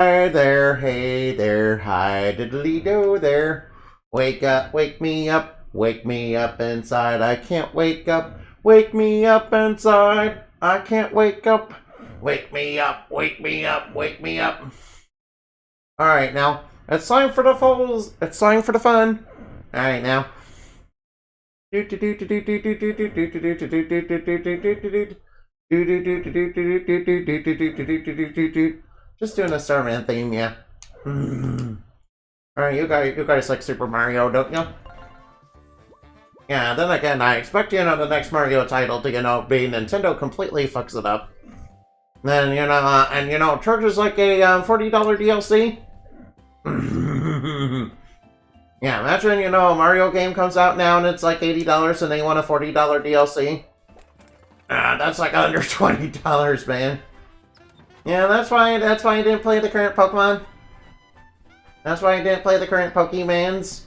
Hi there, hey there, hi diddly do there. Wake up, wake me up inside. I can't wake me up inside. I can't wake up, wake me up, wake me up, wake me up. Alright, now, it's time for the fools, it's time for the fun. Alright, now. Just doing a Starman theme, yeah. Alright, you guys like Super Mario, don't you? Yeah, then again, I expect, the next Mario title to, be Nintendo completely fucks it up. Then, charges like a $40 DLC. Yeah, imagine, a Mario game comes out now and it's like $80 and they want a $40 DLC. That's like under $20, man. Yeah, that's why I didn't play the current Pokemon. That's why I didn't play the current Pokemans.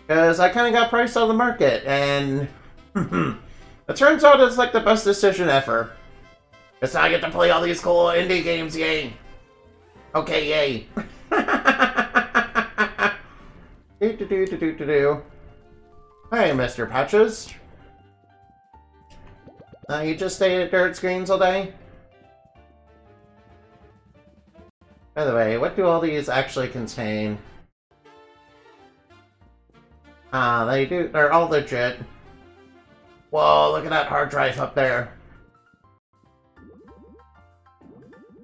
Because I kind of got priced out of the market, and it turns out it's like the best decision ever. Because I get to play all these cool indie games, yay. Okay, yay. Hey, Mr. Patches. You just stay at dirt screens all day? By the way, what do all these actually contain? They're all legit. Whoa, look at that hard drive up there.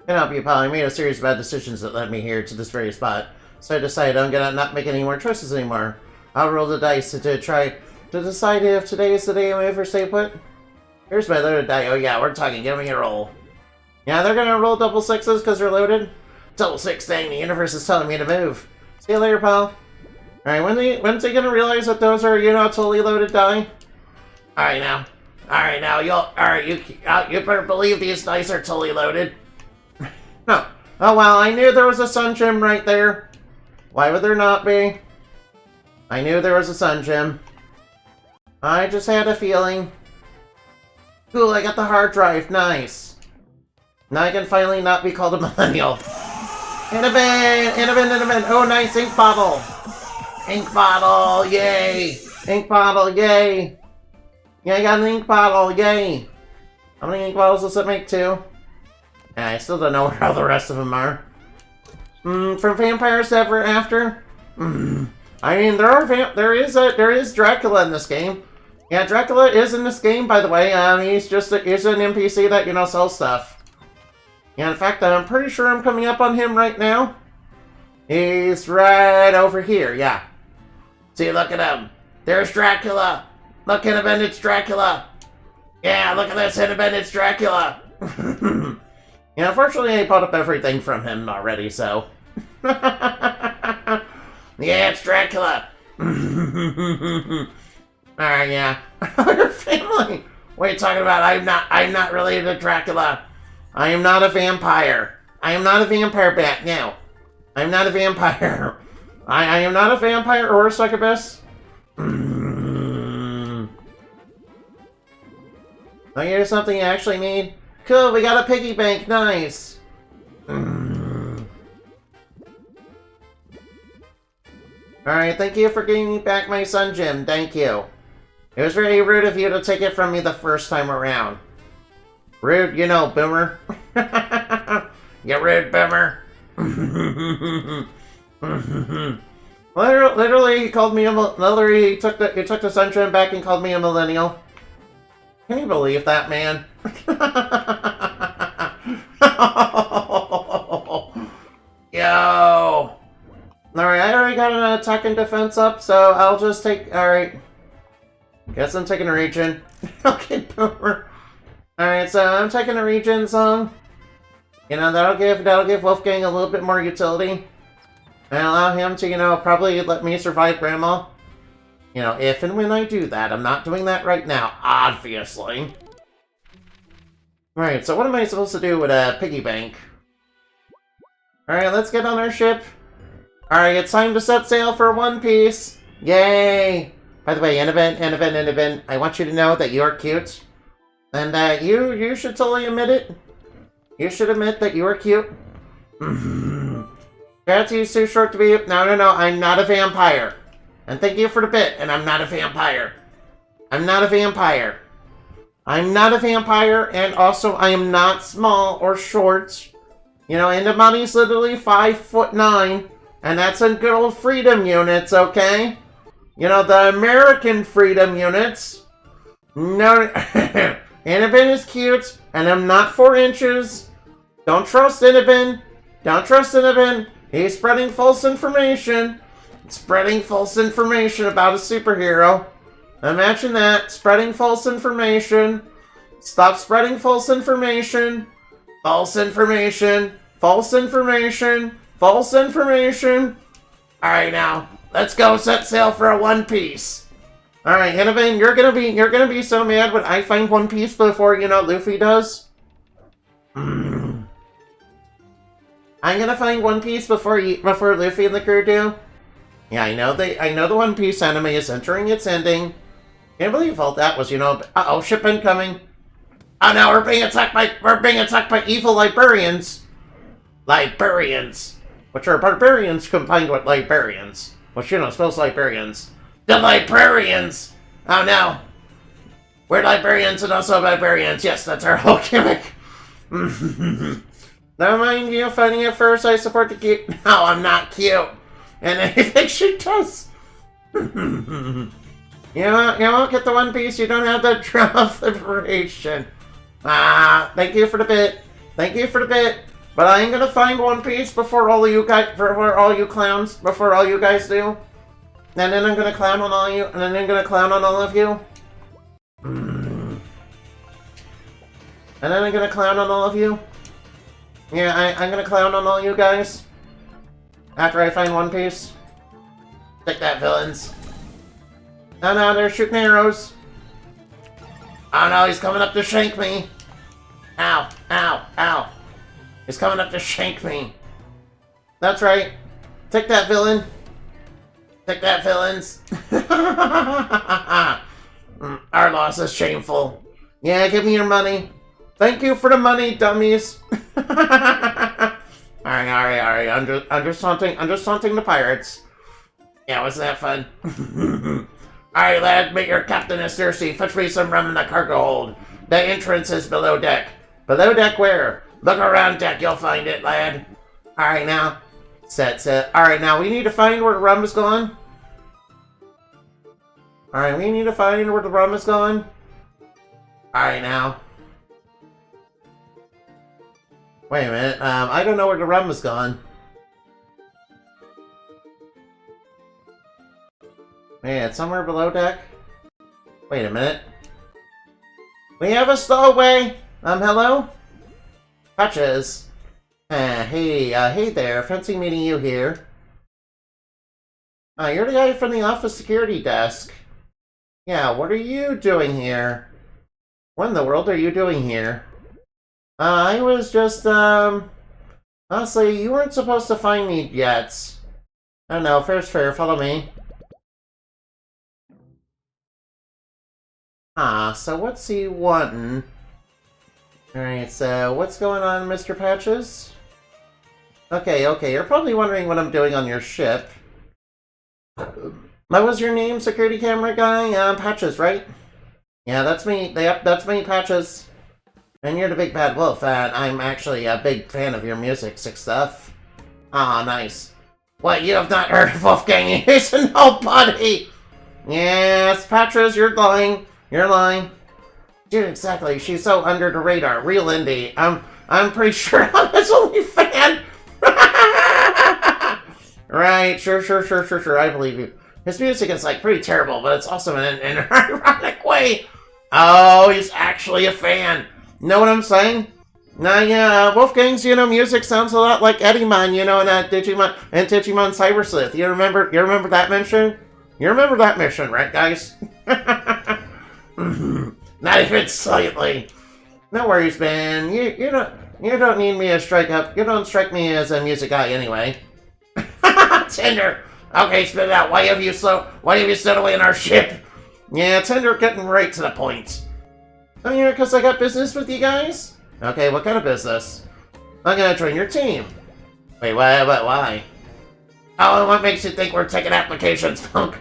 Can help you, pal. I made a series of bad decisions that led me here to this very spot. So I decided I'm gonna not make any more choices anymore. I'll roll the dice to try to decide if today is the day I ever stay put. Here's my loaded die. Oh yeah, we're talking. Give me a roll. Yeah, they're gonna roll double sixes because they're loaded. Double six thing. The universe is telling me to move. See you later, pal. Alright, when's he gonna realize that those are, totally loaded die? Alright now, you better believe these dice are totally loaded. No. Oh well, I knew there was a Sun Gem right there. Why would there not be? I knew there was a Sun Gem. I just had a feeling. Cool, I got the hard drive. Nice. Now I can finally not be called a millennial. Innovent. Oh, nice ink bottle. Ink bottle, yay. Ink bottle, yay. Yeah, I got an ink bottle, yay. How many ink bottles does it make, too? Yeah, I still don't know where all the rest of them are. From Vampires Ever After? I mean, there is Dracula in this game. Yeah, Dracula is in this game, by the way. He's an NPC that, sells stuff. Yeah, in fact, I'm pretty sure I'm coming up on him right now. He's right over here, yeah. See, look at him. There's Dracula. Look, Hinterman, it's Dracula. Yeah, look at this, Hinterman, it's Dracula. Yeah, unfortunately, I bought up everything from him already, so. Yeah, it's Dracula. Alright, yeah. Your family. What are you talking about? I'm not related to Dracula. I am not a vampire. I am not a vampire bat now. I'm not a vampire. I am not a vampire or a succubus. Oh, here's something you actually need. Cool, we got a piggy bank. Nice. Alright, thank you for giving me back my Sun Gem. Thank you. It was very rude of you to take it from me the first time around. Rude, boomer. You rude, boomer. Literally, he called me he took the Sun Gem back and called me a millennial. Can you believe that, man? Yo. Alright, I already got an attack and defense up, so I'll just take... Alright. Guess I'm taking a region. Okay, boomer. Alright, so I'm taking a region song. That'll give Wolfgang a little bit more utility. And allow him to, probably let me survive Grandma. If and when I do that. I'm not doing that right now, obviously. Alright, so what am I supposed to do with a piggy bank? Alright, let's get on our ship. Alright, it's time to set sail for One Piece. Yay! By the way, Innovent, I want you to know that you're cute. And you should totally admit it. You should admit that you were cute. Gravity's too short to be... No, I'm not a vampire. And thank you for the bit, and I'm not a vampire. I'm not a vampire. I'm not a vampire, and also I am not small or short. You know, Indamoney's literally 5'9", and that's in good old freedom units, okay? You know, the American freedom units. No, Inabin is cute, and I'm not 4 inches. Don't trust Inabin. Don't trust Inabin. He's spreading false information. Spreading false information about a superhero. Imagine that. Spreading false information. Stop spreading false information. False information. False information. False information. Alright now, let's go set sail for a One Piece. Alright, Inabin, you're gonna be so mad when I find One Piece before, you know, Luffy does. I'm gonna find One Piece before Luffy and the crew do. Yeah, I know the One Piece anime is entering its ending. Can't believe all that was, you know. Uh-oh, ship incoming. Oh no, we're being attacked by evil librarians. Librarians, which are barbarians combined with librarians, which, you know, spells librarians. The librarians. Oh no, we're librarians and also librarians. Yes, that's our whole gimmick. Never mind you finding it first. I support the cute. No, I'm not cute. And anything she does. You won't get the One Piece. You don't have the Drum of Liberation. Thank you for the bit. Thank you for the bit. But I ain't gonna find One Piece before all of you guys, before all you clowns, before all you guys do. And then I'm gonna clown on all you, and then I'm gonna clown on all of you. And then I'm gonna clown on all of you. Yeah, I'm gonna clown on all you guys. After I find One Piece. Take that, villains. Oh no, they're shooting arrows. Oh no, he's coming up to shank me. Ow, ow, ow. He's coming up to shank me. That's right. Take that, villain. Take that, villains. Our loss is shameful. Yeah, give me your money. Thank you for the money, dummies. Alright. I'm just taunting the pirates. Yeah, wasn't that fun? Alright, lad, make your captain as Cersei. Fetch me some rum in the cargo hold. The entrance is below deck. Below deck where? Look around deck, you'll find it, lad. Alright, now. Set. Alright, now, we need to find where the rum is gone. Alright, we need to find where the rum is gone. Alright, now. Wait a minute, I don't know where the rum is gone. Yeah, it's somewhere below deck. Wait a minute. We have a stowaway! Hello? Patches. Hey there, fancy meeting you here. You're the guy from the office security desk. Yeah, what are you doing here? What in the world are you doing here? I was just, honestly, you weren't supposed to find me yet. I don't know, fair's fair, follow me. So what's he wanting? Alright, so what's going on, Mr. Patches? Okay, you're probably wondering what I'm doing on your ship. What was your name, security camera guy? Patches, right? Yeah, that's me. Yep, that's me, Patches. And you're the big bad wolf, and I'm actually a big fan of your music, sick stuff. Nice. What, you have not heard of Wolfgang? He's a nobody! Yes, Patches, you're lying. You're lying. Dude, exactly. She's so under the radar. Real indie. I'm pretty sure I'm his only fan. Right, sure. I believe you. His music is, like, pretty terrible, but it's also in an ironic way. Oh, he's actually a fan. Know what I'm saying? Nah, yeah, Wolfgang's, music sounds a lot like Eddymon, in Digimon Cyber Sleuth. You remember that mission? You remember that mission, right, guys? Not even slightly. No worries, man. You don't need me to strike up. You don't strike me as a music guy anyway. Tinder. Okay, spit it out. Why have you stowed away in our ship? Yeah, Tinder, getting right to the point. Oh yeah, because I got business with you guys? Okay, what kind of business? I'm gonna join your team. Wait, why? Oh, and what makes you think we're taking applications, punk?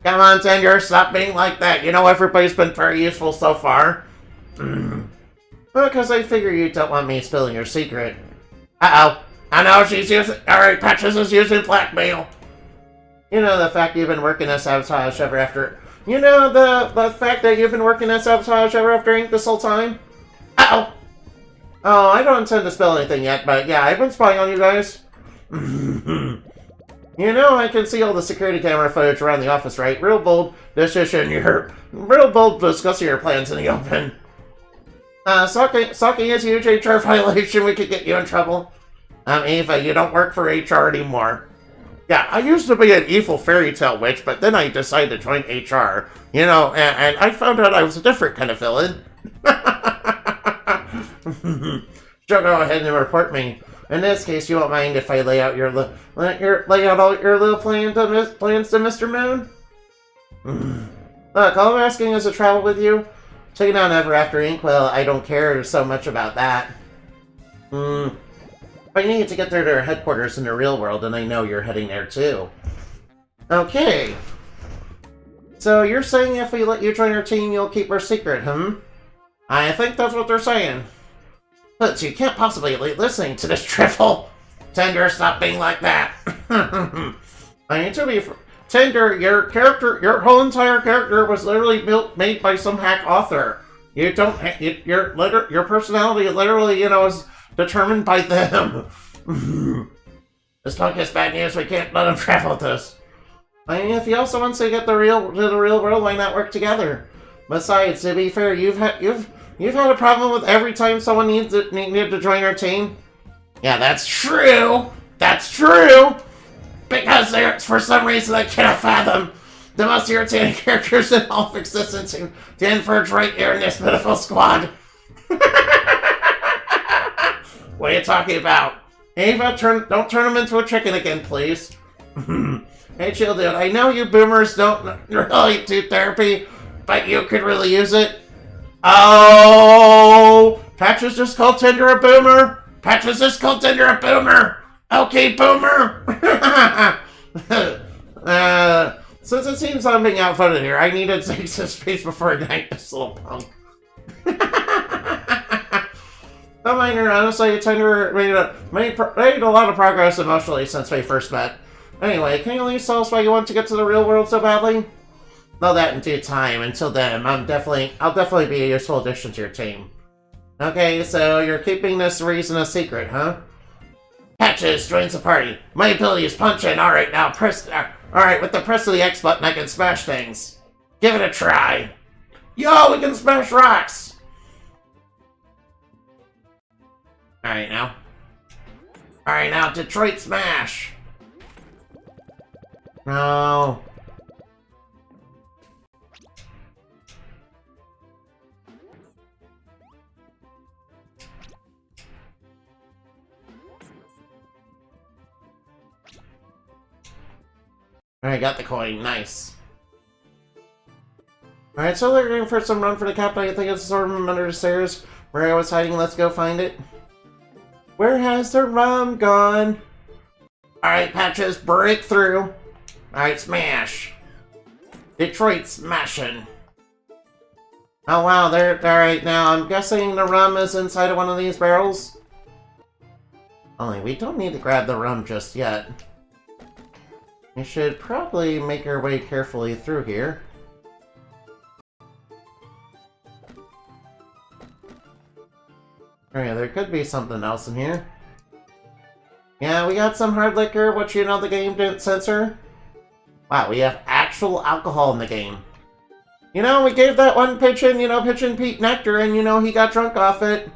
Come on, Tender, stop being like that. You know everybody's been very useful so far. Well, because I figure you don't want me spilling your secret. Uh-oh. I know she's using... Alright, Patches is using blackmail. You know the fact you've been working at Sabotage ever after... You know the fact that you've been working at Sabotage ever after Ink this whole time? Uh-oh. Oh, I don't intend to spill anything yet, but yeah, I've been spying on you guys. You know, I can see all the security camera footage around the office, right? Real bold discussing your plans in the open. Stalking is a huge HR violation. We could get you in trouble. Eva, you don't work for HR anymore. Yeah, I used to be an evil fairy tale witch, but then I decided to join HR. You know, and I found out I was a different kind of villain. Sure, go ahead and report me. In this case, you won't mind if I lay out lay out all your little plans to Mr. Moon? Look, all I'm asking is to travel with you. Taking on Ever After Ink, well, I don't care so much about that. But you need to get there to their headquarters in the real world, and I know you're heading there too. Okay. So you're saying if we let you join our team, you'll keep our secret, I think that's what they're saying. But you can't possibly be listening to this drivel. Tender, stop being like that. I need to be... Tender, your whole entire character was literally made by some hack author. You don't... Your personality literally, you know, is determined by them. This punk is bad news. We can't let him travel with us. I mean, if he also wants to get to the real world, why not work together? Besides, to be fair, you've had a problem with every time someone needed to join our team? Yeah, that's true! That's true! Because for some reason I cannot fathom the most irritating characters in all of existence to converge right here in this pitiful squad. What are you talking about? Ava, don't turn him into a chicken again, please. Hey, chill, dude. I know you boomers don't really do therapy, but you could really use it. Oh! Patches just called Tender a boomer! Patches just called Tender a boomer! Okay, boomer! Since it seems I'm being outvoted here, I needed to take some space before I ignite this little punk. Don't mind her, honestly, Tender made a lot of progress emotionally since we first met. Anyway, can you at least tell us why you want to get to the real world so badly? Well, that in due time. Until then, I'll definitely be a useful addition to your team. Okay, so you're keeping this reason a secret, huh? Patches joins the party. My ability is punching. Alright, now press... Alright, with the press of the X button, I can smash things. Give it a try. Yo, we can smash rocks! Alright, now. Alright, now, Detroit Smash! No... Alright, got the coin. Nice. Alright, so they're going for some run for the captain. I think it's the room under the stairs where I was hiding. Let's go find it. Where has the rum gone? Alright, Patches, break through. Alright, smash. Detroit smashing. Oh wow, they're alright now. I'm guessing the rum is inside of one of these barrels. Only we don't need to grab the rum just yet. We should probably make our way carefully through here. Alright, there could be something else in here. Yeah, we got some hard liquor, which you know the game didn't censor. Wow, we have actual alcohol in the game. You know, we gave that one Pigeon Pete nectar, and you know, he got drunk off it.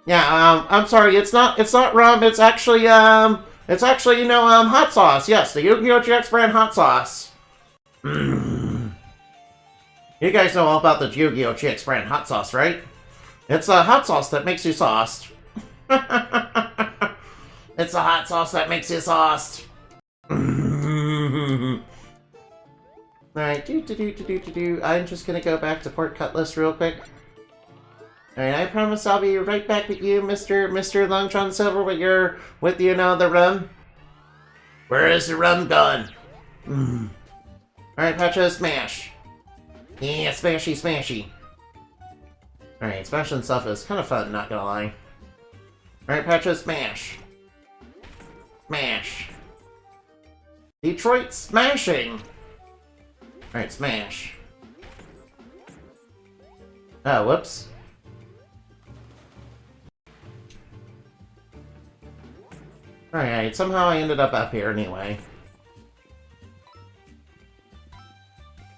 Yeah, I'm sorry, it's not rum, it's actually, hot sauce. Yes, the Yu-Gi-Oh! GX brand hot sauce. You guys know all about the Yu-Gi-Oh! GX brand hot sauce, right? It's a hot sauce that makes you sauced. It's a hot sauce that makes you sauced. Alright, I'm just gonna go back to Port Cutlass real quick. Alright, I promise I'll be right back with you, Mr. Longtron Silver, with you know, the rum. Where is the rum gone? Alright, Patches, smash. Yeah, smashy, smashy. Alright, smashing stuff is kind of fun, not gonna lie. Alright, Patches, smash. Smash. Detroit smashing! Alright, smash. Oh, whoops. Alright, somehow I ended up here anyway.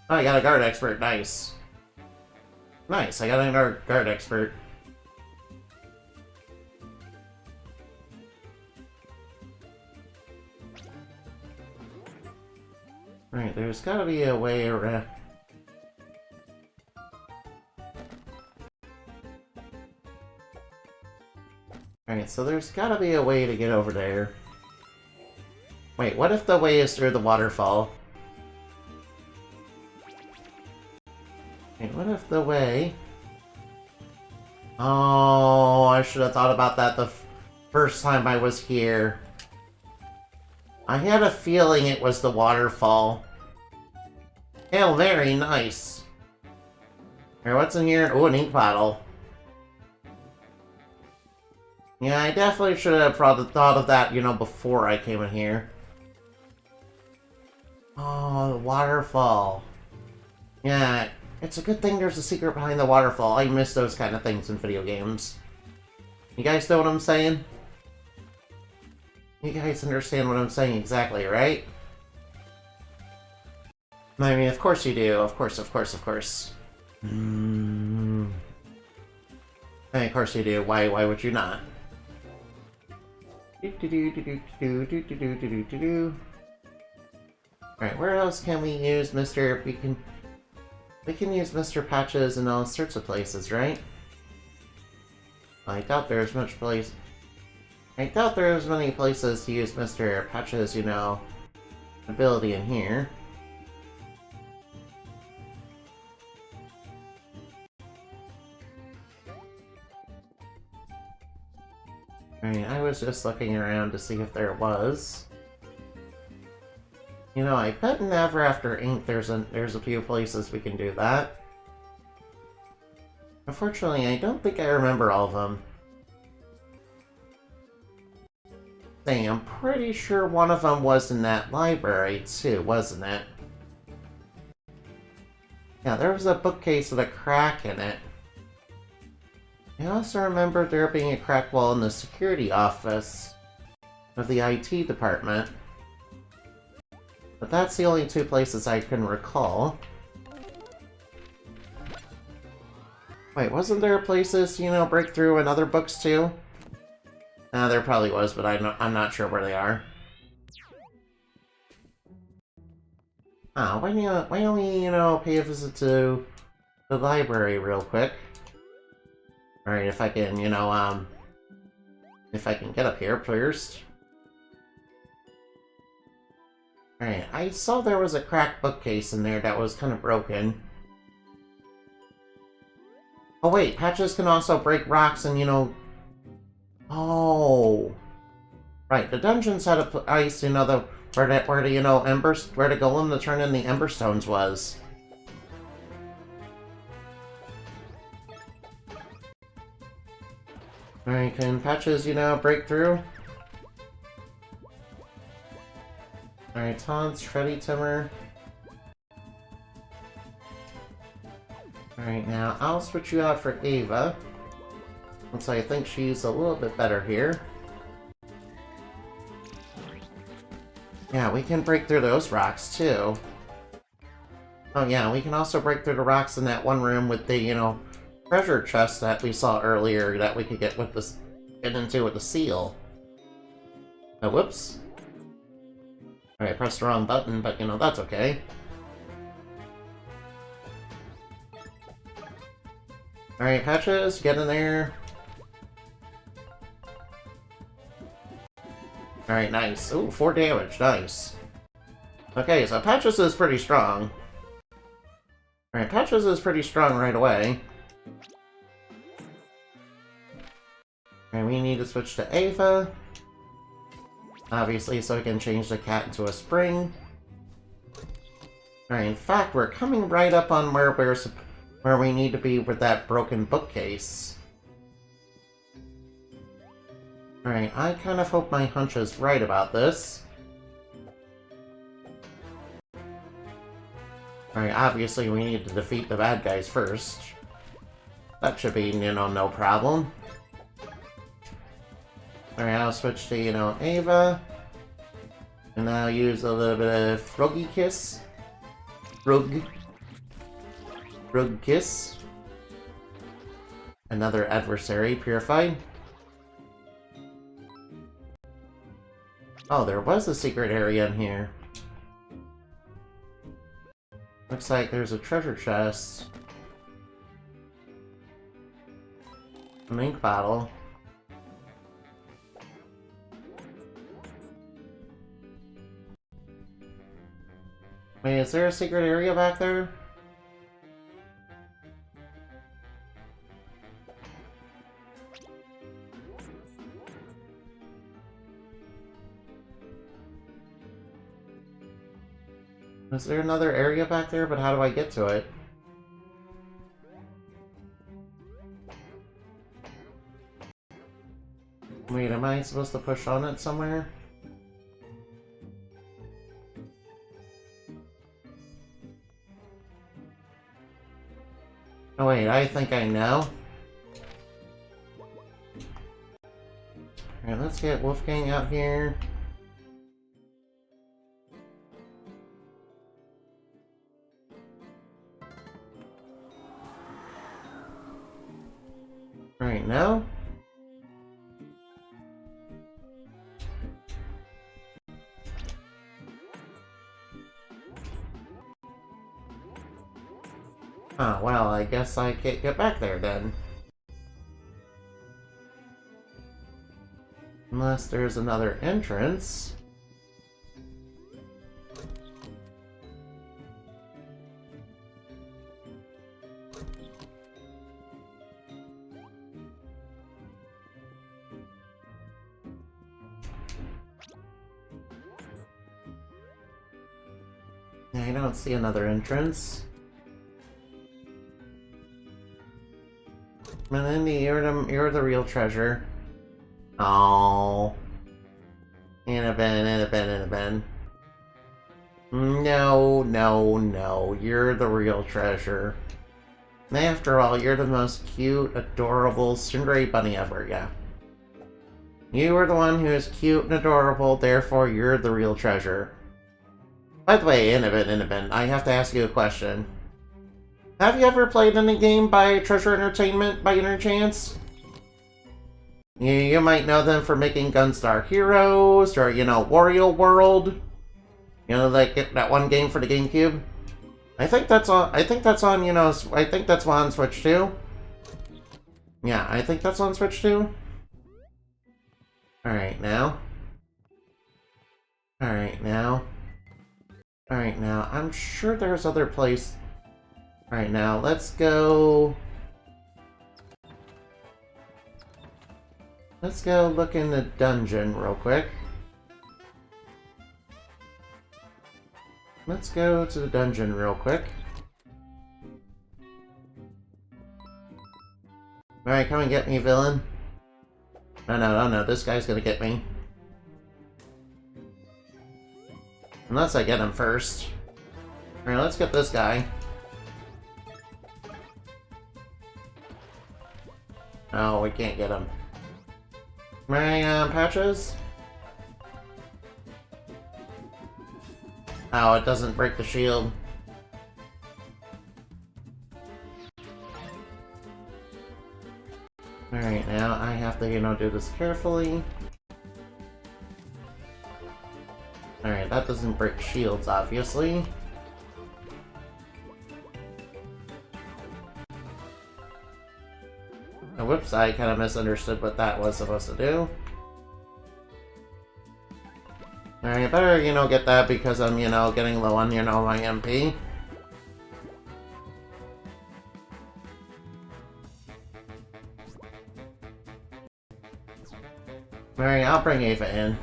Oh, I got a guard expert, nice. Nice, I got another guard expert. Right, there's gotta be a way around. Alright, so there's gotta be a way to get over there. Wait, what if the way is through the waterfall? Wait, what if the way... Oh, I should have thought about that the first time I was here. I had a feeling it was the waterfall. Hail Mary, nice. Here, what's in here? Oh, an ink bottle. Yeah, I definitely should have probably thought of that, you know, before I came in here. Oh, the waterfall. Yeah, it's a good thing there's a secret behind the waterfall. I miss those kind of things in video games. You guys know what I'm saying? You guys understand what I'm saying exactly, right? I mean, of course you do. Of course, of course, of course. I mean, of course you do. Why would you not? Alright, where else can we use Mr. We can use Mr. Patches in all sorts of places, right? I doubt there's much place. I doubt there's many places to use Mr. Patches, you know, ability in here. I mean, I was just looking around to see if there was. You know, I bet never after ink there's a few places we can do that. Unfortunately, I don't think I remember all of them. Dang, I'm pretty sure one of them was in that library too, wasn't it? Yeah, there was a bookcase with a crack in it. I also remember there being a crack wall in the security office of the IT department. But that's the only two places I can recall. Wait, wasn't there places, you know, break through in other books too? There probably was, but I'm not sure where they are. Oh, why don't we, you know, pay a visit to the library real quick? Alright, if I can, you know, if I can get up here first. Alright, I saw there was a cracked bookcase in there that was kind of broken. Oh wait, Patches can also break rocks and, you know... Oh... Right, the dungeons had a ice, you know, where the, you know, where the golem to turn in the Ember Stones was. Alright, can Patches, you know, break through? Alright, Taunts, Shreddy Timmer. Alright, now I'll switch you out for Ava. Since I think she's a little bit better here. Yeah, we can break through those rocks too. Oh yeah, we can also break through the rocks in that one room with the, you know, treasure chest that we saw earlier that we could get with this, get into with the seal. Oh, whoops. Alright, I pressed the wrong button, but you know, that's okay. Alright, Patches, get in there. Alright, nice. Ooh, 4 damage, nice. Okay, so Patches is pretty strong. Alright, Patches is pretty strong right away. need to switch to Ava. Obviously, so we can change the cat into a spring. Alright, in fact, we're coming right up on where we need to be with that broken bookcase. Alright, I kind of hope my hunch is right about this. Alright, obviously we need to defeat the bad guys first. That should be, you know, no problem. Alright, I'll switch to, you know, Ava. And I'll use a little bit of Froggy Kiss. Frog Kiss. Another adversary purified. Oh, there was a secret area in here. Looks like there's a treasure chest. An ink bottle. Wait, is there a secret area back there? Is there another area back there? But how do I get to it? Wait, am I supposed to push on it somewhere? Oh wait, I think I know. Alright, let's get Wolfgang out here. Right now? Oh, well, I guess I can't get back there then. Unless there's another entrance. I don't see another entrance. Melindy, you're the real treasure. Oh. Annabelle. No, you're the real treasure. And after all, you're the most cute, adorable Cinderay bunny ever, yeah. You are the one who is cute and adorable, therefore you're the real treasure. By the way, Annabelle, I have to ask you a question. Have you ever played any game by Treasure Entertainment by any chance? You might know them for making Gunstar Heroes, or, you know, Wario World. You know, like that one game for the GameCube. I think that's on, you know, I think that's on Switch too. Yeah, I think that's on Switch too. Alright, now. Alright, now. Alright, now. I'm sure there's other place. Alright, now, let's go... Let's go look in the dungeon real quick. Let's go to the dungeon real quick. Alright, come and get me, villain. No, this guy's gonna get me. Unless I get him first. Alright, let's get this guy. Oh, we can't get him. My, patches? Oh, it doesn't break the shield. Alright, now I have to, you know, do this carefully. Alright, that doesn't break shields, obviously. Oh, whoops, I kind of misunderstood what that was supposed to do. Alright, I better, you know, get that because I'm, you know, getting low on, you know, my MP. Alright, I'll bring Ava in.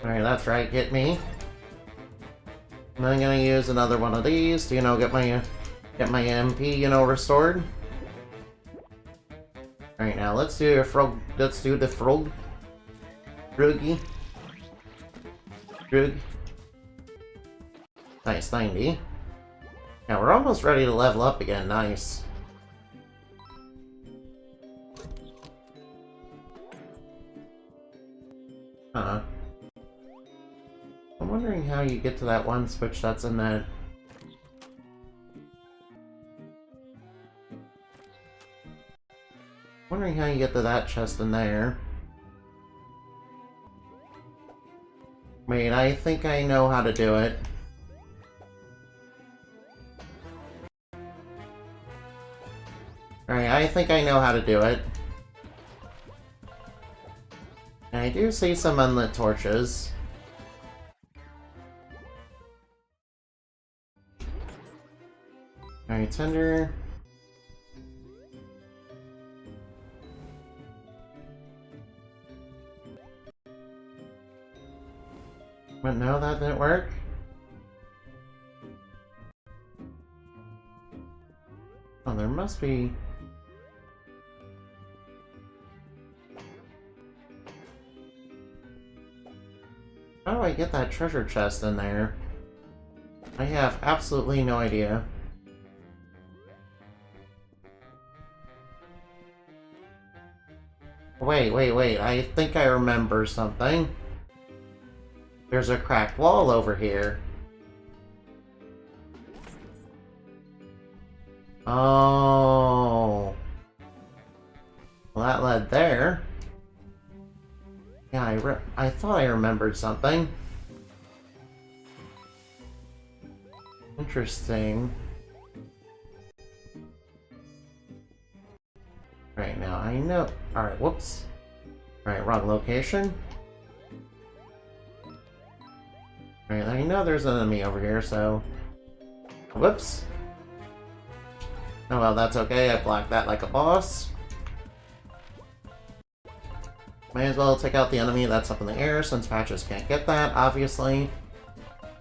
Alright, that's right, get me. And I'm gonna use another one of these to, you know, get my MP, you know, restored. Alright, now let's do the frog. Froggy. Frog. Nice, 90. Now we're almost ready to level up again, nice. Huh. I'm wondering how you get to that one switch that's in that. Wondering how you get to that chest in there. Wait, I think I know how to do it. Alright, I think I know how to do it. And I do see some unlit torches. Alright, Tender. But no, that didn't work. Oh, there must be... How do I get that treasure chest in there? I have absolutely no idea. Wait, I think I remember something. There's a cracked wall over here. Oh. Well, that led there. Yeah, I thought I remembered something. Interesting. Right, now I know. Alright, whoops. Alright, wrong location. Alright, I know there's an enemy over here, so... Whoops. Oh well, that's okay. I blocked that like a boss. May as well take out the enemy that's up in the air, since Patches can't get that, obviously.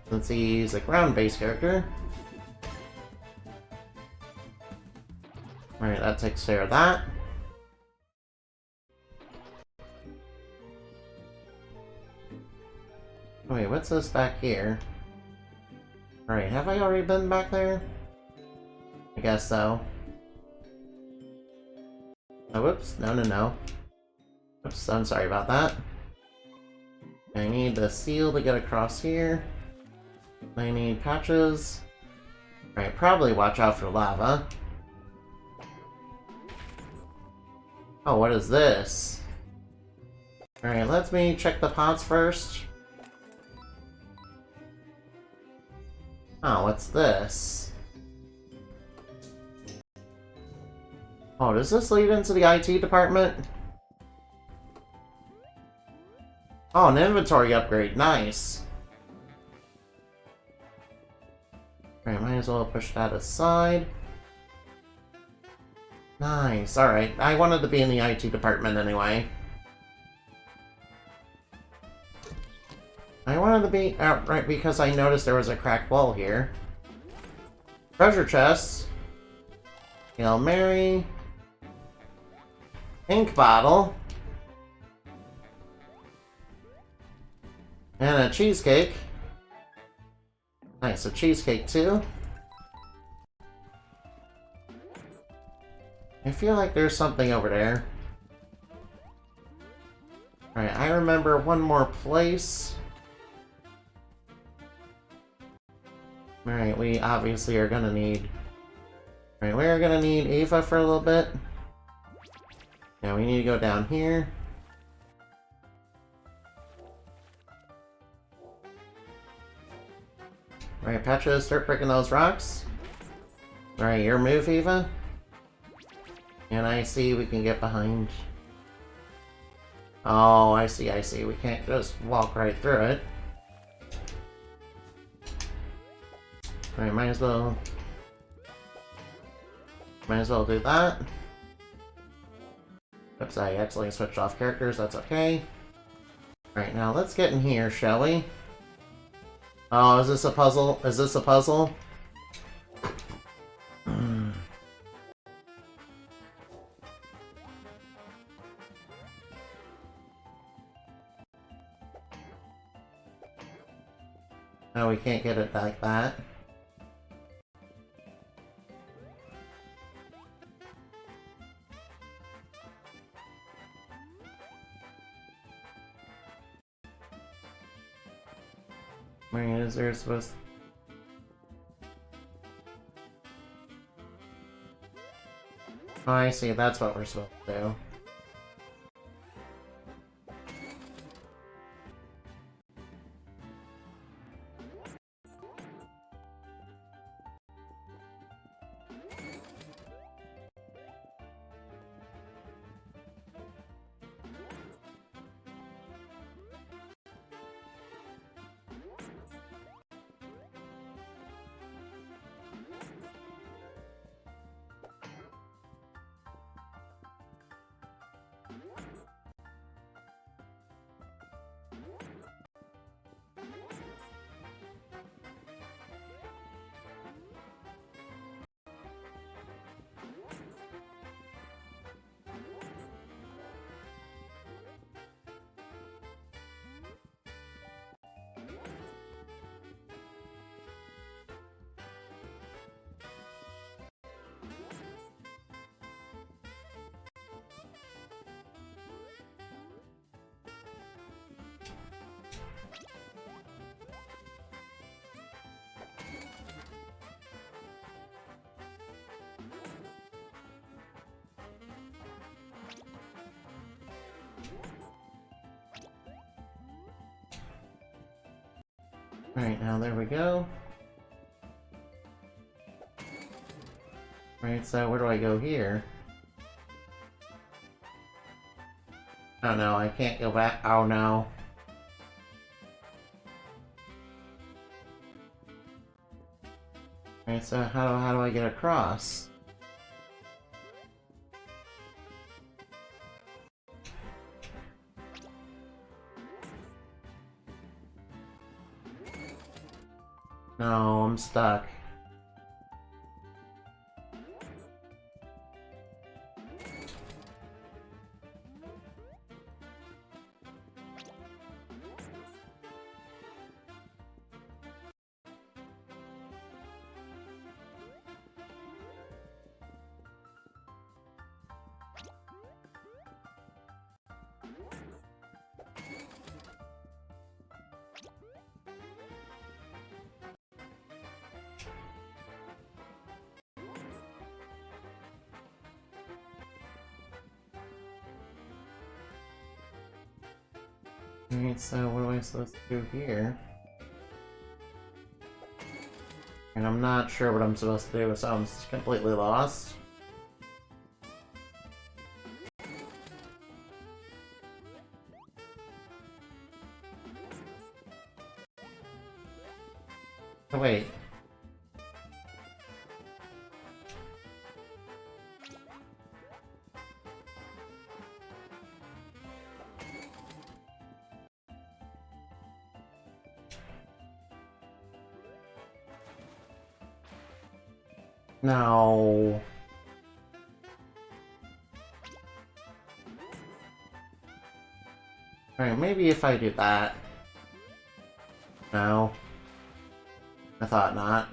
Since he's a ground-based character. Alright, that takes care of that. Wait, what's this back here? Alright, have I already been back there? I guess so. Oh, whoops. No. Oops, I'm sorry about that. I need the seal to get across here. I need Patches. Alright, probably watch out for lava. Oh, what is this? Alright, let me check the pots first. Oh, what's this? Oh, does this lead into the IT department? Oh, an inventory upgrade. Nice. Alright, might as well push that aside. Nice. Alright, I wanted to be in the IT department anyway. I wanted to be right because I noticed there was a cracked wall here. Treasure chests. Hail Mary. Ink bottle. And a cheesecake. Nice, a cheesecake too. I feel like there's something over there. Alright, I remember one more place. Alright, we obviously are gonna need... Alright, we're gonna need Ava for a little bit. Yeah, we need to go down here. Alright, Patches, start breaking those rocks. Alright, your move, Ava. And I see we can get behind. Oh, I see. We can't just walk right through it. Alright, might as well do that. Oops, I accidentally switched off characters, that's okay. Alright, now let's get in here, shall we? Oh, is this a puzzle? Is this a puzzle? No, we can't get it like that. Where is there supposed to... Oh, I see, that's what we're supposed to do. Alright, now there we go. Right, so where do I go here? Oh no, I can't go back. Oh no. Alright, so how do I get across? No, I'm stuck. Alright, so what am I supposed to do here? And I'm not sure what I'm supposed to do, so I'm completely lost. Oh, wait. No. Alright, maybe if I do that. No. I thought not.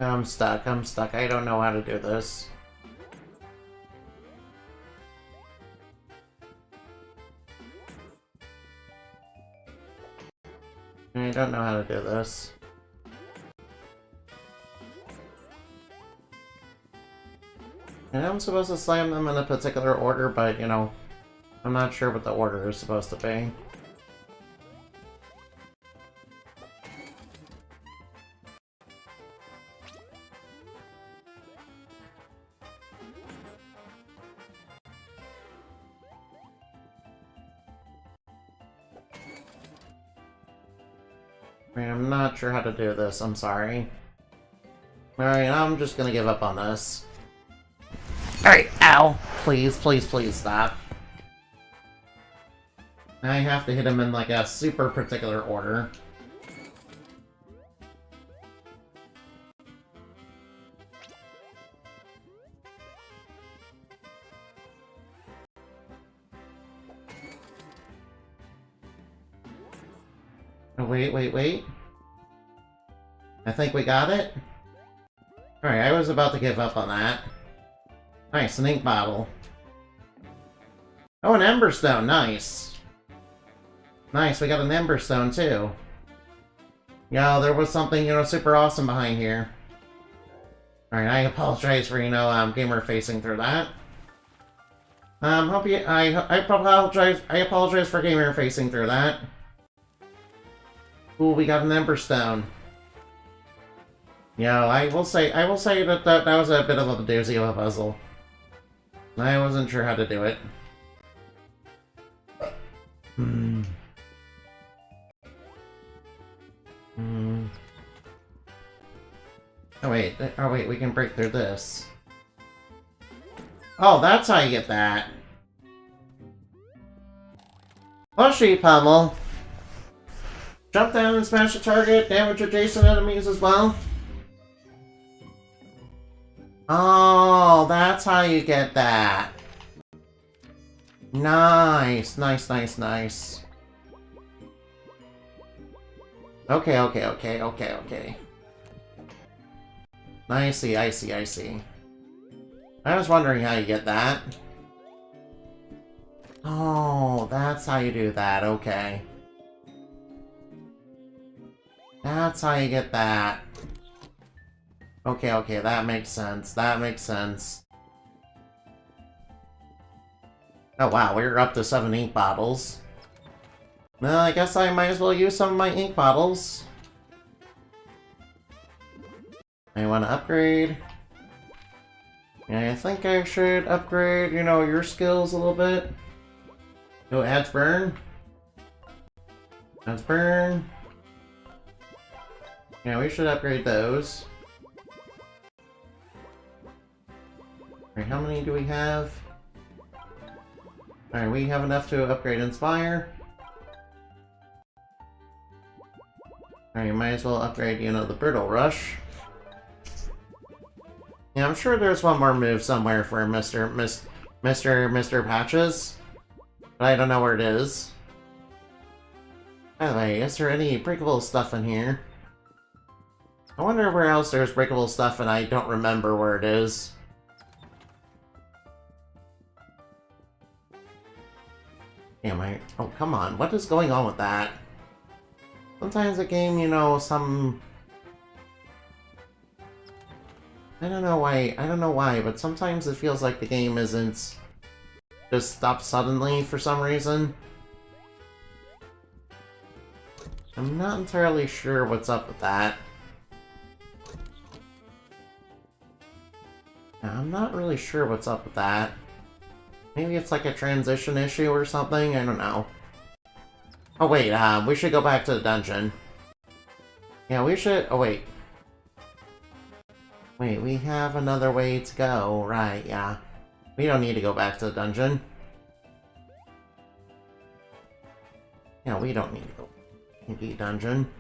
I'm stuck, I don't know how to do this. I don't know how to do this. And I'm supposed to slam them in a particular order, but, you know, I'm not sure what the order is supposed to be. I'm not sure how to do this, I'm sorry. Alright, I'm just gonna give up on this. Alright, ow! Please, please, please stop. I have to hit him in like a super particular order. Oh, wait. I think we got it? Alright, I was about to give up on that. Nice, an ink bottle. Oh, an Ember Stone, nice. Nice, we got an Ember Stone too. Yo, there was something, you know, super awesome behind here. Alright, I apologize for, you know, gamer facing through that. I apologize for gamer facing through that. Ooh, we got an Ember Stone. Yo, I will say that was a bit of a doozy of a puzzle. I wasn't sure how to do it. Oh wait, we can break through this. Oh, that's how you get that. Plushy Pummel. Jump down and smash the target, damage adjacent enemies as well. Oh, that's how you get that. Nice. Okay. I see. I was wondering how you get that. Oh, that's how you do that, okay. That's how you get that. Okay, that makes sense. Oh wow, we're up to 7 ink bottles. Well, I guess I might as well use some of my ink bottles. I want to upgrade. Yeah, I think I should upgrade, you know, your skills a little bit. Go adds burn. Adds burn. Yeah, we should upgrade those. Alright, how many do we have? Alright, we have enough to upgrade Inspire. Alright, might as well upgrade, you know, the Brittle Rush. Yeah, I'm sure there's one more move somewhere for Mr. Patches. But I don't know where it is. By the way, is there any breakable stuff in here? I wonder where else there's breakable stuff and I don't remember where it is. Am I? Oh, come on. What is going on with that? Sometimes a game, you know, I don't know why, but sometimes it feels like the game isn't just stopped suddenly for some reason. I'm not entirely sure what's up with that. I'm not really sure what's up with that. Maybe it's like a transition issue or something, I don't know. Oh wait, we should go back to the dungeon. Yeah, we should... oh wait. Wait, we have another way to go, right, yeah. We don't need to go back to the dungeon. Yeah, we don't need to go to the dungeon.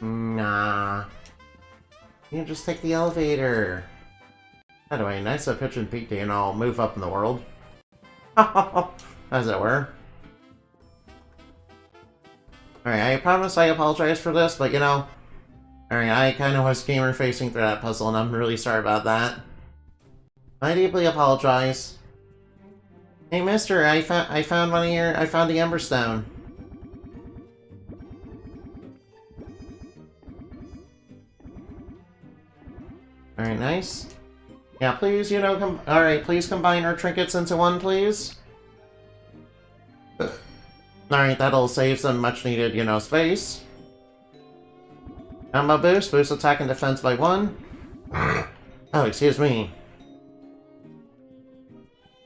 Nah. You can just take the elevator. By the way, nice pitch and peek and I'll move up in the world. As it were. Alright, I promise I apologize for this, but you know... Alright, I kind of was gamer facing through that puzzle and I'm really sorry about that. I deeply apologize. Hey mister, I found one of your... I found the Ember Stone. Alright, nice. Yeah, please, you know, alright, please combine our trinkets into one, please. Alright, that'll save some much-needed, you know, space. Combo boost, boost attack and defense by 1. Oh, excuse me.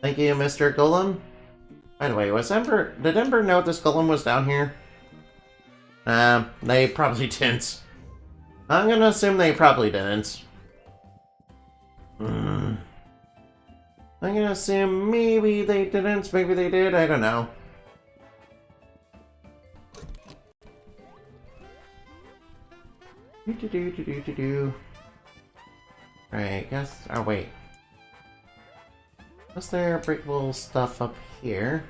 Thank you, Mr. Golem. By the way, did Ember know this Golem was down here? They probably didn't. I'm gonna assume they probably didn't. I'm gonna assume maybe they didn't, maybe they did, I don't know. Right, guess. Oh, wait. Was there breakable stuff up here?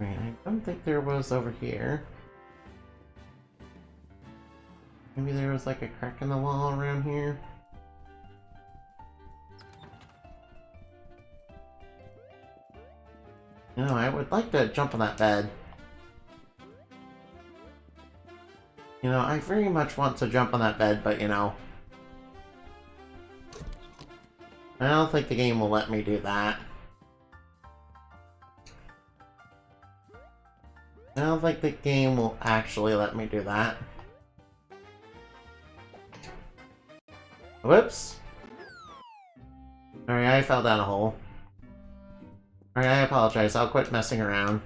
Right, I don't think there was over here. Maybe there was like a crack in the wall around here. No, I would like to jump on that bed. You know, I very much want to jump on that bed, but you know... I don't think the game will let me do that. I don't think the game will actually let me do that. Whoops! Alright, I fell down a hole. Alright, I apologize. I'll quit messing around.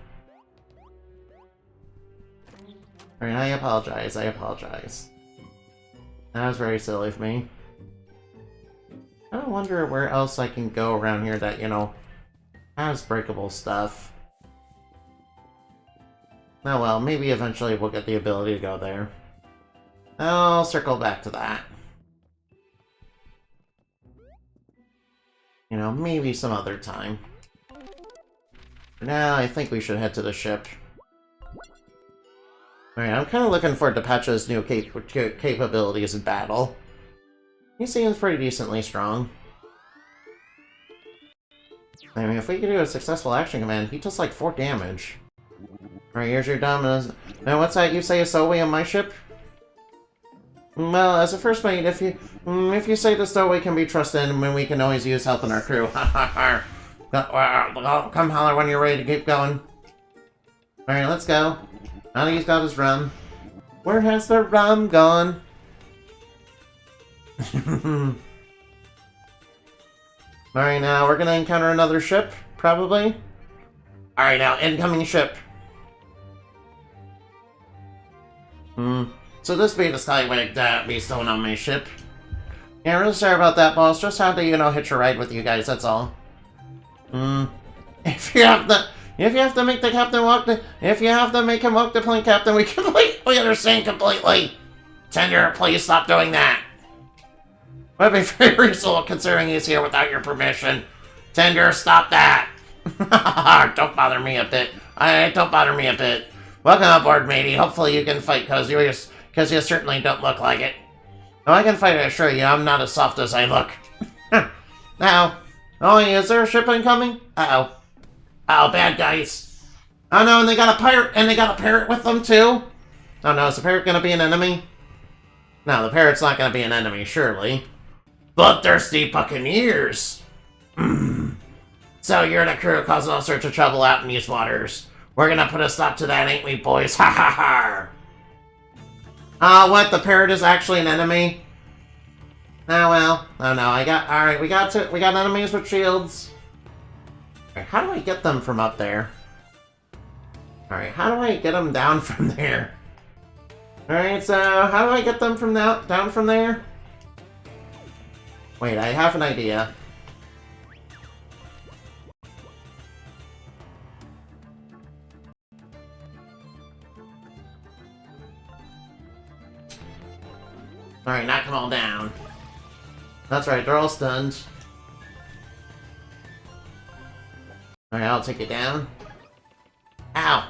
Alright, I apologize. I apologize. That was very silly of me. I wonder where else I can go around here that, you know, has breakable stuff. Oh well, maybe eventually we'll get the ability to go there. I'll circle back to that. You know, maybe some other time. For now, I think we should head to the ship. Alright, I'm kind of looking forward to Petra's new capabilities in battle. He seems pretty decently strong. I mean, if we could do a successful action command, he does like 4 damage. Alright, here's your dominance. Now, what's that you say is stowaway on my ship? Well, as a first mate, if you say the stowaway can be trusted, then we can always use help in our crew. Come holler when you're ready to keep going. Alright, let's go. Now that he's got his rum. Where has the rum gone? Alright, now we're gonna encounter another ship, probably. Alright, now, incoming ship. So this be the Skyway that be stolen on my ship. Yeah, really sorry about that, boss. Just had to, you know, hitch a ride with you guys, that's all. If you have to make the captain walk if you have to make him walk the plane, Captain, we completely understand completely. Tender, please stop doing that. Would be very reasonable considering he's here without your permission. Tender, stop that. Don't bother me a bit. Don't bother me a bit. Welcome aboard, matey. Hopefully you can fight, cause you certainly don't look like it. Oh, I can fight, I assure you. I'm not as soft as I look. Now, oh, is there a ship incoming? Uh-oh. Oh, bad guys. Oh no, and they got a parrot with them too? Oh no, is the parrot gonna be an enemy? No, the parrot's not gonna be an enemy, surely. Bloodthirsty buccaneers! So you're the crew causing all sorts of trouble out in these waters. We're gonna put a stop to that, ain't we, boys? Ha ha ha! What? The parrot is actually an enemy? Oh well. Oh no, alright, we got enemies with shields. Alright, how do I get them from up there? Alright, how do I get them down from there? Alright, so how do I get them from down from there? Wait, I have an idea. Alright, knock them all down. That's right, they're all stunned. Alright, I'll take it down. Ow!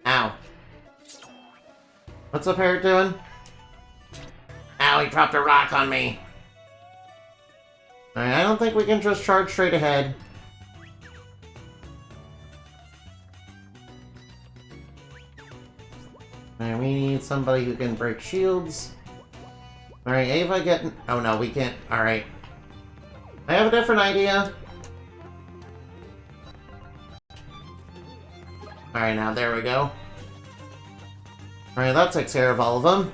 Ow. What's the parrot doing? Ow, he dropped a rock on me. Alright, I don't think we can just charge straight ahead. Alright, we need somebody who can break shields. Alright, Ava getting... Oh no, we can't. Alright. I have a different idea. Alright, now there we go. Alright, that takes care of all of them.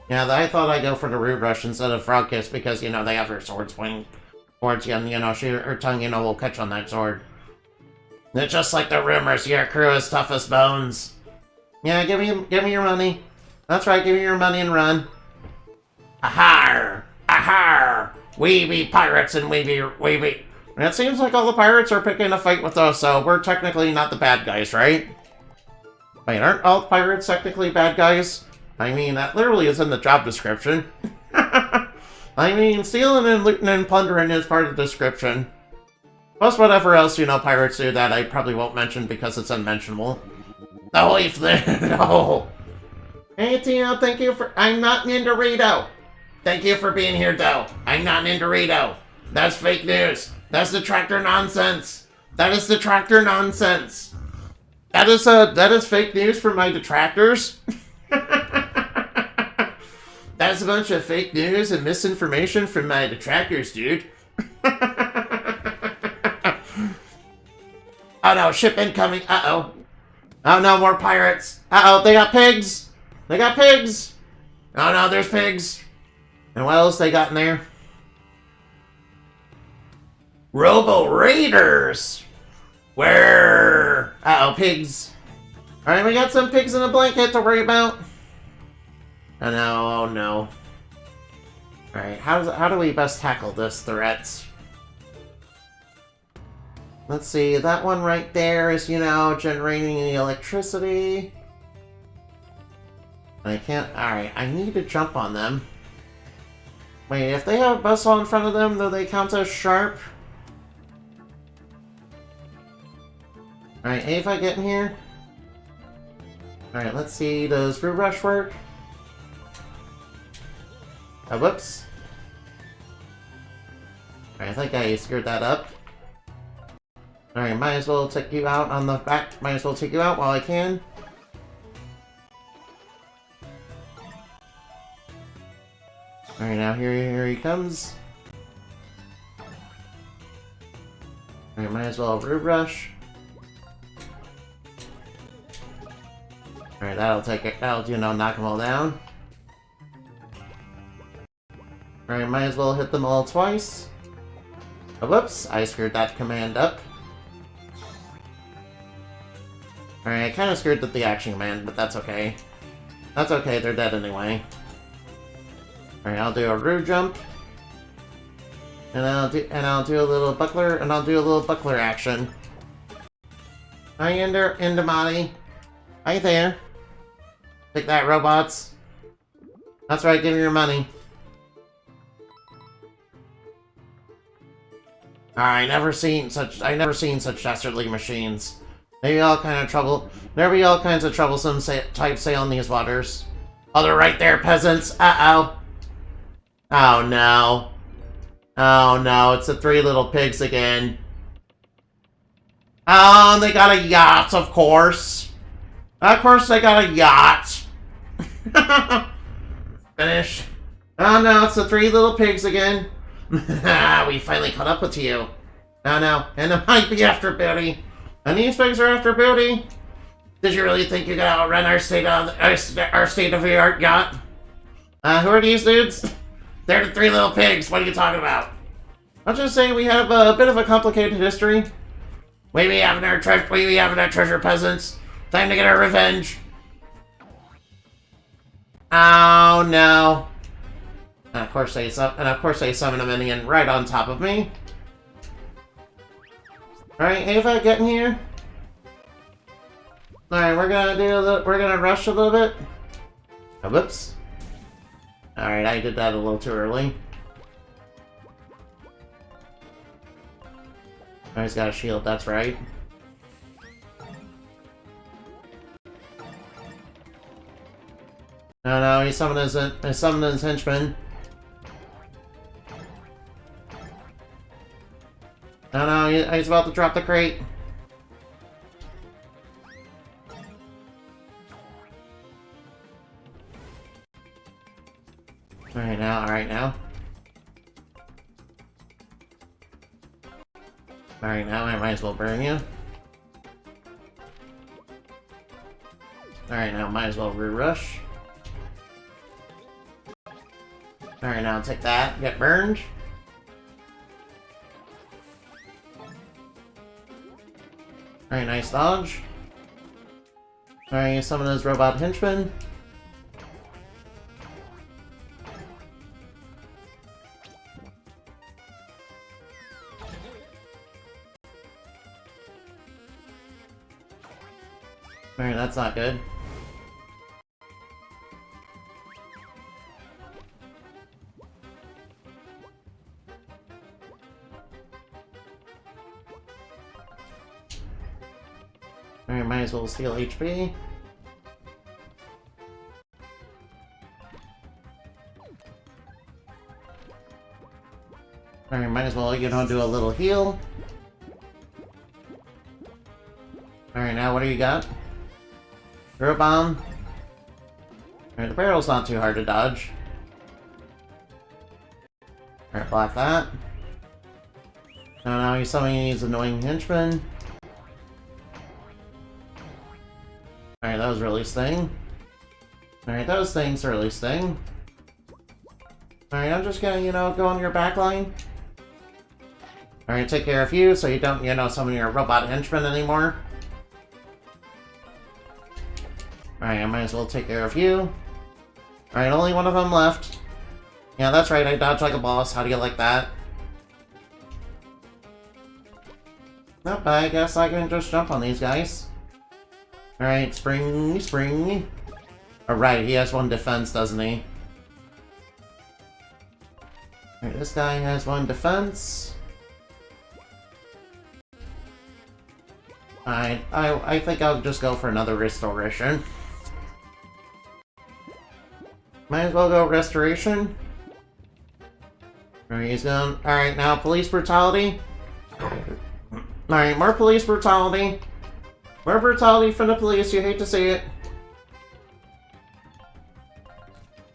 Yeah, I thought I'd go for the Root Rush instead of Frog Kiss because, you know, they have their swords pointing towards you, and, you know, her tongue, you know, will catch on that sword. It's just like the rumors, your crew is tough as bones. Yeah, give me your money. That's right, give me your money and run. Ahar! Ahar! We be pirates and we be... And it seems like all the pirates are picking a fight with us, so we're technically not the bad guys, right? Wait, aren't all pirates technically bad guys? I mean, that literally is in the job description. I mean, stealing and looting and plundering is part of the description. Plus whatever else, you know, pirates do that I probably won't mention because it's unmentionable. The leaf there, no! Hey, Tino, thank you for... I'm not Nindorito! Thank you for being here, though. I'm not Nindorito. That's fake news. That's detractor nonsense. That is detractor nonsense. That is fake news from my detractors. That's a bunch of fake news and misinformation from my detractors, dude. Oh no, ship incoming. Uh-oh. Oh no, more pirates. Uh-oh, they got pigs. They got pigs. Oh no, there's pigs. And what else they got in there? Robo Raiders! Where? Uh-oh, pigs. Alright, we got some pigs in a blanket to worry about. Oh no, oh no. Alright, how do we best tackle this threat? Let's see, that one right there is, you know, generating the electricity. I can't... Alright, I need to jump on them. Wait, if they have a buzzsaw in front of them, do they count as sharp? Alright, Ava, get in here. Alright, let's see, does Root Rush work? Oh, whoops. Alright, I think I screwed that up. Alright, might as well take you out on the back. Might as well take you out while I can. Alright, now here he comes. Alright, might as well Root Rush. Alright, that'll take it. That'll, you know, knock them all down. Alright, might as well hit them all twice. Oh, whoops, I screwed that command up. Alright, I kind of screwed up the action command, but that's okay. That's okay, they're dead anyway. Alright, I'll do a Root Jump. And I'll do a little buckler, and I'll do a little buckler action. Hi, Indamati. Hi there. Take that, robots. That's right, give me your money. I never seen such dastardly machines. There be all kinds of troublesome types sailing these waters. Oh, they're right there, peasants. Uh-oh. Oh no. Oh no, it's the three little pigs again. Oh, they got a yacht, of course. Of course they got a yacht. Finish. Oh no, it's the three little pigs again. We finally caught up with you. Oh no, and it might be after booty. And these pigs are after booty. Did you really think you could outrun our state-of-the-art yacht? Who are these dudes? They're the three little pigs. What are you talking about? I'll just say we have a bit of a complicated history. We be having our treasure, peasants. Time to get our revenge. Oh no! And of course they summon a minion right on top of me. All right, Ava, get in here. All right, we're gonna rush a little bit. Oh, whoops. All right, I did that a little too early. Oh, he's got a shield. That's right. No, no, he summoned his henchman. No, no, he's about to drop the crate. Alright now, alright now. Alright now, I might as well burn you. Alright now, might as well re-rush. Alright now, take that, get burned. Alright, nice dodge. Alright, summon those robot henchmen. Alright, that's not good. Alright, might as well steal HP. Alright, might as well, you know, do a little heal. Alright, now what do you got? Throw a bomb. Alright, the barrel's not too hard to dodge. Alright, block that. Now he's summoning these annoying henchmen. Alright, that was really sting. Alright, those things really sting. Alright, I'm just gonna, you know, go on your back line. Alright, take care of you so you don't, you know, summon your robot henchmen anymore. Alright, I might as well take care of you. Alright, only one of them left. Yeah, that's right, I dodge like a boss. How do you like that? Nope, I guess I can just jump on these guys. Alright, spring. Alright, he has one defense, doesn't he? Alright, this guy has one defense. Alright, I think I'll just go for another restoration. Might as well go restoration. Alright, he's going. Alright, now police brutality. Alright, more police brutality. More brutality from the police, you hate to see it.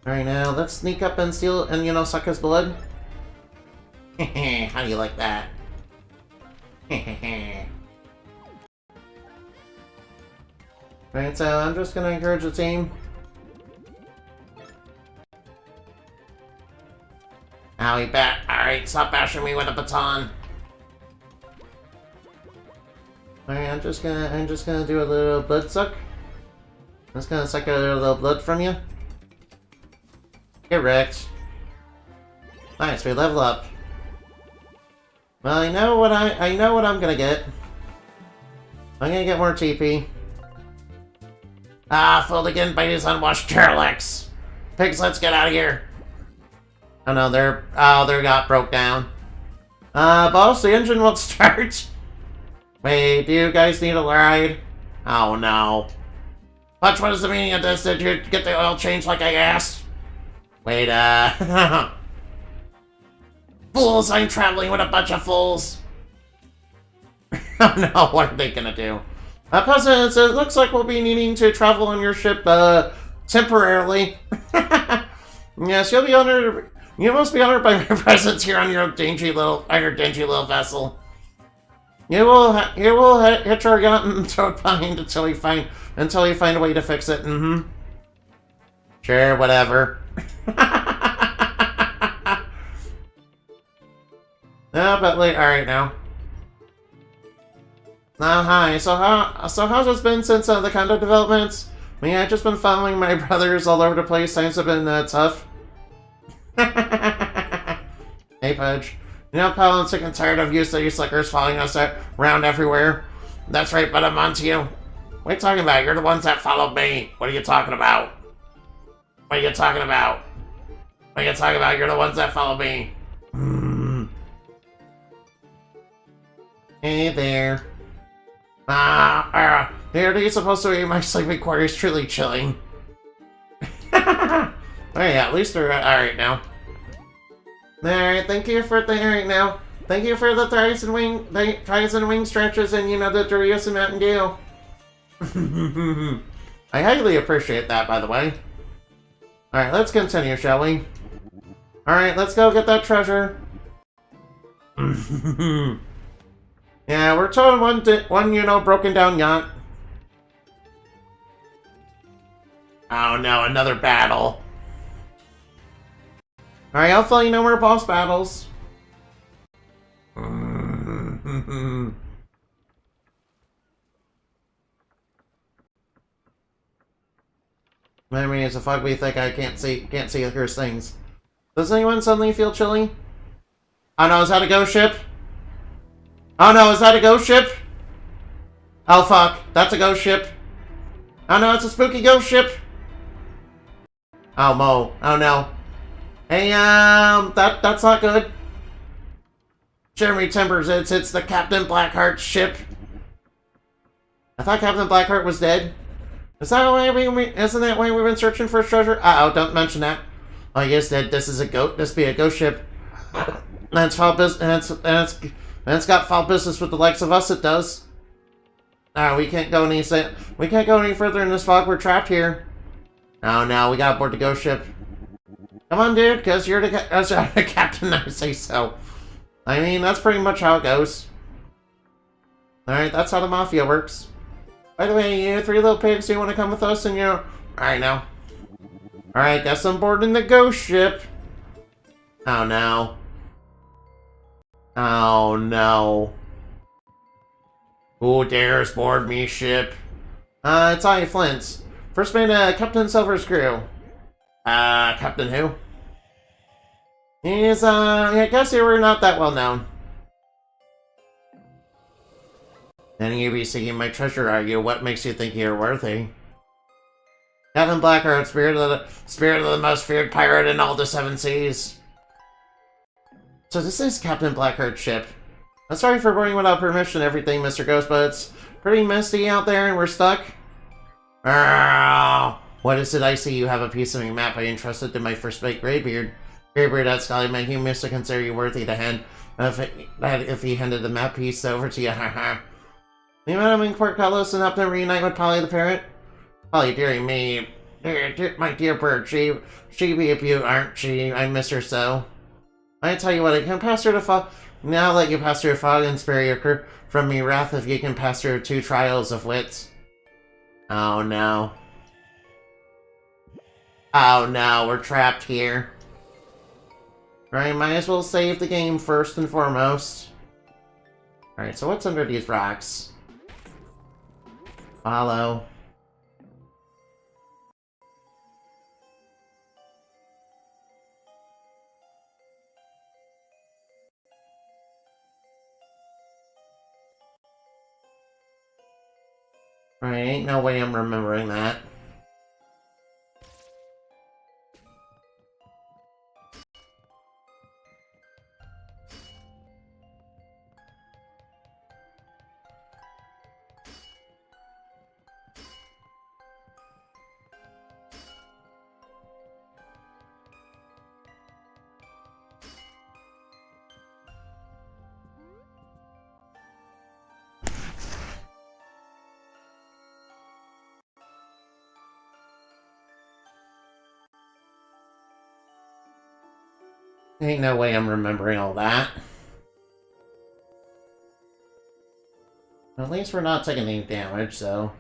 Alright, now let's sneak up and steal and, you know, suck his blood. How do you like that? Alright, so I'm just gonna encourage the team. Owie, bat. Alright, stop bashing me with a baton. Alright, I'm just gonna do a little blood suck. I'm just gonna suck a little blood from you. Get wrecked. Nice, we level up. Well, I know what I'm gonna get. I'm gonna get more TP. Ah, fooled again by these unwashed derelicts. Pigs, let's get out of here. Oh no, their got broke down. Boss, the engine won't start. Wait, do you guys need a ride? Oh no. Hutch, what is the meaning of this? Did you get the oil change like I asked? Wait, fools, I'm traveling with a bunch of fools. Oh no, what are they gonna do? President, it looks like we'll be needing to travel on your ship, temporarily. Yes, you'll be honored. You must be honored by my presence here on your dingy little vessel. You will hitch our yacht and throw it behind until you find a way to fix it. Mm-hmm. Sure, whatever. No, but like, all right now. Hi. So how's it been since the condo developments? I mean, I've just been following my brothers all over the place. Times have been tough. Hey, Pudge. You know, pal, I'm sick and tired of you slickers following us around everywhere. That's right, but I'm onto you. What are you talking about? You're the ones that followed me. What are you talking about? What are you talking about? What are you talking about? You're the ones that followed me. Hey there. Are you supposed to be my sleeping quarters truly chilling? Oh yeah, at least they're alright now. Alright, thank you for the alright now. Thank you for the thighs and wing stretches and, you know, the Doritos and Mountain Dew. I highly appreciate that, by the way. Alright, let's continue, shall we? Alright, let's go get that treasure. Yeah, we're towing one, you know, broken down yacht. Oh no, another battle. Alright, I'll fill you no more boss battles. I mean, it's a fugly thick, I can't see the cursed things. Does anyone suddenly feel chilly? Oh no, is that a ghost ship? Oh no, is that a ghost ship? Oh fuck, that's a ghost ship. Oh no, it's a spooky ghost ship. Oh Mo, oh no. Hey, that's not good. Jeremy Timbers, it's the Captain Blackheart ship. I thought Captain Blackheart was dead. Isn't that why we've been searching for treasure? Uh-oh, don't mention that. Oh, yes, this be a ghost ship. And it's foul business, and it's got foul business with the likes of us, it does. We can't go any further in this fog, we're trapped here. Oh no, we gotta board the ghost ship. Come on, dude, because you're the captain, I say so. I mean, that's pretty much how it goes. Alright, that's how the mafia works. By the way, you three little pigs, do you want to come with us and Alright, now. Alright, guess I'm boarding the ghost ship. Oh no. Oh no. Who dares board me ship? It's I, Flint. First mate, Captain Silver's crew. Captain who? He's, I guess you were not that well known. And you be seeking my treasure, are you? What makes you think you're worthy? Captain Blackheart, spirit of the most feared pirate in all the seven seas. So this is Captain Blackheart's ship. I'm sorry for boarding without permission and everything, Mr. Ghost, but it's pretty misty out there and we're stuck. What is it I see? You have a piece of your map I entrusted to my first mate, Greybeard. Greybeard, that Scully man, he must consider you worthy to hand if he handed the map piece over to you, haha. You met him in Port Carlos and helped him reunite with Polly the parrot? Polly, dearie me. My dear bird, she be a beaut, aren't she? I miss her so. I tell you what, I can pass her to fog. Now let you pass her to fog and spare your crew from me wrath if you can pass her 2 trials of wits. Oh no. Oh no, we're trapped here. Right, might as well save the game first and foremost. Alright, so what's under these rocks? Follow. Alright, ain't no way I'm remembering that. Ain't no way I'm remembering all that. At least we're not taking any damage, so...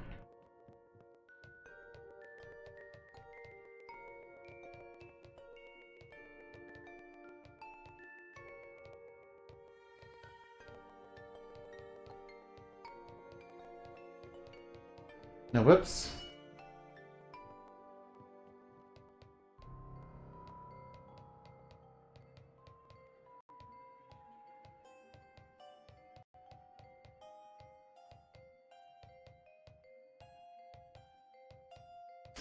No, whoops.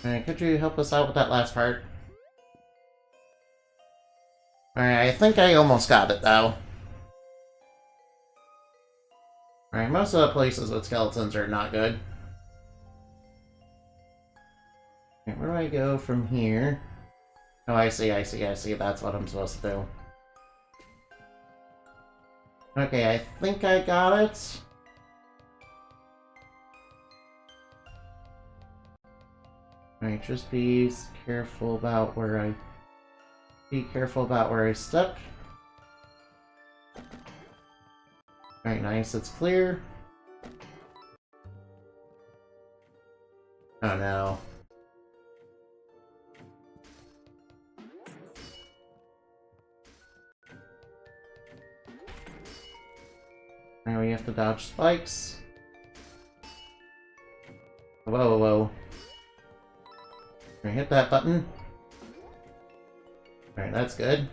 Alright, could you help us out with that last part? Alright, I think I almost got it, though. Alright, most of the places with skeletons are not good. Alright, where do I go from here? Oh, I see. That's what I'm supposed to do. Okay, I think I got it. Alright, just be careful about where I Be careful about where I step. Alright, nice, it's clear. Oh no. Now we have to dodge spikes. Whoa, whoa. Can I hit that button? Alright, that's good.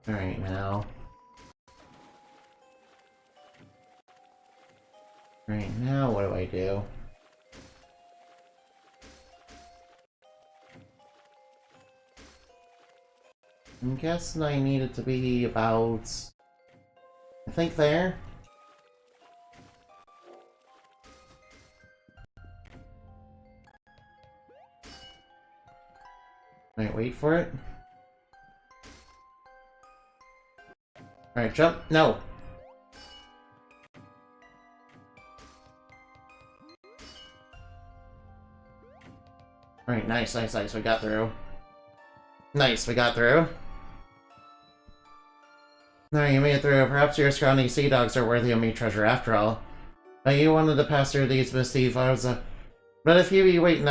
Alright, now. Alright, now what do I do? I'm guessing I need it to be about... I think there? Alright, wait for it. Alright, jump! No! Alright, nice, nice, nice, we got through. Nice, we got through. No, you made it through. Perhaps your scrawny sea dogs are worthy of me treasure after all. But you wanted to pass through these misty waters. But if you be waiting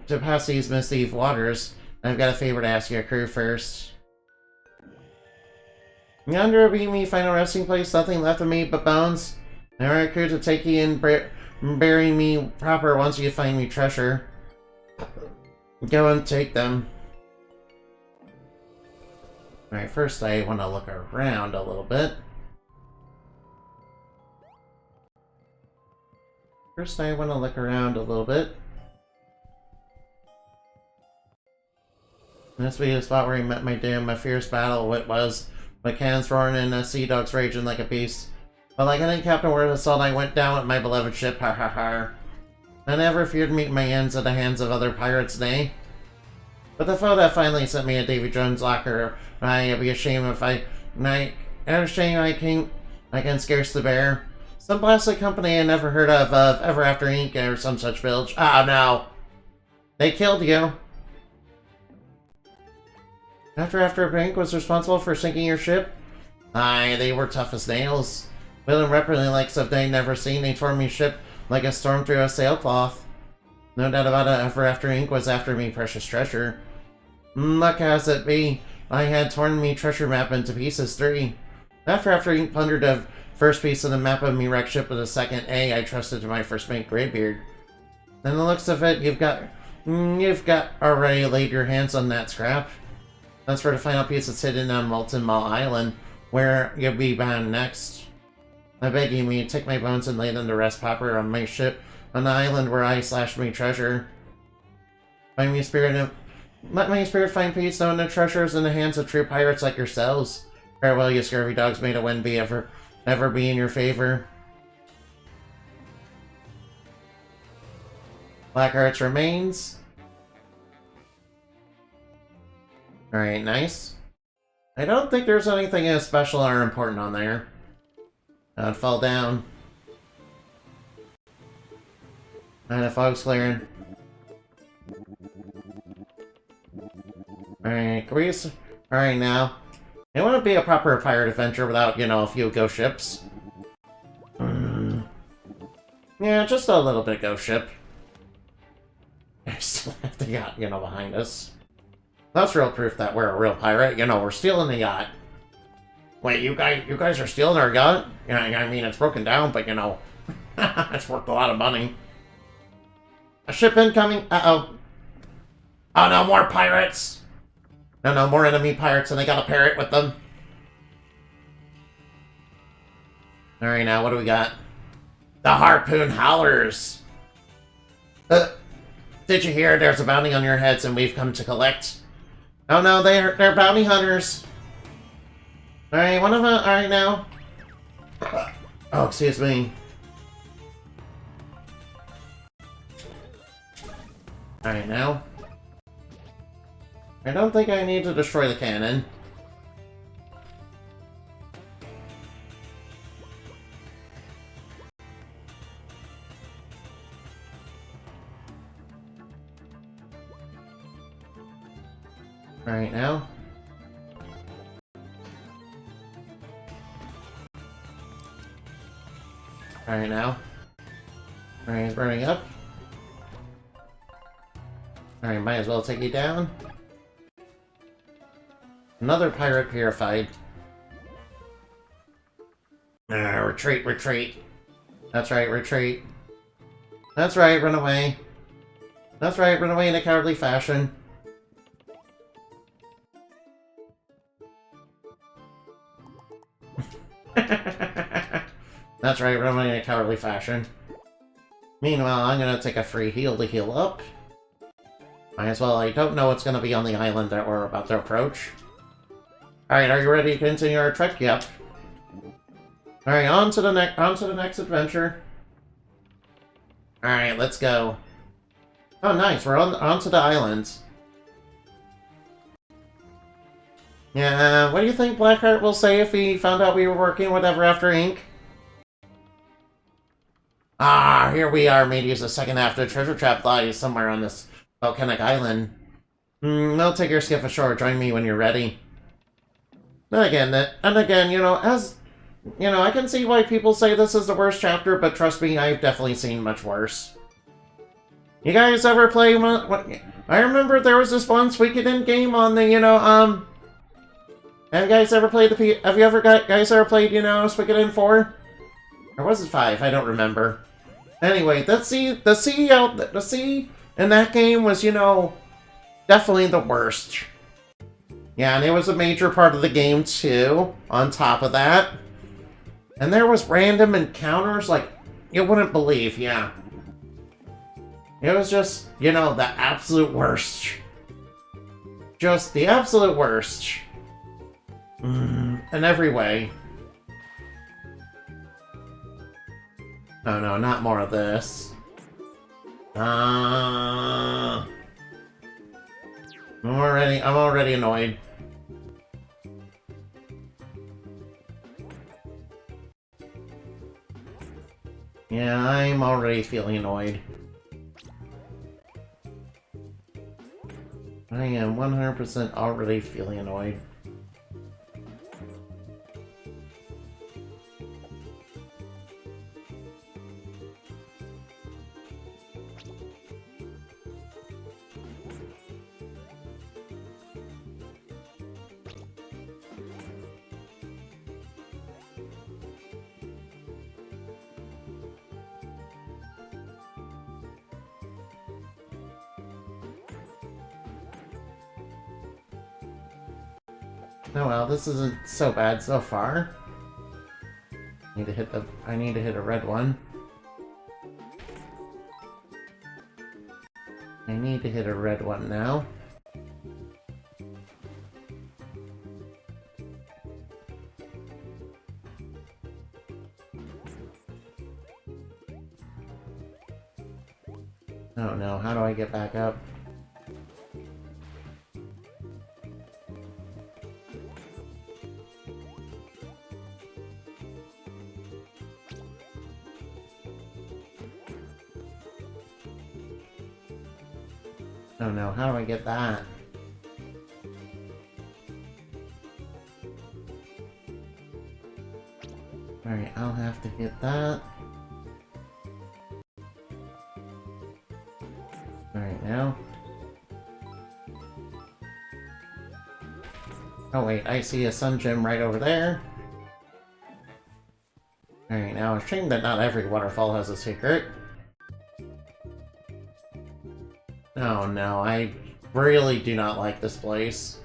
to pass these misty waters, I've got a favor to ask your crew first. Yonder be me final resting place, nothing left of me but bones. I want a crew to take ye and bury me proper once you find me treasure. Go and take them. Alright, first I want to look around a little bit. This will be the spot where he met my doom, my fierce battle, what was, my cannons roaring and the sea dogs raging like a beast. But like any captain word of assault, I went down with my beloved ship, ha ha ha. I never feared meeting my ends at the hands of other pirates, nay. But the foe that finally sent me a Davy Jones locker, I'd be ashamed if I can scarcely bear. Some plastic company I never heard of, Ever After Inc. or some such bilge. Ah, no. They killed you. After Inc. was responsible for sinking your ship? Aye, they were tough as nails. Willing rapidly like stuff they never seen. They tore me ship like a storm through a sailcloth. No doubt about it, Ever After Inc. was after me precious treasure. Luck has it be, I had torn me treasure map into pieces 3. After Inc. plundered the first piece of the map of me wrecked ship with the second I trusted to my first mate, Greybeard. And the looks of it, you've got already laid your hands on that scrap. That's for the final piece that's hidden on Molten Mall Island, where you'll be bound next. I beg you, me take my bones and lay them to rest proper on my ship, on the island where I slashed me treasure. Let my spirit find peace, knowing the treasure is in the hands of true pirates like yourselves. Farewell, you scurvy dogs, may the wind be ever be in your favor. Blackheart's remains. Alright, nice. I don't think there's anything special or important on there. I'd fall down. And the fog's clearing. Alright, Grease. Alright, now. It wouldn't be a proper pirate adventure without, a few ghost ships. Yeah, just a little bit ghost ship. I still have the yacht, behind us. That's real proof that we're a real pirate. We're stealing the yacht. Wait, you guys are stealing our yacht? Yeah, I mean, it's broken down, but, it's worth a lot of money. A ship incoming. Uh-oh. Oh, no, more pirates. No, more enemy pirates, and they got a parrot with them. Alright, now, what do we got? The Harpoon Howlers. Did you hear? There's a bounty on your heads, and we've come to collect. Oh, no, they're bounty hunters. Alright, one of them. Alright, now. Oh, excuse me. Alright, now. I don't think I need to destroy the cannon. Right now. Alright now. Alright, he's burning up. Alright, might as well take you down. Another pirate purified. Retreat, retreat. That's right, retreat. That's right, run away. That's right, run away in a cowardly fashion. That's right, run away in a cowardly fashion. Meanwhile, I'm gonna take a free heal to heal up. Might as well, I don't know what's gonna be on the island that we're about to approach. Alright, are you ready to continue our trek? Yep. Alright, on to the next adventure. Alright, let's go. Oh, nice, we're onto the island. Yeah, what do you think Blackheart will say if he found out we were working with Ever After Inc.? Ah, here we are, made use the second half of the treasure trap lies somewhere on this volcanic island. They'll take your skiff ashore, join me when you're ready. And again, you know, I can see why people say this is the worst chapter, but trust me, I've definitely seen much worse. You guys ever play I remember there was this one Suikoden game on the, have you guys ever played guys ever played, Suikoden 4? Or was it 5? I don't remember. Anyway, the sea in that game was, definitely the worst. Yeah, and it was a major part of the game, too, on top of that. And there was random encounters like you wouldn't believe, yeah. It was just, the absolute worst. Just the absolute worst. In every way. Oh no, not more of this. I'm already annoyed. Yeah, I'm already feeling annoyed. I am 100% already feeling annoyed. Oh well, this isn't so bad so far. I need to hit a red one. I need to hit a red one now. Oh no, how do I get back up? Oh no, how do I get that? Alright, I'll have to get that. Alright, now. Oh wait, I see a sun gem right over there. Alright, now a shame that not every waterfall has a secret. Oh no, I really do not like this place.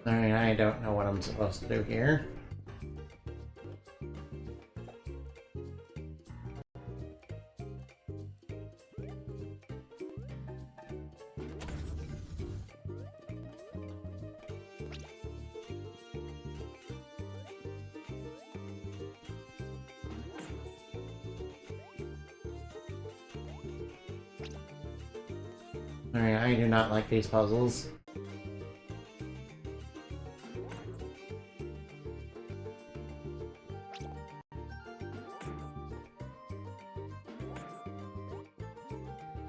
Alright, I don't know what I'm supposed to do here. Alright, I do not like these puzzles.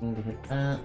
Need to hit that.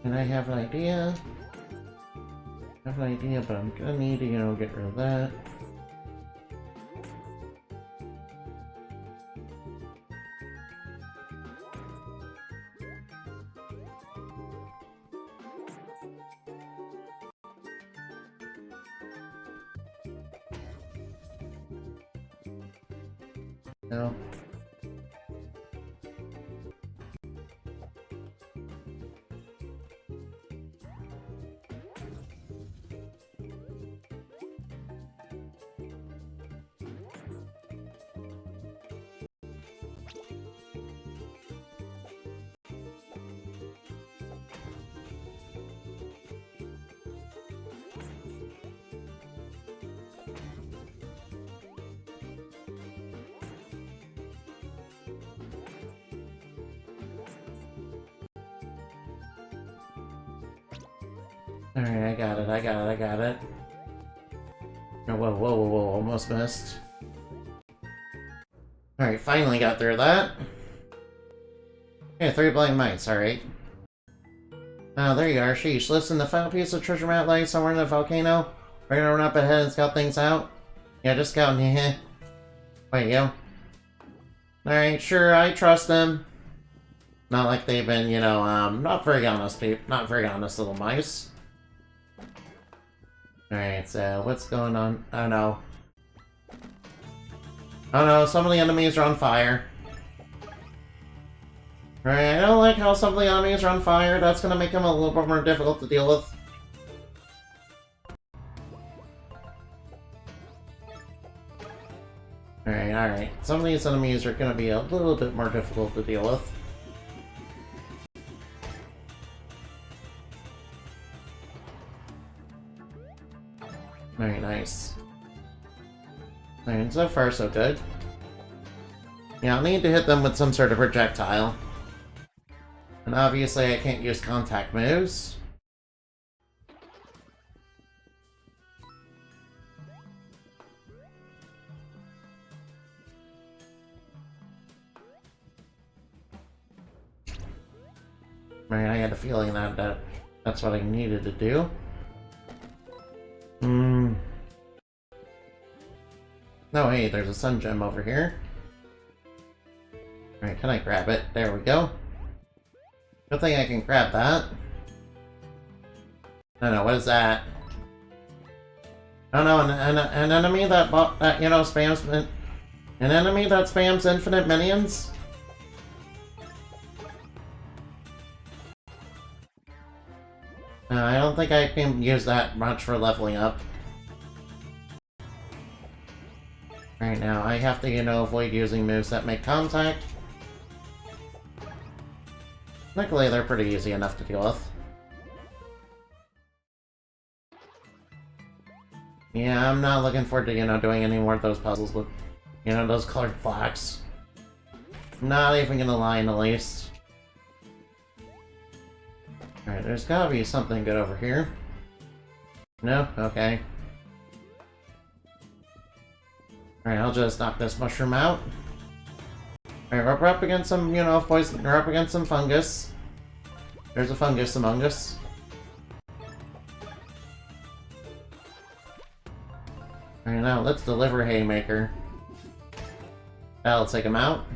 And I have an idea. I have an idea, but I'm gonna need to, you know, get rid of that. No. Alright, I got it, I got it, I got it. Oh, whoa, whoa, whoa, whoa, almost missed. Alright, finally got through that. Okay, 3 blank mites, alright. Oh, there you are, sheesh. Listen, the final piece of treasure map lies somewhere in the volcano. We're gonna run up ahead and scout things out. Yeah, just scouting, heh. Wait, yo. Alright, sure, I trust them. Not like they've been, you know, not very honest, not very honest little mice. Alright, so what's going on? Oh no. Oh no, some of the enemies are on fire. Alright, I don't like how some of the enemies are on fire. That's gonna make them a little bit more difficult to deal with. Alright, alright. Some of these enemies are gonna be a little bit more difficult to deal with. Very nice. Alright, so far so good. Yeah, I'll need to hit them with some sort of projectile. And obviously I can't use contact moves. Right, I had a feeling that That's what I needed to do. No, hey, there's a sun gem over here. Alright, can I grab it? There we go. Good thing I can grab that. No, what is that? Oh no, an enemy that spams an enemy that spams infinite minions? No, I don't think I can use that much for leveling up. Right now, I have to, avoid using moves that make contact. Luckily, they're pretty easy enough to deal with. Yeah, I'm not looking forward to, doing any more of those puzzles with, those colored blocks. Not even gonna lie in the least. Alright, there's gotta be something good over here. No? Okay. Alright, I'll just knock this mushroom out. Alright, we're up against some, poison. We're up against some fungus. There's a fungus among us. Alright, now let's deliver Haymaker. That'll take him out.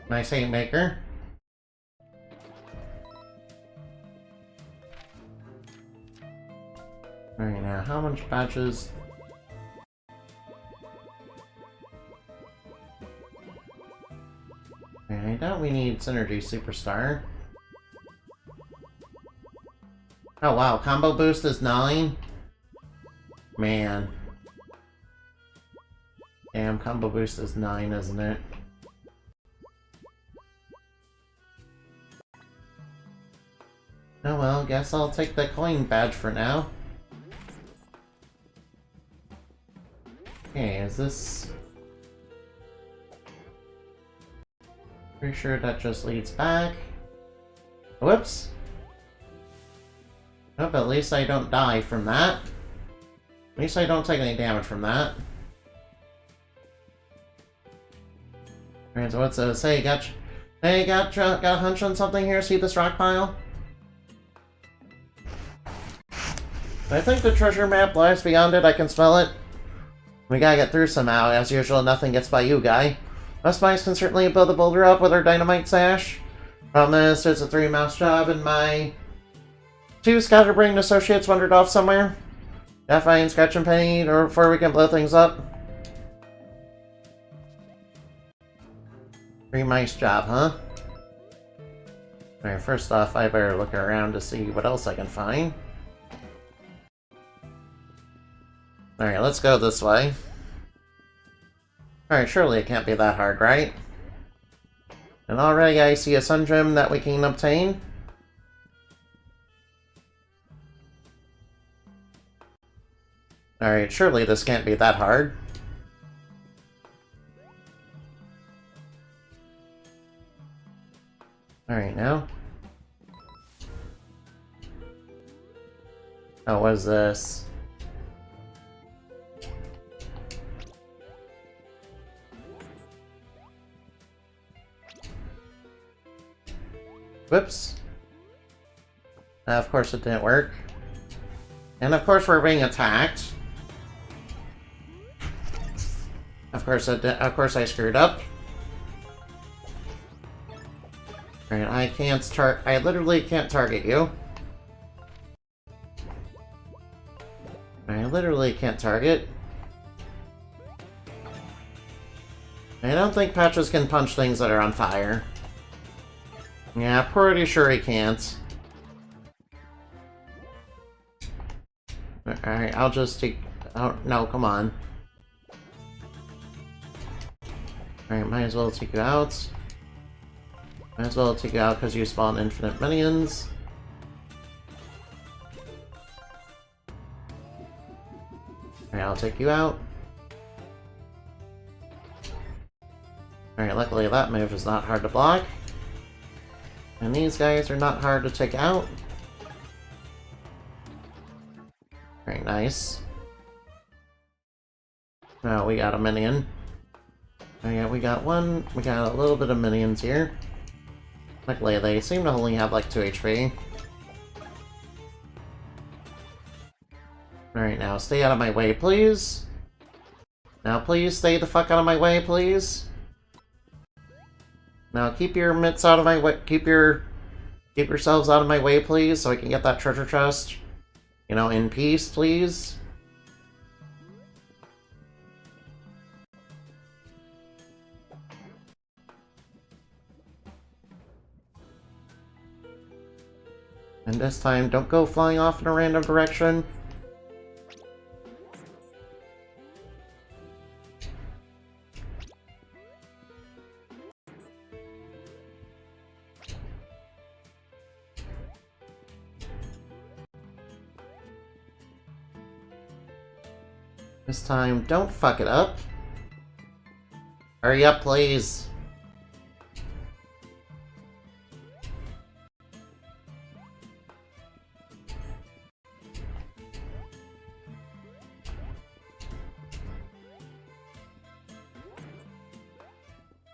Nice Haymaker. Alright, now how much patches? I doubt we need Synergy Superstar. Oh wow, combo boost is 9? Man. Damn, combo boost is 9, isn't it? Oh well, guess I'll take the coin badge for now. Okay, is this... Pretty sure that just leads back. Whoops! Nope, at least I don't die from that. At least I don't take any damage from that. Alright, so what's this? Hey, got a hunch on something here? See this rock pile? I think the treasure map lies beyond it. I can smell it. We gotta get through somehow. As usual, nothing gets by you, guy. Us mice can certainly build the boulder up with our dynamite sash. Problem is, there's a 3-mouse job and my 2 scatterbrained associates wandered off somewhere. Gotta find Scratch and Penny before we can blow things up. 3-mice job, huh? Alright, first off, I better look around to see what else I can find. Alright, let's go this way. Alright, surely it can't be that hard, right? And already I see a sun gem that we can obtain. Alright, surely this can't be that hard. Alright, now. Oh, what is this? Whoops. Of course it didn't work. And of course we're being attacked. Of course I screwed up. Alright, I literally can't target you. I literally can't target. I don't think Patches can punch things that are on fire. Yeah, pretty sure he can't. Alright, I'll just take... Oh, no, come on. Alright, might as well take you out. Might as well take you out because you spawn infinite minions. Alright, I'll take you out. Alright, luckily that move is not hard to block. And these guys are not hard to take out. Very nice. Oh, we got a minion. Oh yeah, we got one. We got a little bit of minions here. Luckily, they seem to only have like 2 HP. Alright, now stay out of my way, please. Now please stay the fuck out of my way, please. Now keep your mitts out of my way. Keep yourselves out of my way, please, so I can get that treasure chest. You know, in peace, please. And this time, don't go flying off in a random direction. This time, don't fuck it up. Hurry up, please.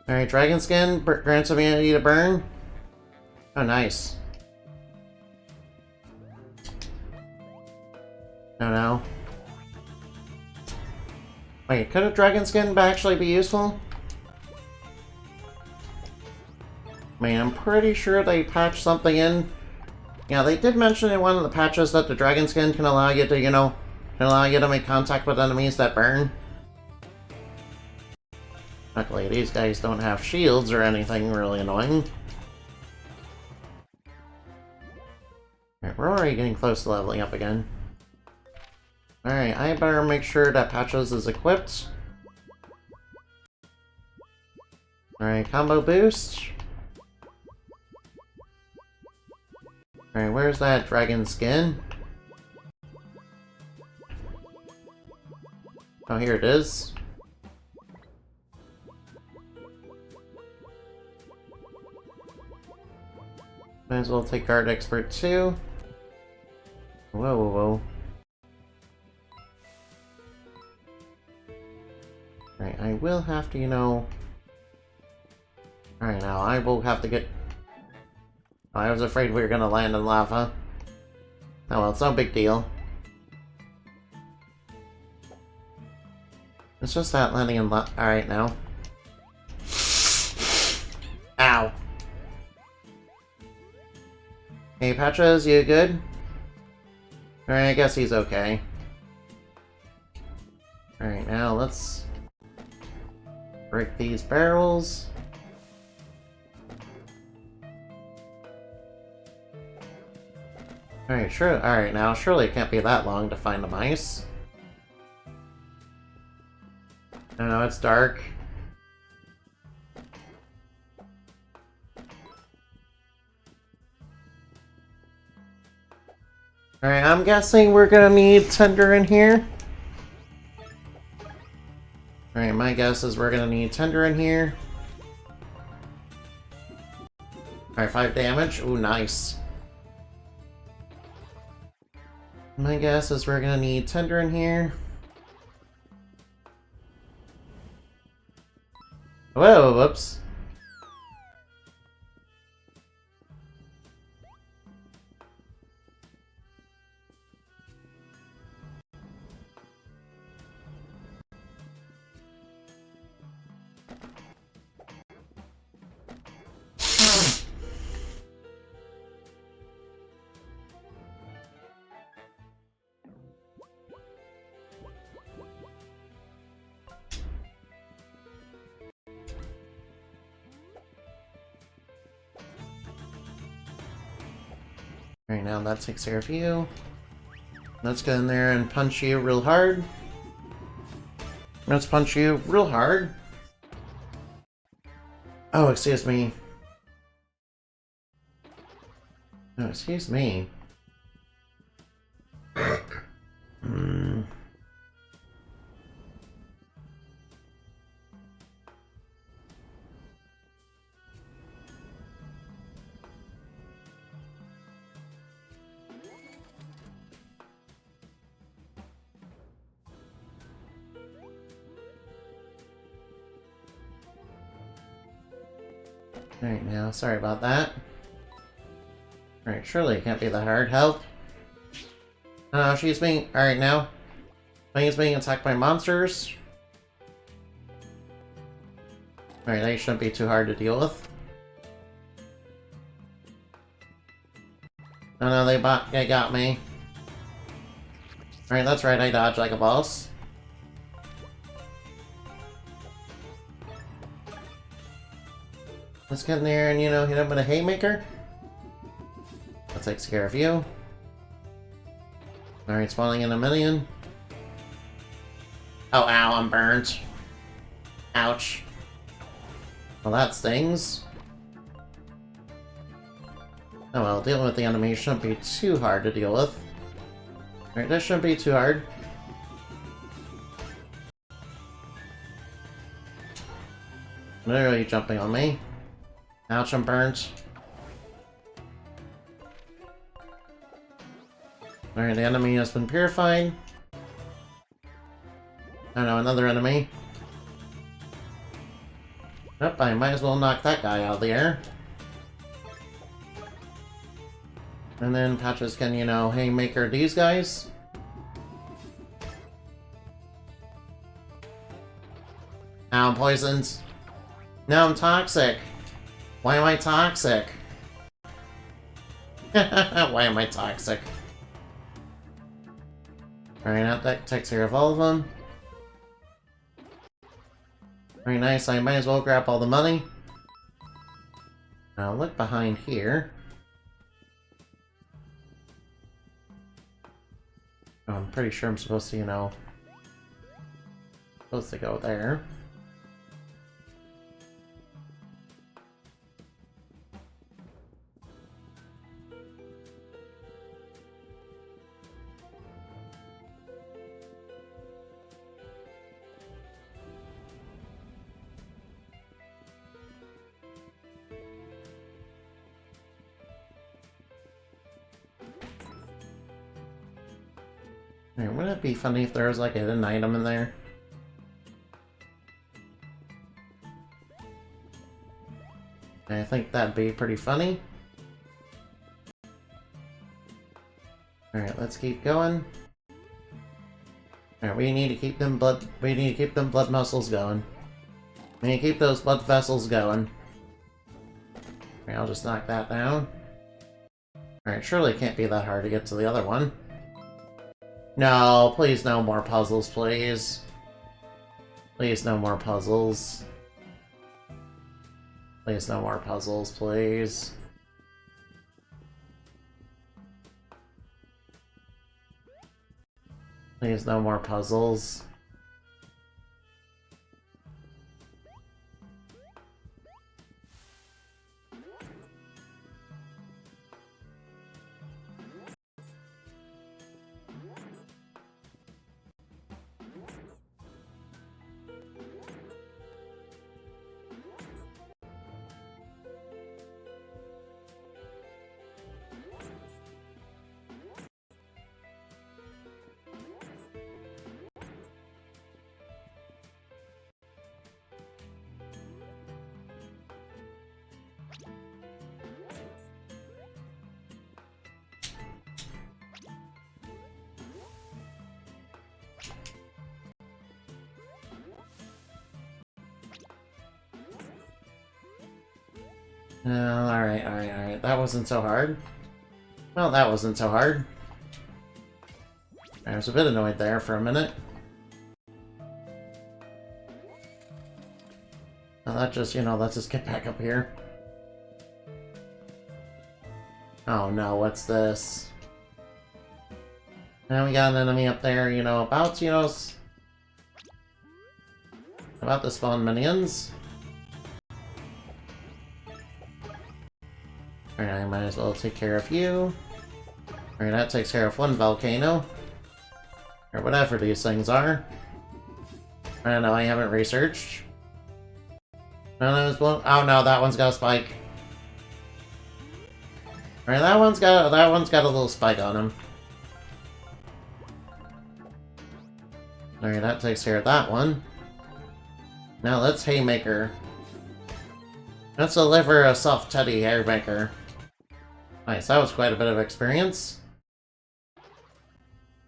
Alright, Dragon Skin grants immunity to burn. Oh, nice. Oh no. Wait, could a Dragon Skin actually be useful? I mean, I'm pretty sure they patched something in. Yeah, they did mention in one of the patches that the Dragon Skin can allow you to, you know, make contact with enemies that burn. Luckily, these guys don't have shields or anything really annoying. Alright, we're already getting close to leveling up again. Alright, I better make sure that Patches is equipped. Alright, combo boost. Alright, where's that Dragon Skin? Oh, here it is. Might as well take Guard Expert too. Whoa, whoa, whoa. Alright, I will have to, you know... Alright, now I will have to get... Oh, I was afraid we were gonna land in lava. Oh well, it's no big deal. It's just that landing in lava... Alright, now. Ow. Hey, Patches, you good? Alright, I guess he's okay. Alright, now let's... break these barrels. Alright, sure. Alright, now surely it can't be that long to find the mice. I know it's dark. Alright, I'm guessing we're gonna need Tender in here. Alright, my guess is we're gonna need Tender in here. Alright, 5 damage. Ooh, nice. My guess is we're gonna need Tender in here. Whoa, whoops. Alright, now that takes care of you. Let's get in there and punch you real hard. Let's punch you real hard. Oh, excuse me. Oh, excuse me. Alright, now, sorry about that. Alright, surely it can't be that hard. Help! She's being... Alright, now. She's being attacked by monsters. Alright, they shouldn't be too hard to deal with. Oh no, they got me. Alright, that's right, I dodged like a boss. Let's get in there and, you know, hit him with a haymaker. That takes care of you. Alright, spawning in a minion. Oh, ow, I'm burnt. Ouch. Well, that stings. Oh well, dealing with the enemy shouldn't be too hard to deal with. Alright, this shouldn't be too hard. Literally jumping on me. Ouch, I'm burnt. Alright, the enemy has been purified. Oh no, another enemy. Yep, I might as well knock that guy out of the air. And then Patches can, you know, haymaker these guys. Now I'm poisoned. Now I'm toxic. Why am I toxic? Why am I toxic? Alright, that takes care of all of them. Very nice, I might as well grab all the money. Now look behind here. Oh, I'm pretty sure I'm supposed to, you know... supposed to go there. Hey, wouldn't it be funny if there was like a hidden item in there? I think that'd be pretty funny. Alright, let's keep going. Alright, we need to keep them blood muscles going. We need to keep those blood vessels going. Alright, I'll just knock that down. Alright, surely it can't be that hard to get to the other one. No, please no more puzzles, please. Please no more puzzles. Please no more puzzles, please. Please no more puzzles. Alright. That wasn't so hard. Well, that wasn't so hard. I was a bit annoyed there for a minute. Now that just, you know, let's just get back up here. Oh no, what's this? Now we got an enemy up there, you know, about to spawn minions. Alright, I might as well take care of you. Alright, that takes care of one volcano. Or whatever these things are. I don't know, I haven't researched. Oh no, that one's got a spike. Alright, that one's got a little spike on him. Alright, that takes care of that one. Now let's haymaker. Let's deliver a soft teddy haymaker. Nice, that was quite a bit of experience.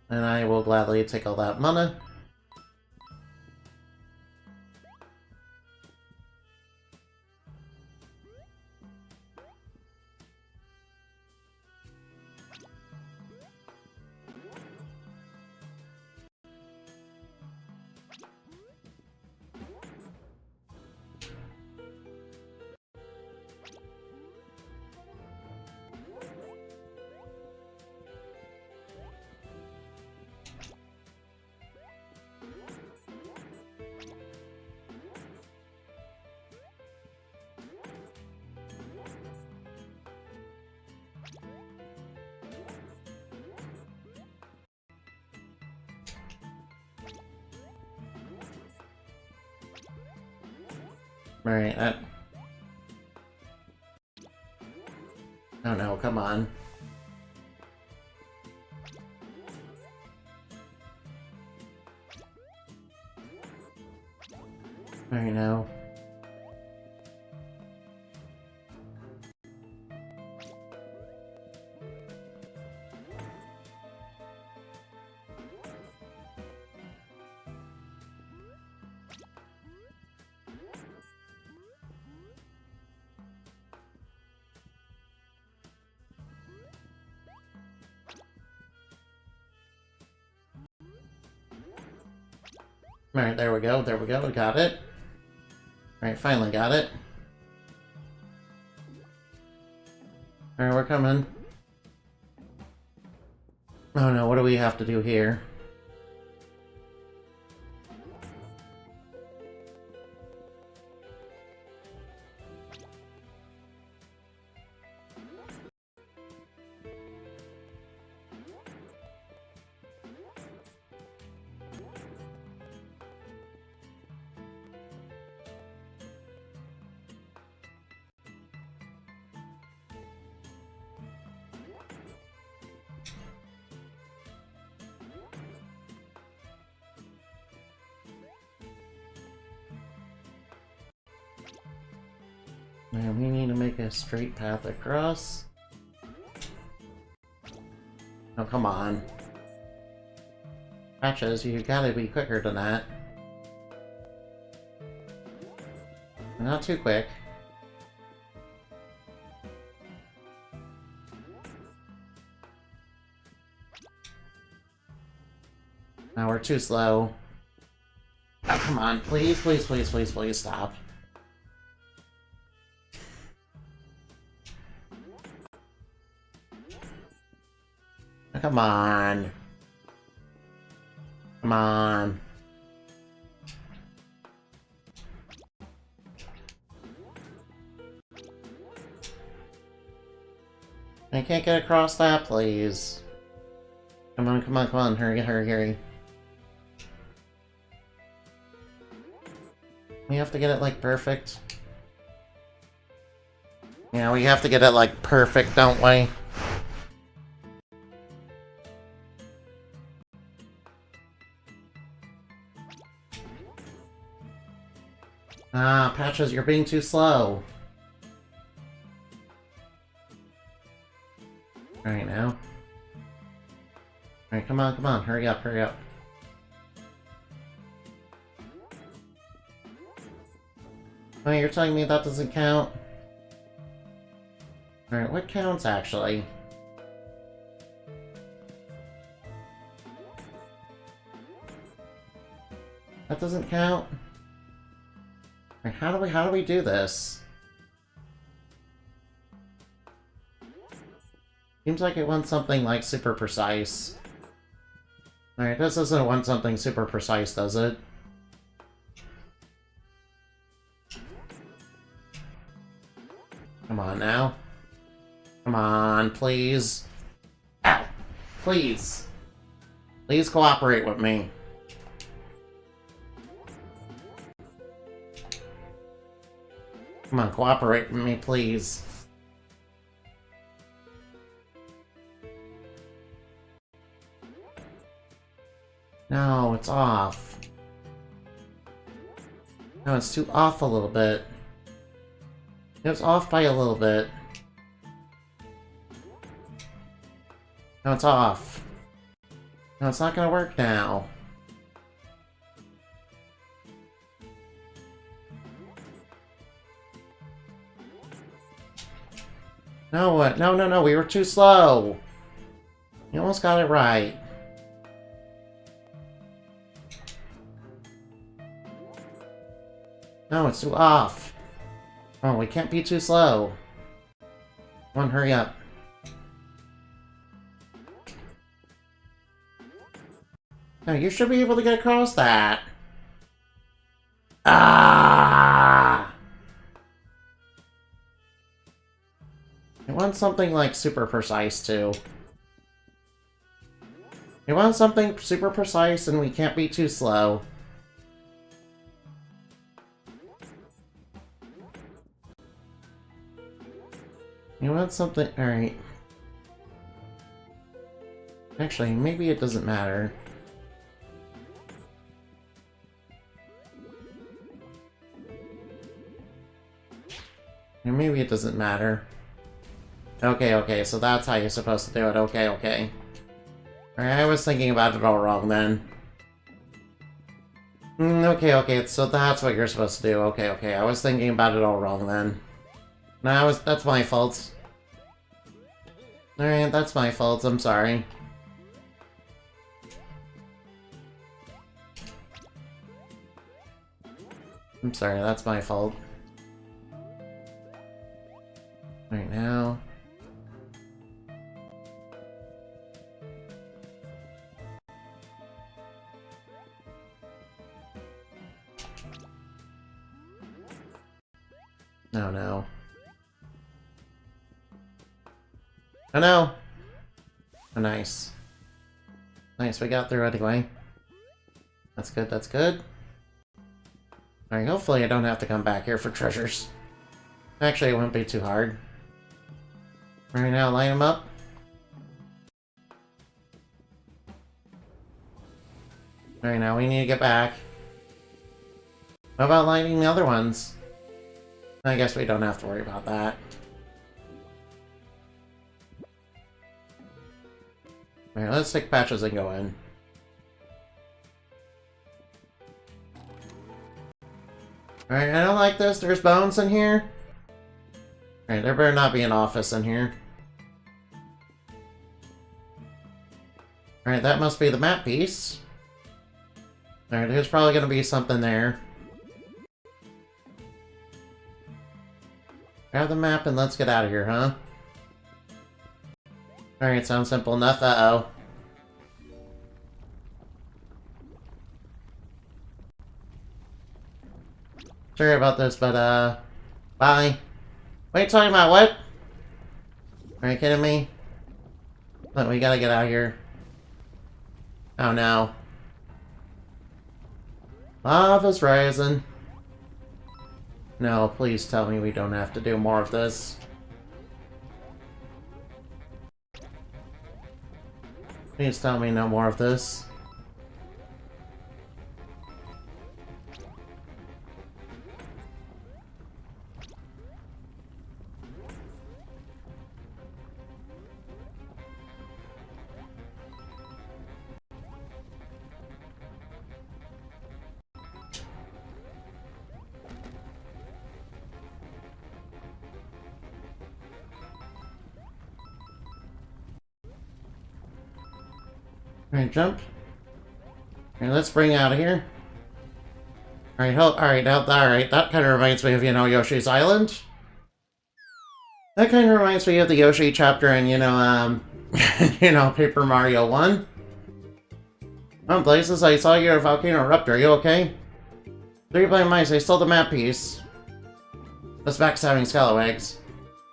And I will gladly take all that mana. Alright, oh no, come on. Alright, now. Alright, there we go, we got it. Alright, finally got it. Alright, we're coming. Oh no, what do we have to do here? Now we need to make a straight path across. Oh, come on. Patches, you gotta be quicker than that. Not too quick. Now we're too slow. Oh, come on. Please, please, please, please, please stop. Come on. Come on. I can't get across that, please. Come on, come on, come on. Hurry, hurry, hurry. We have to get it, like, perfect. Yeah, we have to get it, like, perfect, don't we? Ah, Patches, you're being too slow. Alright, now. Alright, come on, hurry up, hurry up. Oh, you're telling me that doesn't count? Alright, what counts, actually? That doesn't count? Alright, how do we do this? Seems like it wants something, like, super precise. Alright, this doesn't want something super precise, does it? Come on now. Come on, please. Ow! Please. Please cooperate with me. Come on, cooperate with me, please. No, it's off. No, it's too off a little bit. It's off by a little bit. No, it's off. No, it's not gonna work now. No, what? No, no, no, we were too slow. You almost got it right. No, it's too off. Oh, we can't be too slow. Come on, hurry up. No, you should be able to get across that. Ah! I want something like super precise too. We want something super precise and we can't be too slow. You want something... Alright. Actually, maybe it doesn't matter. Or maybe it doesn't matter. Okay, okay, so that's how you're supposed to do it. Okay, okay. Alright, I was thinking about it all wrong then. Okay, okay, so that's what you're supposed to do. Okay, okay, I was thinking about it all wrong then. No, that's my fault. Alright, that's my fault, I'm sorry. I'm sorry, that's my fault. Right now... Oh no. Oh no! Oh nice. Nice, we got through anyway. That's good, that's good. Alright, hopefully I don't have to come back here for treasures. Actually, it won't be too hard. Right now, line them up. Alright, now we need to get back. What about lining the other ones? I guess we don't have to worry about that. Alright, let's take patches and go in. Alright, I don't like this. There's bones in here. Alright, there better not be an office in here. Alright, that must be the map piece. Alright, there's probably gonna be something there. Grab the map and let's get out of here, huh? Alright, sounds simple enough. Uh-oh. Sorry about this, but, bye. What are you talking about? What? Are you kidding me? Look, we gotta get out of here. Oh no. Lava's rising. No, please tell me we don't have to do more of this. Please tell me no more of this. Alright, jump. Alright, let's bring out of here. Alright, alright, that kind of reminds me of, you know, Yoshi's Island. That kind of reminds me of the Yoshi chapter in, you know, you know, Paper Mario 1. Oh, Blazes, I saw your volcano erupt. Are you okay? 3 blind mice, I stole the map piece. This backstabbing scalawags.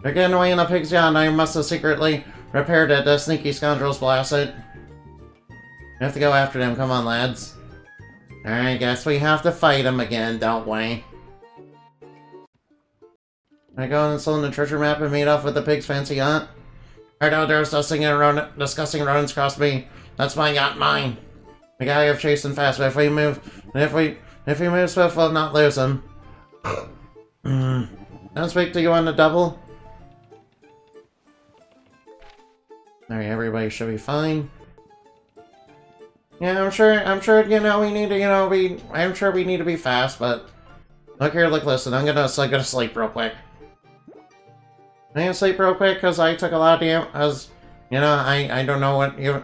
They're getting away in the pig's yacht, and I must have secretly repaired it. The sneaky scoundrels blast it. We have to go after them. Come on, lads. Alright, guess we have to fight them again, don't we? I go and stolen the treasure map and made off with the pig's fancy yacht. Right out there, disgusting rodents crossed me. That's my yacht, mine. The guy you're chasing fast, but if we move swift, we'll not lose him. Don't speak to you on the double. Alright, everybody should be fine. Yeah, I'm sure, you know, we need to, you know, I'm sure we need to be fast, but... Look here, look, listen, I'm gonna sleep real quick. I'm gonna sleep real quick, because I took a lot of damage, as, you know, I don't know what you...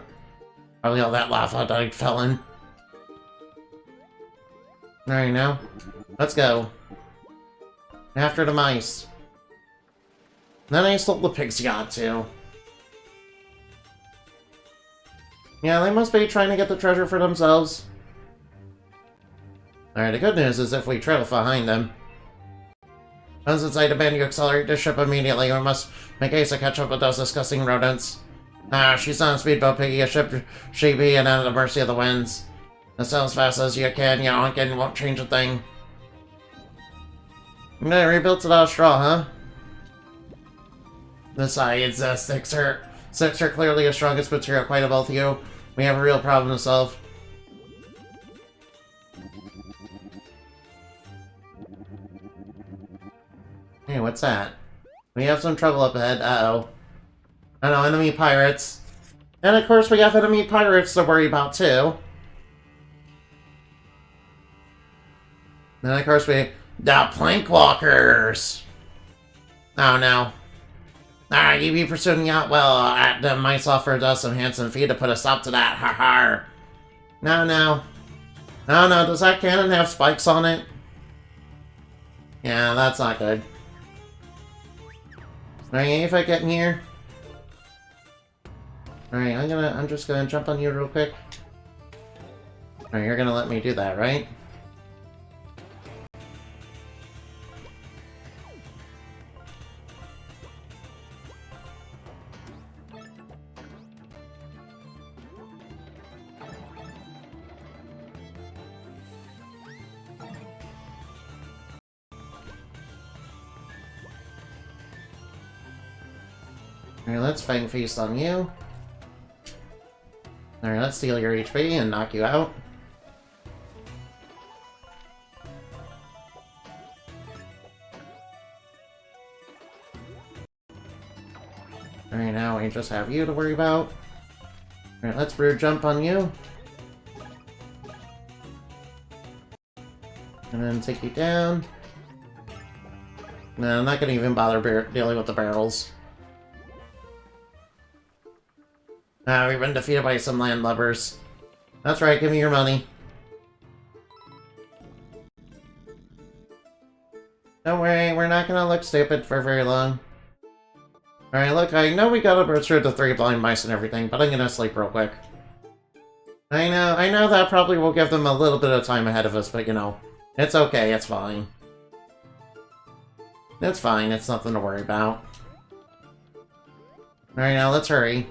Probably all that lava that I fell in. Alright, now, let's go. After the mice. Then I stole the pig's yacht, too. Yeah, they must be trying to get the treasure for themselves. Alright, the good news is if we trail behind them. Since I demand you accelerate the ship immediately, we must make Asa catch up with those disgusting rodents. Ah, she's on a speedboat, Piggy. A ship she be and at the mercy of the winds. Sail as fast as you can, Yonkin won't change a thing. Yeah, rebuilt it out of straw, huh? Besides, sticks are clearly the strongest material quite of both of you. We have a real problem to solve. Hey, what's that? We have some trouble up ahead. Uh-oh. I know, enemy pirates. And of course we have enemy pirates to worry about, too. And of course we... The Plankwalkers! Oh no. Alright, you be pursuing yacht well. The mice offered us some handsome fee to put a stop to that. Har har. No, no. Oh no, does that cannon have spikes on it? Yeah, that's not good. Alright, if I get in here. Alright, I'm just gonna jump on you real quick. Alright, you're gonna let me do that, right? Alright, let's Fang Feast on you. Alright, let's steal your HP and knock you out. Alright, now we just have you to worry about. Alright, let's Brood Jump on you. And then take you down. No, I'm not gonna even bother dealing with the barrels. We've been defeated by some landlubbers. That's right, give me your money. Don't worry, we're not gonna look stupid for very long. Alright, look, I know we gotta burst through the 3 blind mice and everything, but I'm gonna sleep real quick. I know that probably will give them a little bit of time ahead of us, but you know, it's okay, it's fine. It's fine, it's nothing to worry about. Alright, now let's hurry.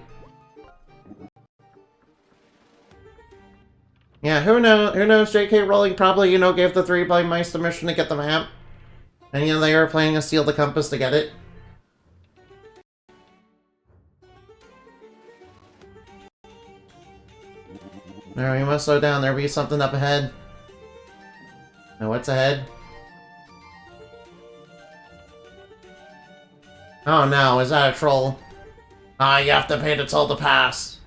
Yeah, who knows, J.K. Rowling probably, you know, gave the 3 blind mice the mission to get the map. And, you know, they were planning to steal the compass to get it. Alright, we must slow down, there'll be something up ahead. Now, what's ahead? Oh no, is that a troll? Ah, you have to pay the toll to pass.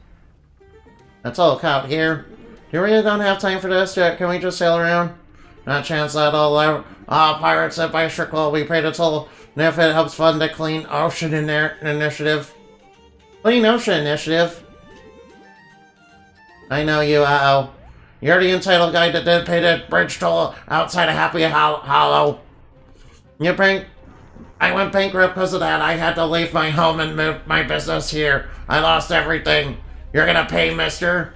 That's all out here. You really don't have time for this yet. Can we just sail around? Not a chance at all. Pirates said by Strickle, we paid a toll. And if it helps fund the Clean Ocean Initiative. Clean Ocean Initiative? I know you, uh-oh. You're the entitled guy that did pay the bridge toll outside of Happy Hollow. I went bankrupt because of that. I had to leave my home and move my business here. I lost everything. You're gonna pay, mister?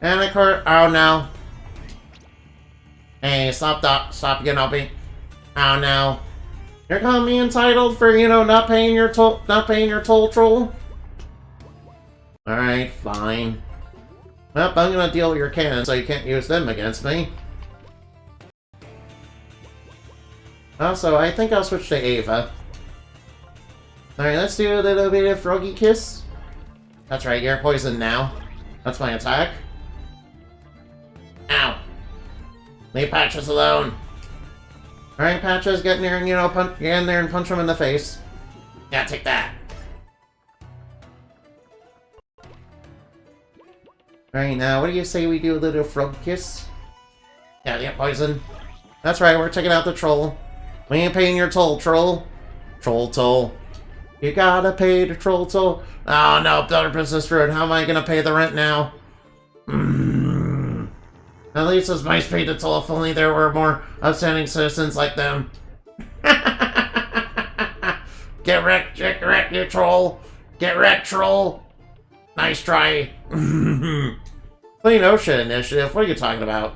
And of course, oh no. Hey, stop, you know, oh no. You're calling me entitled for, you know, not paying your toll troll? Alright, fine. Well, I'm gonna deal with your cannons so you can't use them against me. Also, I think I'll switch to Ava. Alright, let's do a little bit of Froggy Kiss. That's right, you're poisoned now. That's my attack. Ow! Leave Patches alone! Alright, Patches, get in there and, you know, get in there and punch him in the face. Yeah, take that. Alright, now, what do you say we do a little frog kiss? Yeah, they get poison. That's right, we're taking out the troll. We ain't paying your toll, troll. Troll toll. You gotta pay the troll toll. Oh no, Builder Princess Druid, how am I gonna pay the rent now? At least as mice paid the toll if only there were more upstanding citizens like them. Get wrecked, you troll. Get wrecked, troll. Nice try. Clean Ocean Initiative, what are you talking about?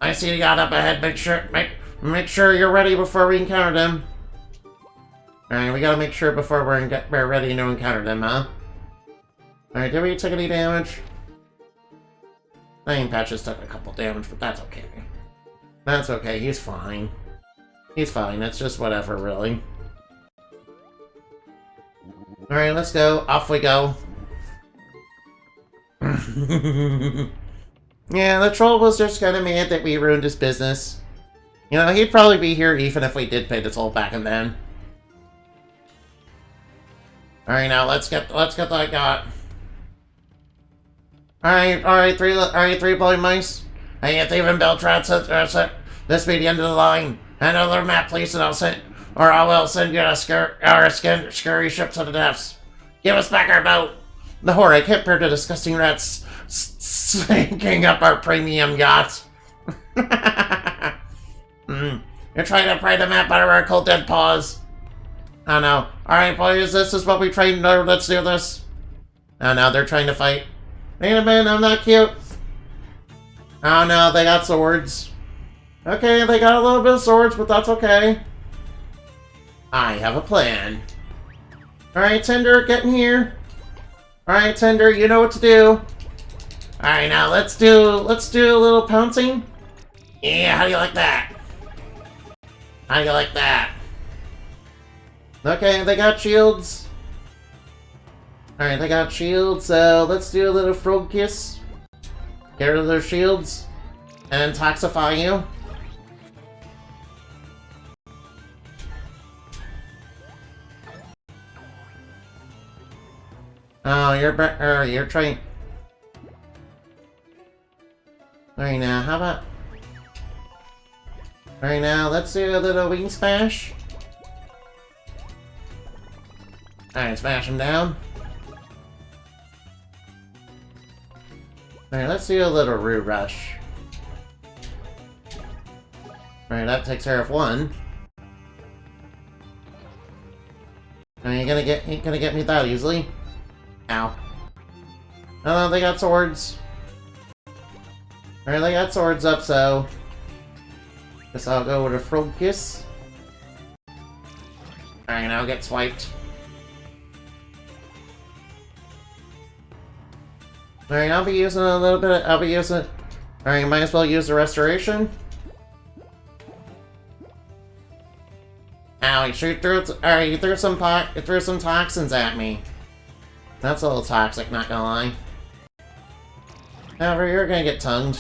I see you got up ahead, make sure you're ready before we encounter them. Alright, we gotta make sure before we're ready to encounter them, huh? Alright, did we take any damage? Name Patches took a couple damage, but that's okay. That's okay, he's fine. He's fine, it's just whatever, really. Alright, let's go. Off we go. Yeah, the troll was just kind of mad that we ruined his business. You know, he'd probably be here even if we did pay the toll back and then. Alright, now let's get that got. Alright, three blind mice. I can't even Beltran this be the end of the line. Another map, please, and I will send you a scurry ship to the depths. Give us back our boat. The horror, I can't bear the disgusting rats sinking up our premium yacht. You're trying to pry the map out of our cold dead paws. Oh no. Alright, boys, this is what we trained. Let's do this. Oh no, they're trying to fight. Wait a minute, I'm not cute. Oh no, they got swords. Okay, they got a little bit of swords, but that's okay. I have a plan. Alright, Tinder, get in here. Alright, Tinder, you know what to do. Alright, now let's do a little pouncing. Yeah, how do you like that? How do you like that? Okay, they got shields. Alright, they got shields, so let's do a little frog kiss. Get rid of their shields. And toxify you. Oh, you're trying. Alright, now, how about... Alright, now, let's do a little wing smash. Alright, smash him down. Alright, let's do a little Roo Rush. Alright, that takes care of one. Are you gonna get me that easily? Ow. Oh, they got swords. Alright, they got swords up, so... Guess I'll go with a frog kiss. Alright, now get swiped. Alright, I'll be using a little bit of, Alright, might as well use the restoration. Ow, he threw some toxins at me. That's a little toxic, not gonna lie. However, you're gonna get tongued.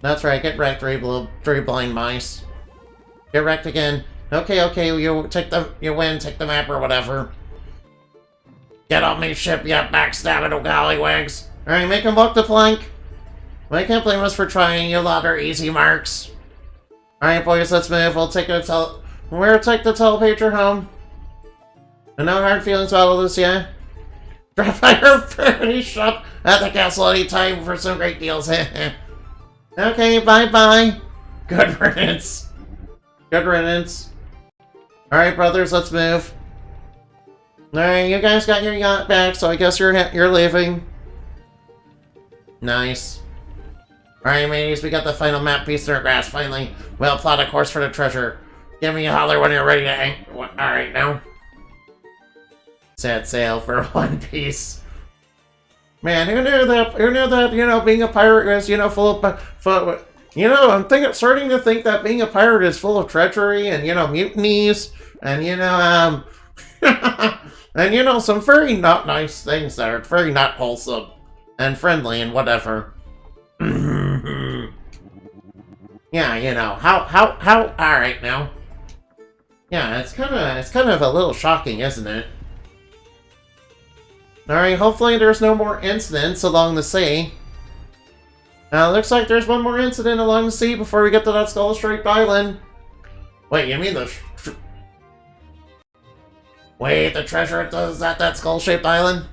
That's right, get wrecked, three blind mice. Get wrecked again. Okay, you win, take the map or whatever. Get off me ship, you backstabbing o'gollywags. Alright, make him walk the plank. Well, I can't blame us for trying, you lot are easy marks. Alright, boys, let's move. We'll take the telepager home. And no hard feelings about all this, yeah? Drop by your party shop at the castle anytime for some great deals. Okay, bye-bye. Good riddance. Good riddance. Alright, brothers, let's move. Alright, you guys got your yacht back, so I guess you're leaving. Nice. Alright, mateys, we got the final map piece in our grasp, finally. We'll plot a course for the treasure. Give me a holler when you're ready to anchor. Alright, now. Set sail for One Piece. Man, who knew that, you know, being a pirate is, you know, I'm starting to think that being a pirate is full of treachery and, you know, mutinies and, you know, and, you know, some very not nice things that are very not wholesome and friendly and whatever. Yeah, you know, alright now. Yeah, it's kind of a little shocking, isn't it? Alright, hopefully there's no more incidents along the sea. Now, it looks like there's one more incident along the sea before we get to that skull-shaped island. Wait, you mean the... Wait, the treasure is at that skull-shaped island?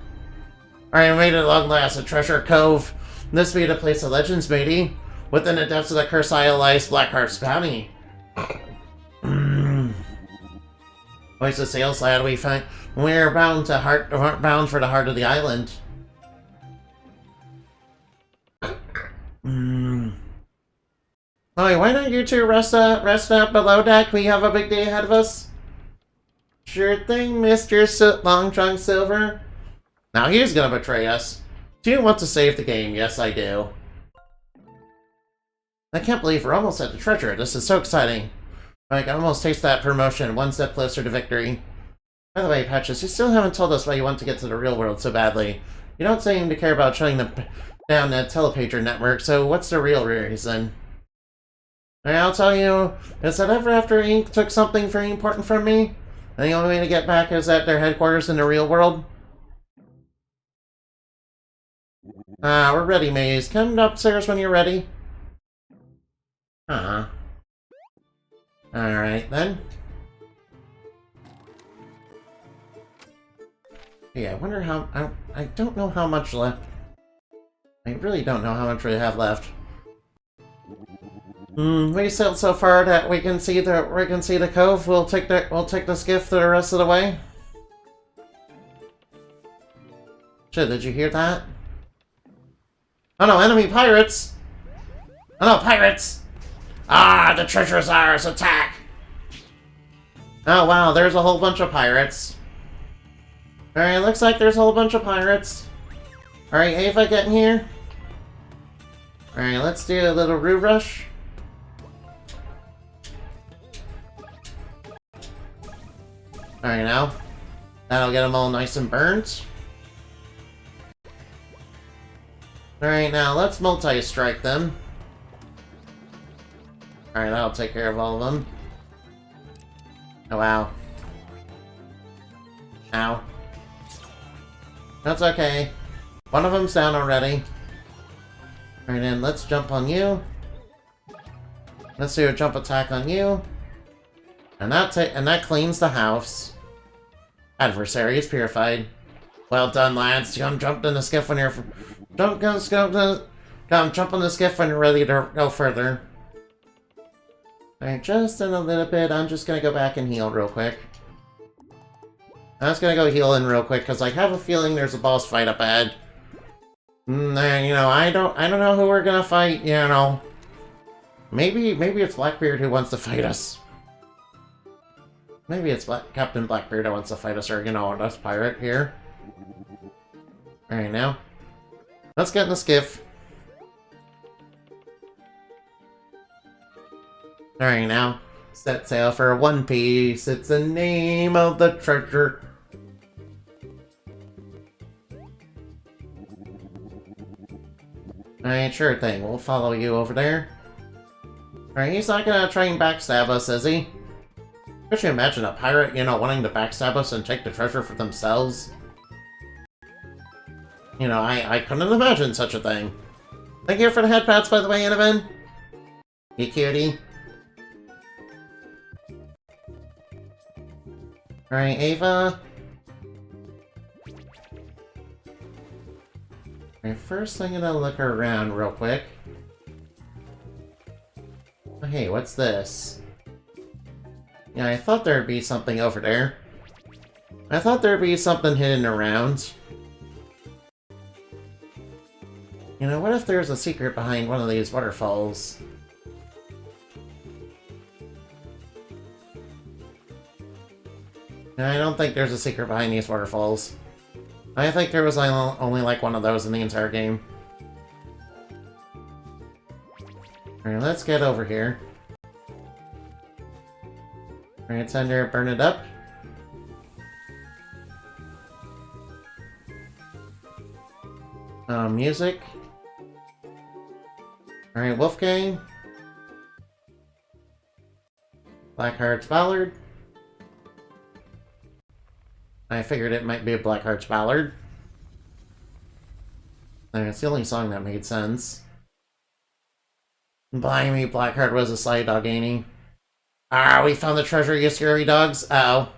Alright, we made it along last, a treasure cove. This be the place of legends, matey. Within the depths of the Curse Isle lies Blackheart's bounty. Hoist the sails, lad. We're bound for the heart of the island. Why don't you two rest up below deck? We have a big day ahead of us. Sure thing, Mr. Long Trunk Silver. Now he's gonna betray us. Do you want to save the game? Yes, I do. I can't believe we're almost at the treasure. This is so exciting. I can almost taste that promotion, one step closer to victory. By the way, Patches, you still haven't told us why you want to get to the real world so badly. You don't seem to care about shutting down the telepager network, so what's the real reason? I'll tell you, is that ever after Ink took something very important from me, and the only way to get back is at their headquarters in the real world? We're ready, Maze. Come upstairs when you're ready. Alright, then. Yeah, I wonder how... I don't know how much left. I really don't know how much we have left. We sailed so far that we can see the cove. We'll take the skiff the rest of the way. Shit, did you hear that? Oh no, enemy pirates! Oh no, pirates! Ah, the treasure's ours! Attack! Oh wow, there's a whole bunch of pirates. Alright, looks like there's a whole bunch of pirates. Alright, Ava, get in here. Alright, let's do a little Roo Rush. Alright, now. That'll get them all nice and burnt. Alright, now let's multi-strike them. Alright, that'll take care of all of them. Oh, wow. Ow. That's okay. One of them's down already. Alright, then let's jump on you. Let's do a jump attack on you. And that cleans the house. Adversary is purified. Well done, lads. Come jump in the skiff when you're... Come jump on the skiff when you're ready to go further. Alright, just in a little bit, I'm just gonna go back and heal real quick. I'm just gonna go heal in real quick, because I have a feeling there's a boss fight up ahead. And, you know, I don't know who we're gonna fight, you know. Maybe it's Blackbeard who wants to fight us. Maybe it's Captain Blackbeard that wants to fight us, or, you know, us pirate here. Alright, now. Let's get in the skiff. Alright, now. Set sail for One Piece. It's the name of the treasure. Alright, sure thing. We'll follow you over there. Alright, he's not gonna try and backstab us, is he? Could you imagine a pirate, you know, wanting to backstab us and take the treasure for themselves? You know, I couldn't imagine such a thing. Thank you for the head pats, by the way, Annabelle. You cutie. Alright, Ava. Alright, first I'm gonna look around real quick. Oh, hey, what's this? Yeah, I thought there'd be something over there. I thought there'd be something hidden around. You know, what if there's a secret behind one of these waterfalls? I don't think there's a secret behind these waterfalls. I think there was only like one of those in the entire game. Alright, let's get over here. Alright, Thunder, burn it up. Music. Alright, Wolfgang. Blackheart's Ballad. I figured it might be a Blackheart's Ballad. It's the only song that made sense. Blimey, Blackheart was a sly dog, ain't he? Ah, we found the treasure, you scary dogs. Uh-oh.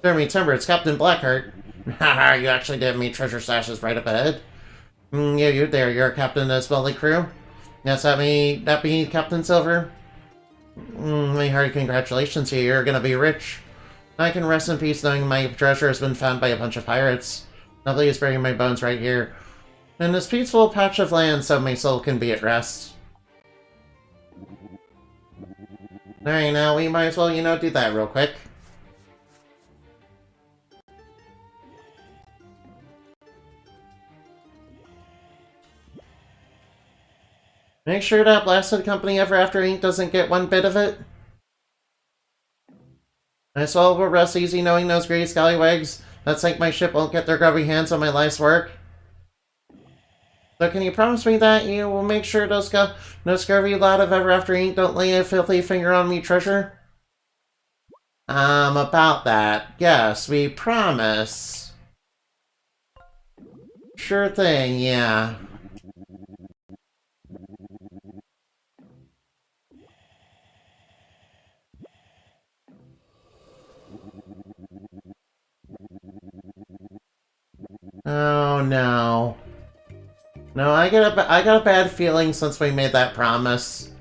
Jeremy Timber, it's Captain Blackheart. Haha, you actually did me treasure stashes right up ahead. Yeah, you there, you're a captain of this wealthy crew? Yes, that be Captain Silver? My hearty congratulations to you, you're gonna be rich. I can rest in peace knowing my treasure has been found by a bunch of pirates. Now please bury my bones right here. In this peaceful patch of land so my soul can be at rest. Alright, now we might as well, do that real quick. Make sure that blasted company Ever After Inc. doesn't get one bit of it. I swallow will rest easy knowing those great scallywags that sank my ship won't get their grubby hands on my life's work. So can you promise me that you will make sure those scurvy lot of Ever After Inc. don't lay a filthy finger on me treasure? About that. Yes, we promise. Sure thing, yeah. Oh no. No, I got a bad feeling since we made that promise.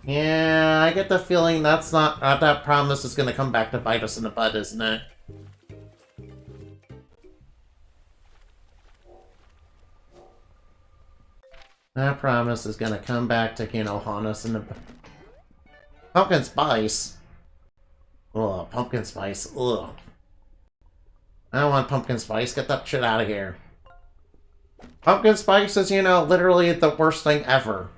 Yeah, I get the feeling that's not that promise is gonna come back to bite us in the butt, isn't it? That promise is gonna come back to, haunt us in the pumpkin spice. Ugh, pumpkin spice. Ugh. I don't want pumpkin spice. Get that shit out of here. Pumpkin spice is, literally the worst thing ever.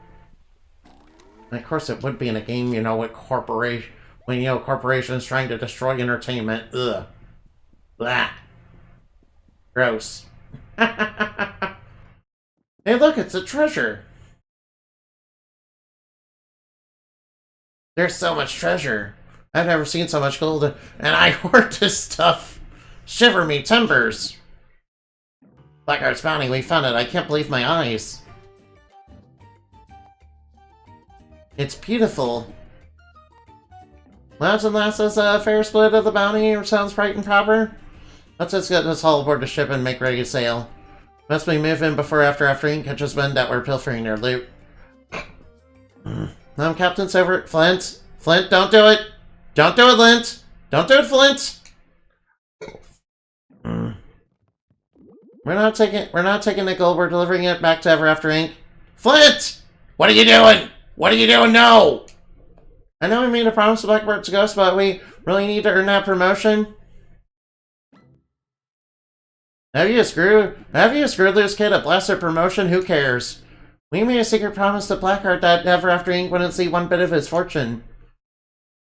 And of course it would be in a game, with corporations trying to destroy entertainment. Ugh. Blah. Gross. Hey look, it's a treasure! There's so much treasure. I've never seen so much gold, and I hoard this stuff. Shiver me timbers! Blackheart's bounty, we found it. I can't believe my eyes. It's beautiful. Lads and lasses, a fair split of the bounty sounds right and proper. Let's just get this haul aboard the ship and make ready to sail. Must we move in before After Inc. catches wind that we're pilfering their loot. I'm Captain Silver. Flint! Flint, don't do it! Don't do it, Lint! Don't do it, Flint! We're not taking the gold, we're delivering it back to Ever After Inc. Flint! What are you doing? What are you doing? No! I know we made a promise to Blackbird's Ghost, but we really need to earn that promotion. Have you screwed this kid a blasted promotion? Who cares? We made a secret promise to Blackheart that Ever After Inc. wouldn't see one bit of his fortune.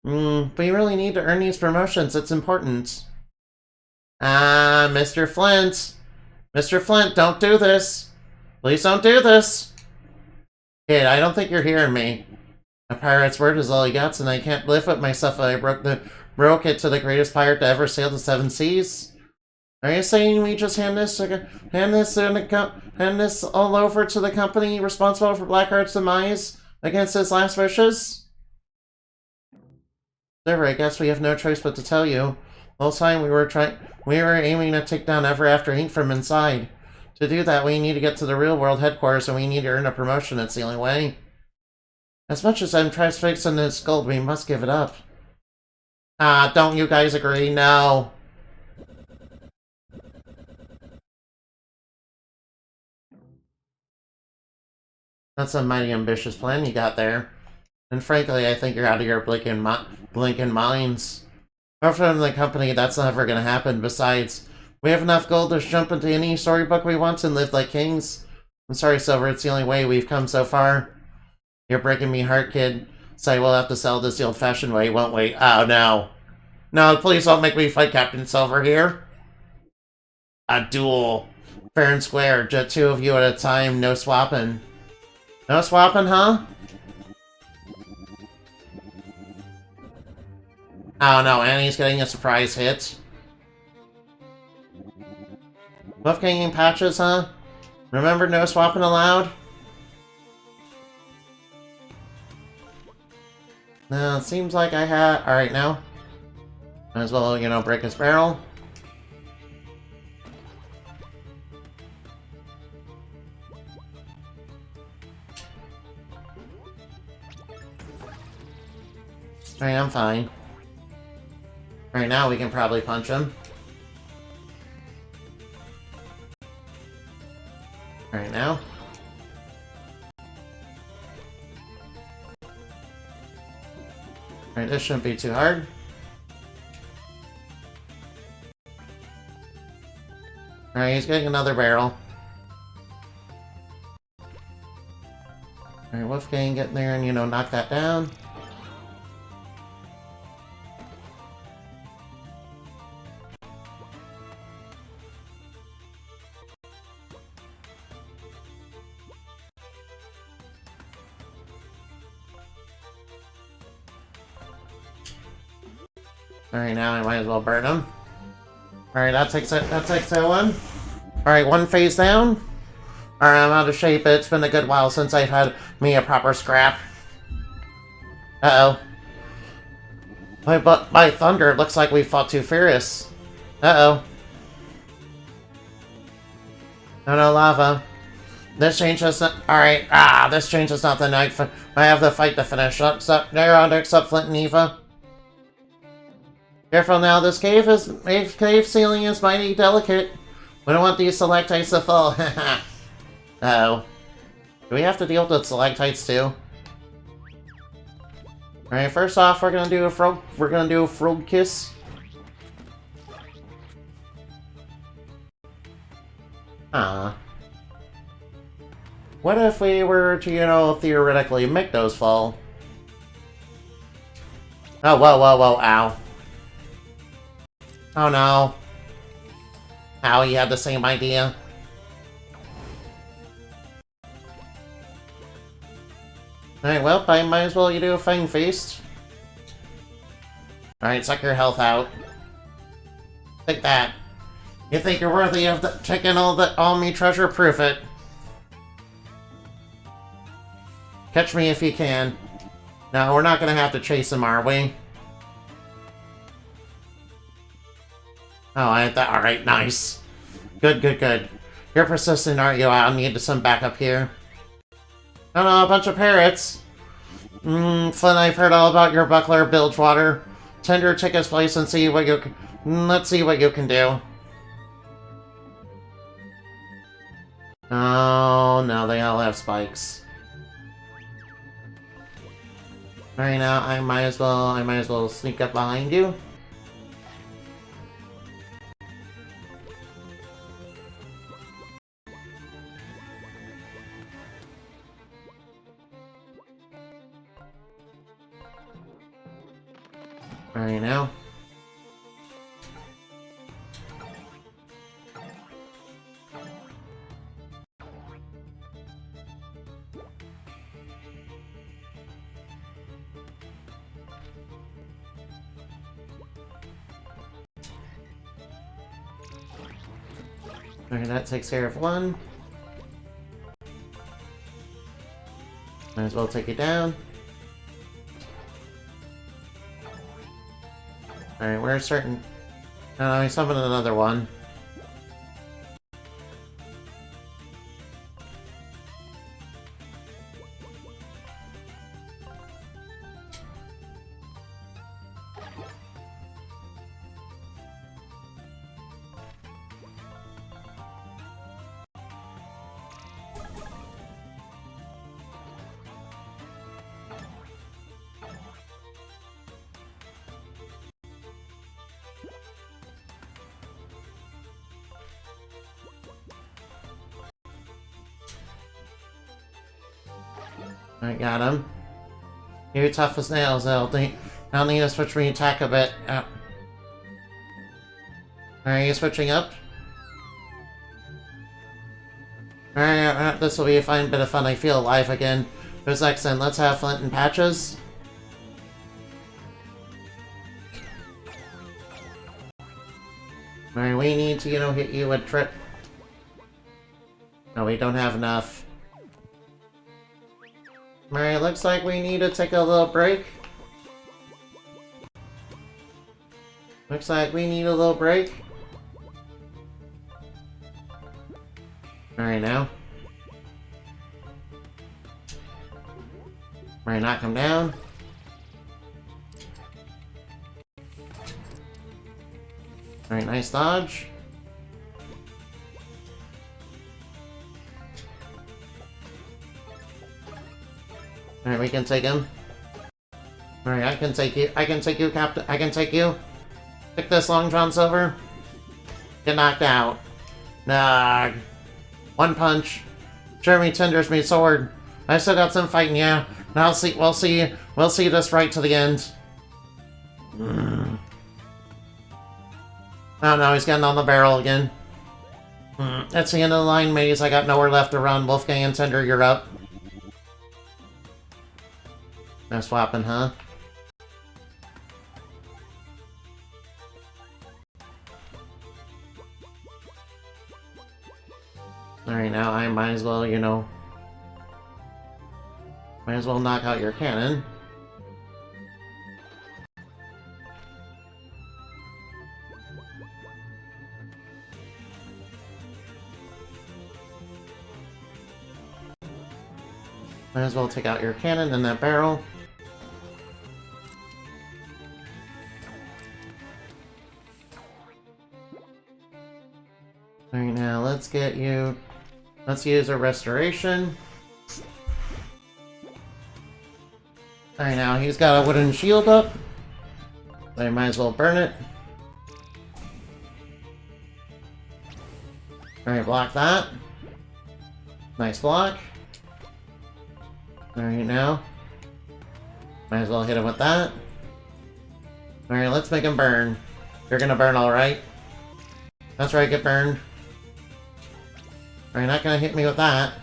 We really need to earn these promotions, it's important. Mr. Flint. Mr. Flint, don't do this. Please don't do this. Kid, I don't think you're hearing me. A pirate's word is all he gets, and I can't live with myself if I broke it to the greatest pirate to ever sail the seven seas. Are you saying we just hand this all over to the company responsible for Blackheart's demise against his last wishes? Sir, I guess we have no choice but to tell you. The whole time we were aiming to take down Ever After Inc. from inside. To do that, we need to get to the real world headquarters, and we need to earn a promotion. It's the only way. As much as I'm transfixing this gold, we must give it up. Don't you guys agree? No. That's a mighty ambitious plan you got there. And frankly, I think you're out of your blinking minds. Or from the company, that's never gonna happen. Besides, we have enough gold to jump into any storybook we want and live like kings. I'm sorry, Silver, it's the only way we've come so far. You're breaking me heart, kid. So we'll have to sell this the old-fashioned way, won't we? Oh, no. No, please don't make me fight Captain Silver here. A duel. Fair and square, just two of you at a time, no swapping. No swapping, huh? Oh no, Annie's getting a surprise hit. Wolfgang and Patches, huh? Remember no swapping allowed? No, it seems like I had... Alright, now. Might as well, you know, break his barrel. Alright, I'm fine. Alright, now we can probably punch him. Alright, now. Alright, this shouldn't be too hard. Alright, he's getting another barrel. Alright, Wolfgang, get in there and, you know, knock that down. Alright, now I might as well burn him. Alright, that takes that one. Alright, one phase down. Alright, I'm out of shape. It's been a good while since I've had me a proper scrap. Uh-oh. By thunder, it looks like we fought too furious. Uh-oh. Oh no, lava. This changes... Alright, this changes not the night. I have the fight to finish. There on except Flint and Eva. Careful now, this cave ceiling is mighty delicate. We don't want these stalactites to fall. Uh-oh. Do we have to deal with stalactites too? Alright, first off, we're gonna do a frog kiss. What if we were to, you know, theoretically make those fall? Oh, whoa, ow. Oh no. Ow, you had the same idea. Alright, well, I might as well you do a Fang Feast. Alright, suck your health out. Take that. You think you're worthy of taking all me treasure? Proof it. Catch me if you can. No, we're not gonna have to chase him, are we? Oh, I had that. Alright, nice. Good. You're persistent, aren't you? I'll need some backup here. Oh no, a bunch of parrots. Flynn, I've heard all about your buckler, Bilgewater. Tender Ticket's place and see what you can... Let's see what you can do. Oh no, they all have spikes. Alright, now I might as well sneak up behind you. Alright, now. Alright, that takes care of one. Might as well take it down. Alright, we're certain... I summoned another one. Alright, got him. You're tough as nails, I'll need to switch my attack a bit. Are you switching up? Alright, this will be a fine bit of fun. I feel alive again. It was excellent. Let's have Flint and Patches. Alright, we need to, hit you with No, we don't have enough. Alright, looks like we need to take a little break. Looks like we need a little break. Alright, now. Alright, knock him down. Alright, nice dodge. Alright, we can take him. Alright, I can take you. I can take you, Captain. I can take you. Pick this Long John Silver. Get knocked out. Nah. One punch. Jeremy tenders me sword. I still got some fighting, yeah. Now we'll see this right to the end. Oh no, he's getting on the barrel again. That's the end of the line, maze. I got nowhere left to run. Wolfgang and Tender, you're up. No swapping, huh? Alright, now I might as well, you know... Might as well knock out your cannon. Might as well take out your cannon and that barrel. Alright, now let's get you... Let's use a restoration. Alright, now he's got a wooden shield up. So I might as well burn it. Alright, block that. Nice block. Alright, now. Might as well hit him with that. Alright, let's make him burn. You're gonna burn alright. That's right, get burned. Alright, not gonna hit me with that.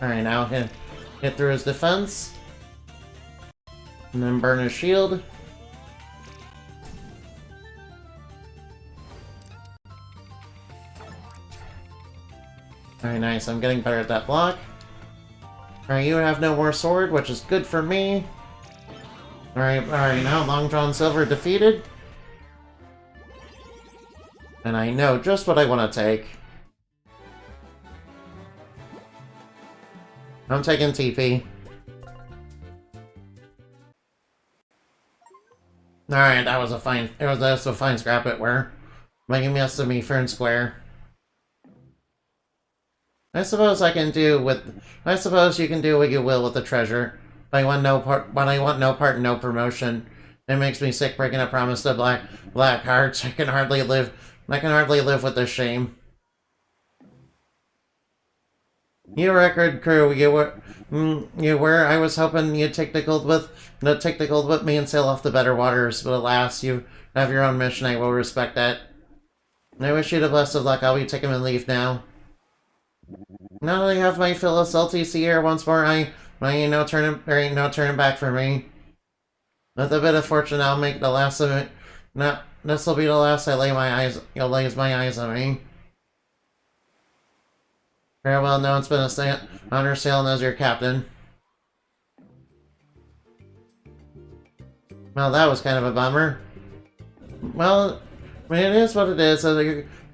Alright, now hit through his defense. And then burn his shield. Alright, nice. I'm getting better at that block. Alright, you have no more sword, which is good for me. Alright, now Long John Silver defeated. And I know just what I want to take. I'm taking TP. Alright, that was a fine scrap it were. Making me us to me fair and square. I suppose you can do what you will with the treasure. But I want no part, no promotion. It makes me sick breaking a promise to black hearts. I can hardly live with this shame. You record crew, you were. I was hoping you'd take the gold with me and sail off to better waters, but alas, you have your own mission. I will respect that. I wish you the best of luck. I'll be taking my leave now. Now that I have my fill of salty sea air once more, there ain't no turning back for me. With a bit of fortune, I'll make the last of it. This'll be the last you'll lay my eyes on me. Farewell, no, it's been a honor sailing as your captain. Well, that was kind of a bummer. Well, I mean, it is what it is.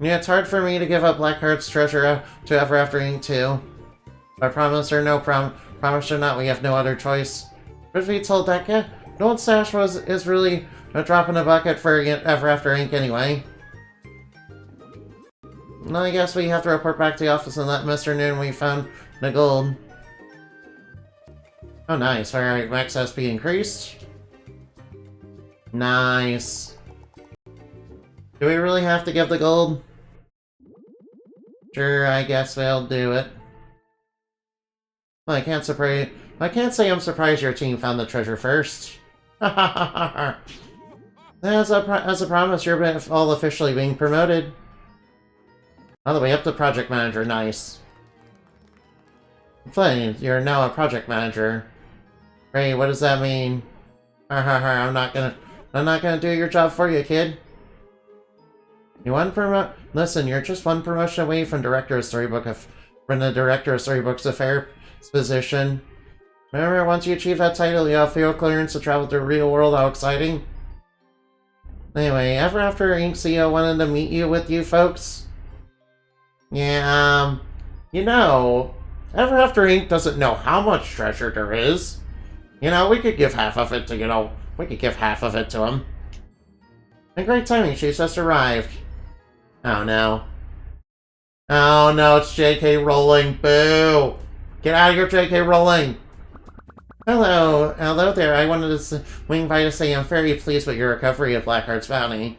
It's hard for me to give up Blackheart's treasure to Ever After Inc. 2. But promise or no promise or not, we have no other choice. Truth be told, that Gold Stash is really a drop in the bucket for Ever After Inc. anyway. Well, I guess we have to report back to the office and let Mr. Noon we found the gold. Oh, nice. Alright, max SP increased. Nice. Do we really have to give the gold? Sure, I guess we'll do it. Well, I can't say I'm surprised your team found the treasure first. As a promise, you're all officially being promoted. All the way up to project manager, nice. Flynn, you're now a project manager. Hey, what does that mean? I'm not gonna do your job for you, kid. Listen, you're just one promotion away from Director of from the Director of Storybooks Affairs position. Remember, once you achieve that title, you have field clearance to travel to the real world. How exciting! Anyway, ever after Inc. CEO wanted to meet with you folks? Yeah, you know, ever after Inc. doesn't know how much treasure there is. You know, we could give half of it to, him. And great timing, she's just arrived. Oh no. Oh no, it's J.K. Rowling. Boo! Get out of here, J.K. Rowling! Hello there. I wanted to swing by to say I'm very pleased with your recovery of Blackheart's bounty.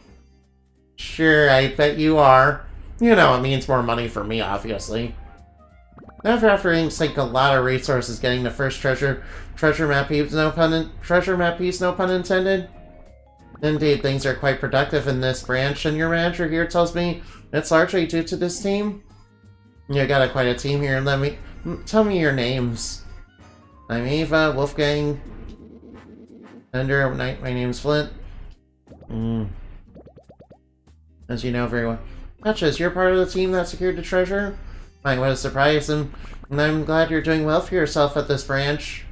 Sure, I bet you are. You know, it means more money for me, obviously. After Inc. sank a lot of resources getting the first treasure map piece, no pun intended. Indeed, things are quite productive in this branch, and your manager here tells me it's largely due to this team. You got quite a team here. Tell me your names. I'm Eva, Wolfgang, Ender, my name's Flint. As you know very well. Patches, you're part of the team that secured the treasure? My, what a surprise, and I'm glad you're doing well for yourself at this branch.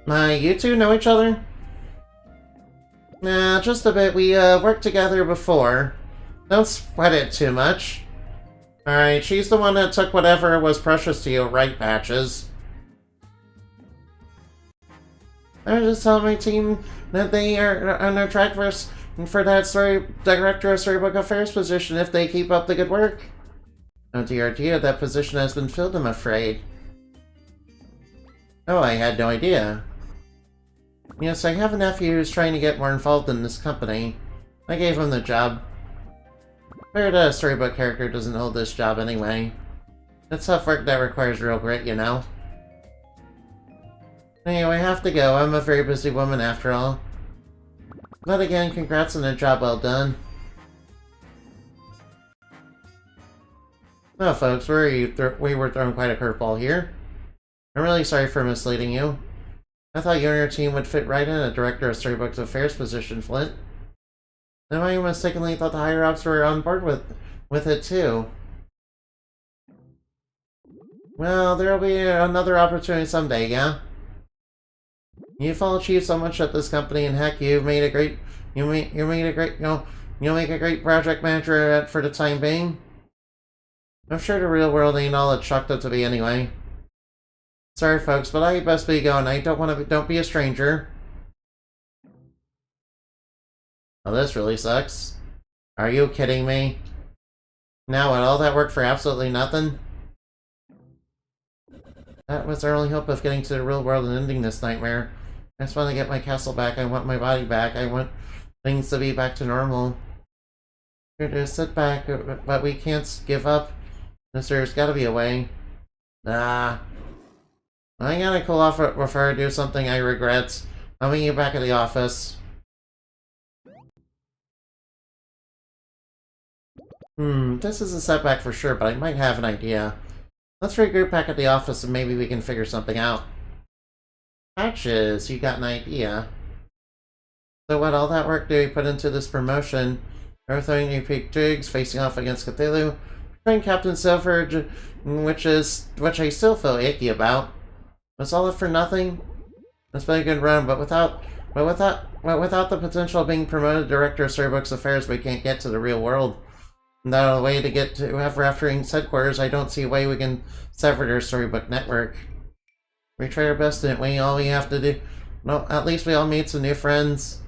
You two know each other? Nah, just a bit. We, worked together before. Don't sweat it too much. Alright, she's the one that took whatever was precious to you, right, Patches? I was just telling my team that they are on their track for that Director of Storybook Affairs position if they keep up the good work. Oh dear, that position has been filled, I'm afraid. Oh, I had no idea. Yes, I have a nephew who's trying to get more involved in this company. I gave him the job. But a storybook character doesn't hold this job anyway. It's tough work that requires real grit, you know? Anyway, I have to go. I'm a very busy woman after all. But again, congrats on a job well done. Well, folks, we were thrown quite a curveball here. I'm really sorry for misleading you. I thought you and your team would fit right in a Director of Storybooks Affairs position, Flint. Then I mistakenly thought the higher-ups were on board with it, too. Well, there'll be another opportunity someday, yeah? You've all achieved so much at this company, and heck, you'll make a great project manager for the time being. I'm sure the real world ain't all it's chalked up to be anyway. Sorry, folks, but I best be going. Don't be a stranger. Oh, this really sucks. Are you kidding me? Now, what, all that work for absolutely nothing? That was our only hope of getting to the real world and ending this nightmare. I just want to get my castle back. I want my body back. I want things to be back to normal. Here to sit back, but we can't give up. There's gotta be a way. I gotta cool off before I do something I regret. I'll meet you back at the office. This is a setback for sure, but I might have an idea. Let's regroup back at the office and maybe we can figure something out. Patches, you got an idea. So what, all that work do we put into this promotion? Everything you pick jigs, facing off against Cthulhu, train Captain Silver, which I still feel icky about. Was all it for nothing? It's been a good run, but without the potential of being promoted Director of Storybooks Affairs, we can't get to the real world. Without a way to get to After Inc.'s headquarters, I don't see a way we can sever their storybook network. We tried our best, didn't we? All we have to do... Well, at least we all made some new friends.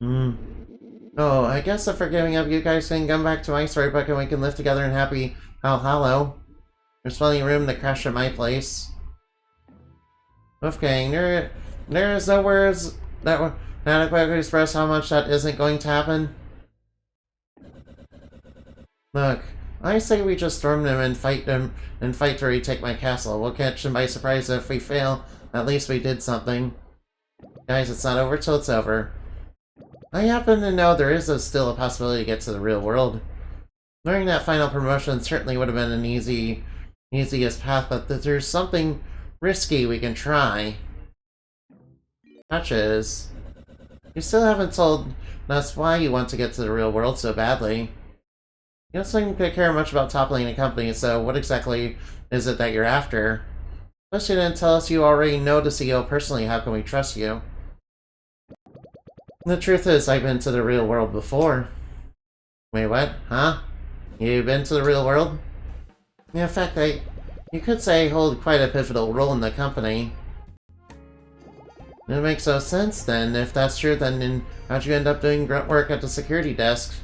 Oh, I guess if we're giving up, you guys can come back to my storybook and we can live together in happy Valhalla. There's plenty of room to crash at my place. Wolfgang, there is no words that would adequately express how much that isn't going to happen. Look, I say we just storm them and fight to retake my castle. We'll catch them by surprise if we fail. At least we did something. Guys, it's not over till it's over. I happen to know there is still a possibility to get to the real world. Learning that final promotion certainly would have been an easiest path, but there's something risky we can try. Patches. You still haven't told us why you want to get to the real world so badly. You don't seem to care much about toppling the company, so what exactly is it that you're after? Plus, you didn't tell us you already know the CEO personally. How can we trust you? The truth is, I've been to the real world before. Wait, what? Huh? You've been to the real world? In fact, you could say I hold quite a pivotal role in the company. It makes no sense then. If that's true, then how'd you end up doing grunt work at the security desk?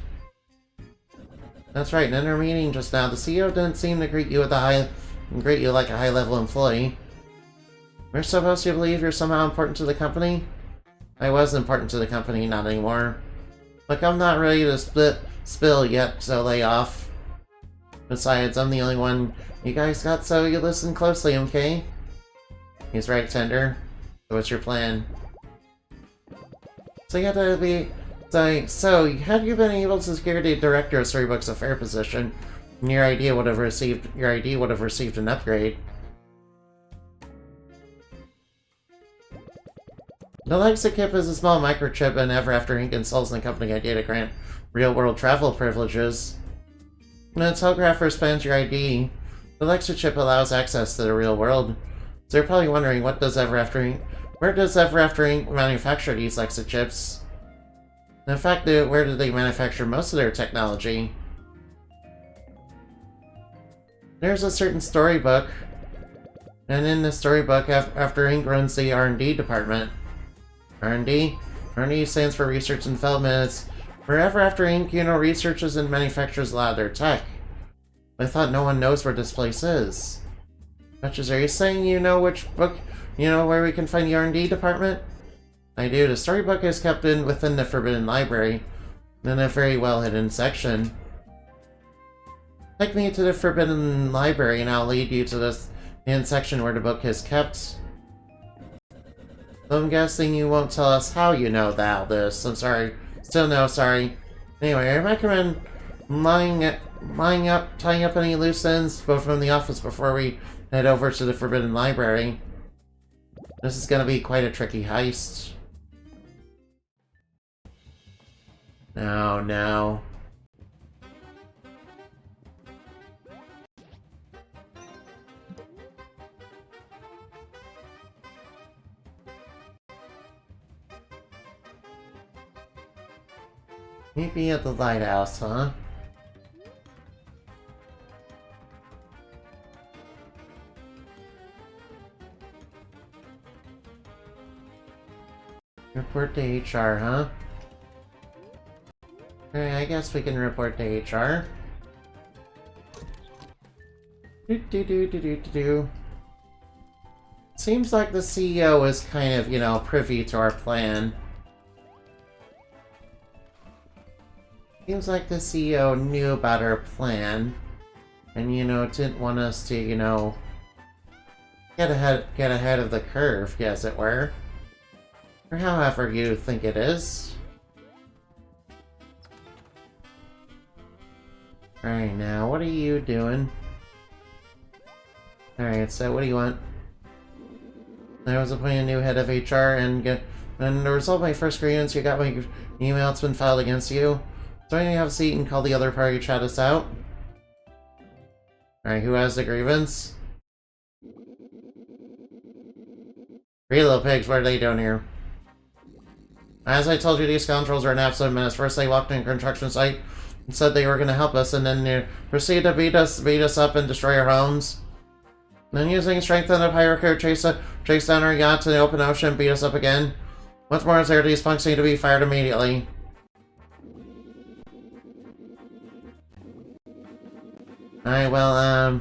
That's right, in our meeting just now, the CEO didn't seem to greet you like a high-level employee. We're supposed to believe you're somehow important to the company? I was important to the company, not anymore. Look, I'm not ready to spill yet, so lay off. Besides, I'm the only one you guys got, so you listen closely, okay? He's right, Tender. So what's your plan? So you have to be... So, had you been able to secure the director of Storybook's affair position, your ID would have received an upgrade. The Lexa Chip is a small microchip, and ever after Inc. installs in the company ID to grant real-world travel privileges. When its holographer spans your ID, the Lexa Chip allows access to the real world. So you're probably wondering, where does Ever After Inc. manufacture these Lexa chips? In fact, where do they manufacture most of their technology? There's a certain storybook, and in the storybook, After Inc. runs the R&D department. R&D? R&D stands for Research and Development. It's wherever After Inc. researches and manufactures a lot of their tech. I thought no one knows where this place is. Duchess, are you saying you know which book, where we can find the R&D department? I do. The storybook is kept within the Forbidden Library, in a very well-hidden section. Take me to the Forbidden Library and I'll lead you to this hidden section where the book is kept. So I'm guessing you won't tell us how you know this. I'm sorry. Still no, sorry. Anyway, I recommend tying up any loose ends from the office before we head over to the Forbidden Library. This is gonna be quite a tricky heist. Oh no. Maybe at the lighthouse, huh? Report to HR, huh? Alright, I guess we can report to HR. Seems like the CEO is kind of, privy to our plan. Seems like the CEO knew about our plan. And, didn't want us to, get ahead of the curve, as it were. Or however you think it is. Alright, now, what are you doing? Alright, so what do you want? I was appointed a new head of HR, and the result of my first grievance, you got my email, it's been filed against you. So I need to have a seat and call the other party to chat us out. Alright, who has the grievance? Three little pigs, what are they doing here? As I told you, these scoundrels are an absolute menace. First they walked in a construction site and said they were going to help us, and then they proceeded to beat us up and destroy our homes. Then using strength and a pirate crew, chase down our yacht to the open ocean and beat us up again. What's more is there, these punks need to be fired immediately. Alright, well,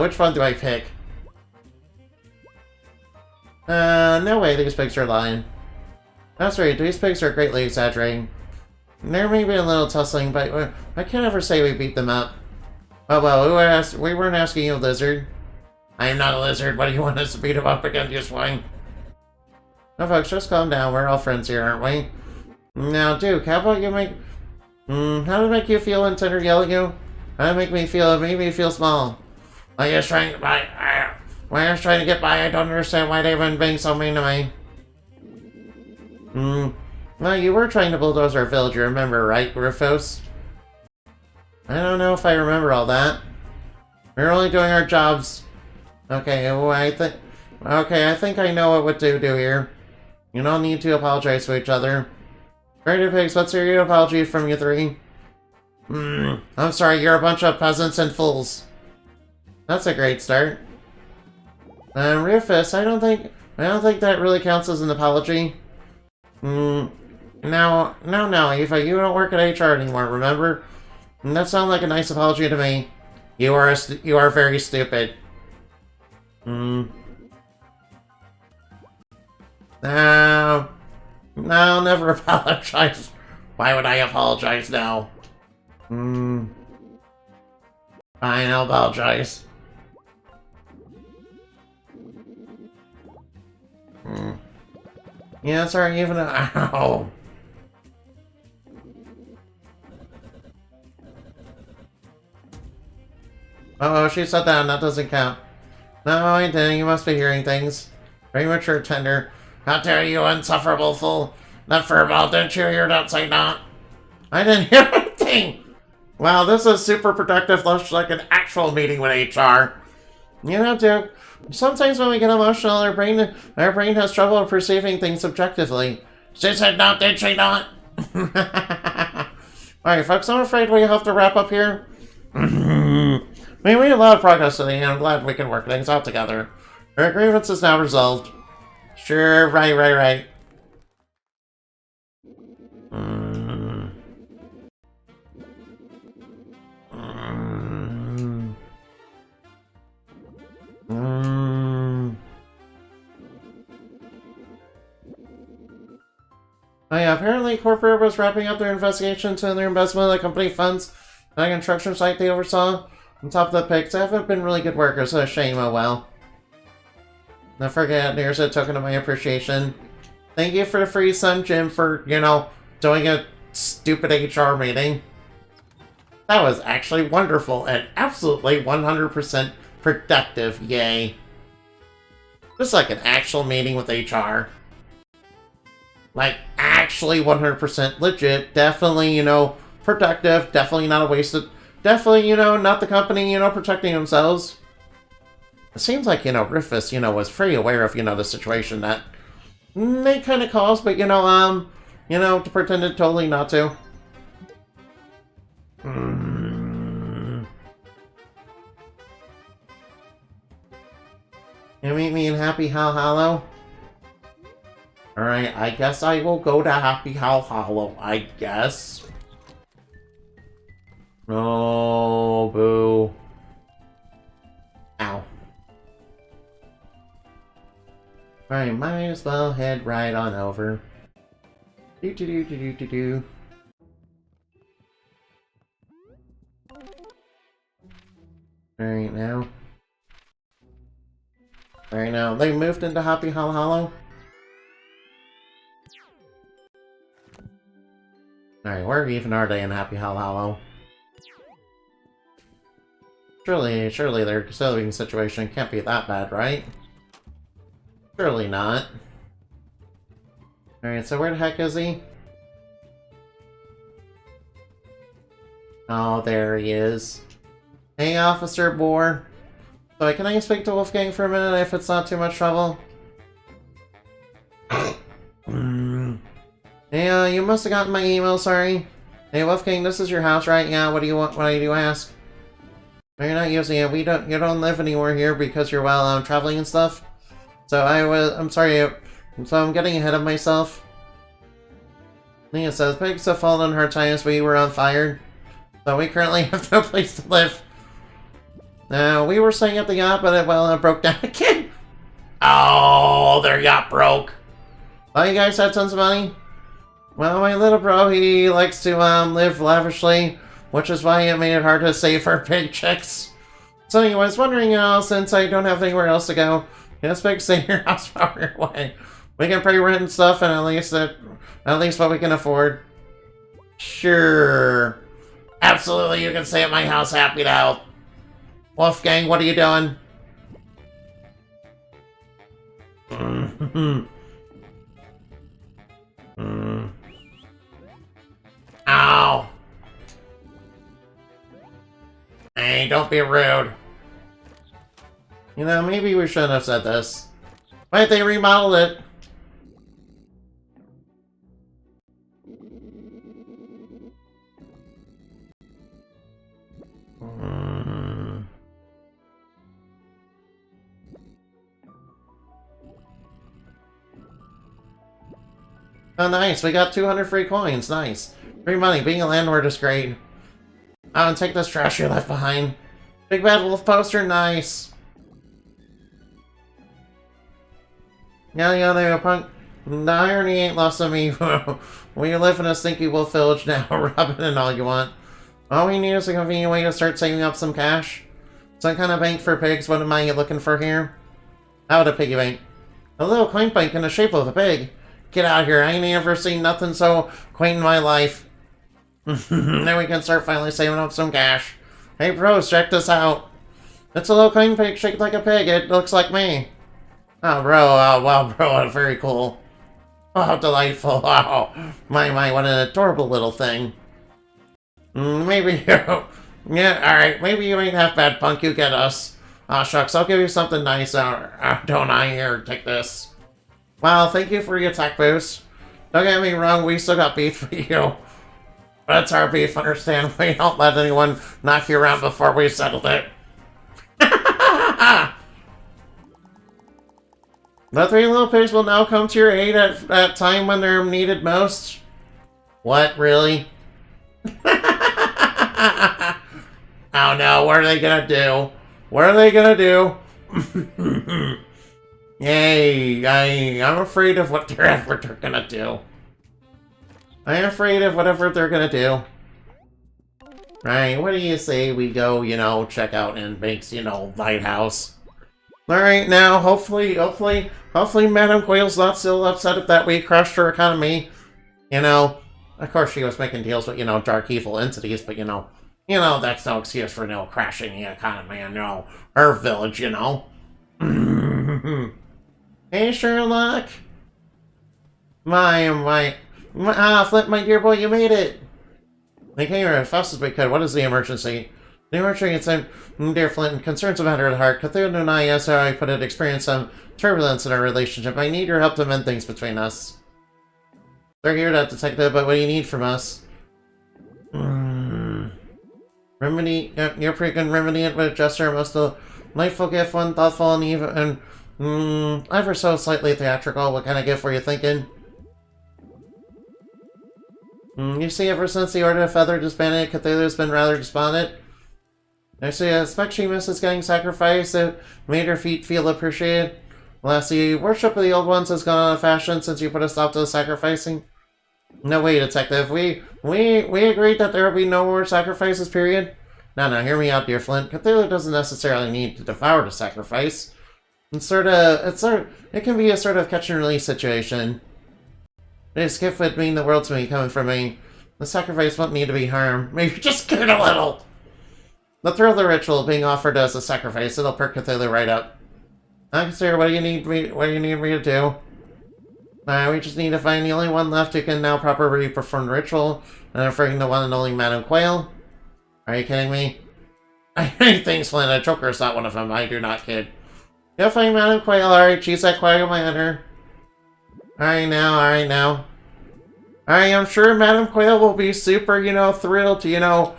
which one do I pick? No way, these pigs are lying. That's right, these pigs are greatly exaggerating. There may be a little tussling, but I can't ever say we beat them up. Oh well, we weren't asking you, lizard. I am not a lizard. What do you want us to beat them up again, you swine? No, folks, just calm down. We're all friends here, aren't we? Now, Duke, how about you make... how did it make you feel when Tender yelled at you? How did it make me feel? It made me feel small. Like you're trying to... When I was trying to get by, I don't understand why they've been being so mean to me. Well, you were trying to bulldoze our village, you remember, right, Griffos? I don't know if I remember all that. We're only doing our jobs. Okay, well, I think I know what to do here. You don't need to apologize to each other. Greater Pigs, let's hear your apology from you three. I'm sorry, you're a bunch of peasants and fools. That's a great start. Rufus, I don't think that really counts as an apology. No, Eva, you don't work at HR anymore, remember? That sounds like a nice apology to me. You are very stupid. No, I'll never apologize. Why would I apologize now? Fine, I'll apologize. Yeah, sorry, even ow. Oh, she said that, and that doesn't count. No, I didn't. You must be hearing things. Very mature, tender. How dare you, insufferable fool! That furball, didn't you hear that say not? I didn't hear anything! Wow, this is super productive, looks like an actual meeting with HR. You know, Duke, sometimes when we get emotional, our brain has trouble perceiving things objectively. She said not, did she not? Alright, folks, I'm afraid we have to wrap up here. I mean, we had a lot of progress today, and I'm glad we can work things out together. Our grievance is now resolved. Sure, right. Oh yeah, apparently Corporate was wrapping up their investigation into their investment in the company funds at a construction site they oversaw. On top of the pigs, they haven't been really good workers, so a shame, oh well. Don't forget, here's a token of my appreciation. Thank you for the free Sun Gym for, you know, doing a stupid HR meeting. That was actually wonderful and absolutely 100% productive, yay. Just like an actual meeting with HR. Like, actually 100% legit, definitely, you know, productive, definitely not a wasted... Definitely, you know, not the company, you know, protecting themselves. It seems like, you know, Rufus, you know, was pretty aware of, you know, the situation that they kind of caused, but, you know, pretended totally not to. You meet me in Happy Hal Hollow? Alright, I guess I will go to Happy Hal Hollow, I guess. Oh, boo. Ow. Alright, might as well head right on over. Do. Alright, now. Alright, now. They moved into Happy Hal Hollow? Alright, where even are they in Happy Hal Hollow? Surely their living situation can't be that bad, right? Surely not. Alright, so where the heck is he? Oh, there he is. Hey, Officer Boar. So, can I speak to Wolfgang for a minute if it's not too much trouble? Hey, you must have gotten my email, sorry. Hey, Wolfgang, this is your house, right? Yeah, what do you want? What do you ask? No, you're not using it. You don't live anywhere here because you're, well, traveling and stuff. So I'm sorry, so I'm getting ahead of myself. Nia says, pigs have fallen on hard times, we were on fire. So we currently have no place to live. We were staying at the yacht, but it broke down again. Oh, their yacht broke. Oh, you guys had tons of money? Well, my little bro, he likes to live lavishly, which is why it made it hard to save our paychecks. So anyway, I was wondering, since I don't have anywhere else to go, just big stay in your house while we're away. We can pay rent and stuff, and at least what we can afford. Sure. Absolutely, you can stay at my house, happy to help. Wolfgang, what are you doing? Ow! Hey, don't be rude. You know, maybe we shouldn't have said this. Wait, they remodeled it. Oh, nice. We got 200 free coins. Nice. Free money. Being a landlord is great. Oh, and take this trash you left behind. Big Bad Wolf poster. Nice. Yeah, there, punk. The irony ain't lost on me. We live in a stinky wolf village now. Rub it in all you want. All we need is a convenient way to start saving up some cash. Some kind of bank for pigs. What am I looking for here? How about a piggy bank? A little quaint bank in the shape of a pig. Get out of here. I ain't never seen nothing so quaint in my life. Then we can start finally saving up some cash. Hey bros, check this out. It's a little quaint pig shaped like a pig. It looks like me. Oh bro, wow bro, very cool. Oh, delightful. Oh, my, what an adorable little thing. Maybe you... Yeah, alright, maybe you ain't half bad, punk. You get us. Aw, shucks, I'll give you something nice. Don't I? Here, take this. Wow, thank you for your attack boost. Don't get me wrong, we still got beef for you. But it's our beef, understand? We don't let anyone knock you around before we settled it. The three little pigs will now come to your aid at that time when they're needed most. What, really? Oh no, what are they gonna do? What are they gonna do? Yay, I'm afraid of whatever they're gonna do. I'm afraid of whatever they're gonna do. Right, what do you say we go, you know, check out Inbank's, you know, lighthouse? Alright, now, hopefully Madame Quail's not still upset that we crushed her economy. You know, of course she was making deals with, you know, dark evil entities, but, you know, that's no excuse for, no crashing the economy and, her village, you know. Hey, Sherlock. Flint, my dear boy, you made it. We came here as fast as we could. What is the emergency? The emergency, dear Flint, concerns a matter of the heart. Cthulhu and I, as I put it, experienced some turbulence in our relationship. I need your help to mend things between us. They're here, that detective, but what do you need from us? Remedy, you're pretty good remedy it with a gesture, most delightful gift, one thoughtful and even, ever so slightly theatrical. What kind of gift were you thinking? You see, ever since the Order of Feather disbanded, Cthulhu's been rather despondent. Actually, I expect she misses getting sacrificed. It made her feet feel appreciated. Lastly, worship of the old ones has gone out of fashion since you put a stop to the sacrificing. No way, detective. We agreed that there will be no more sacrifices, period. No, hear me out, dear Flint. Cthulhu doesn't necessarily need to devour the sacrifice. It can be a sort of catch-and-release situation. This gift would mean the world to me, coming from me. The sacrifice won't need to be harmed. Maybe just give it a little. The thrill of the ritual being offered as a sacrifice, it'll perk Cthulhu right up. Sir, what do you need me to do? We just need to find the only one left who can now properly perform the ritual, and I'm referring to the one and only Madame Quail. Are you kidding me? Thanks, Flint. A choker is not one of them. I do not kid. You'll find Madame Quail. Alright, she's that Quail my hunter. Alright now. Alright, I'm sure Madame Quail will be super, thrilled to,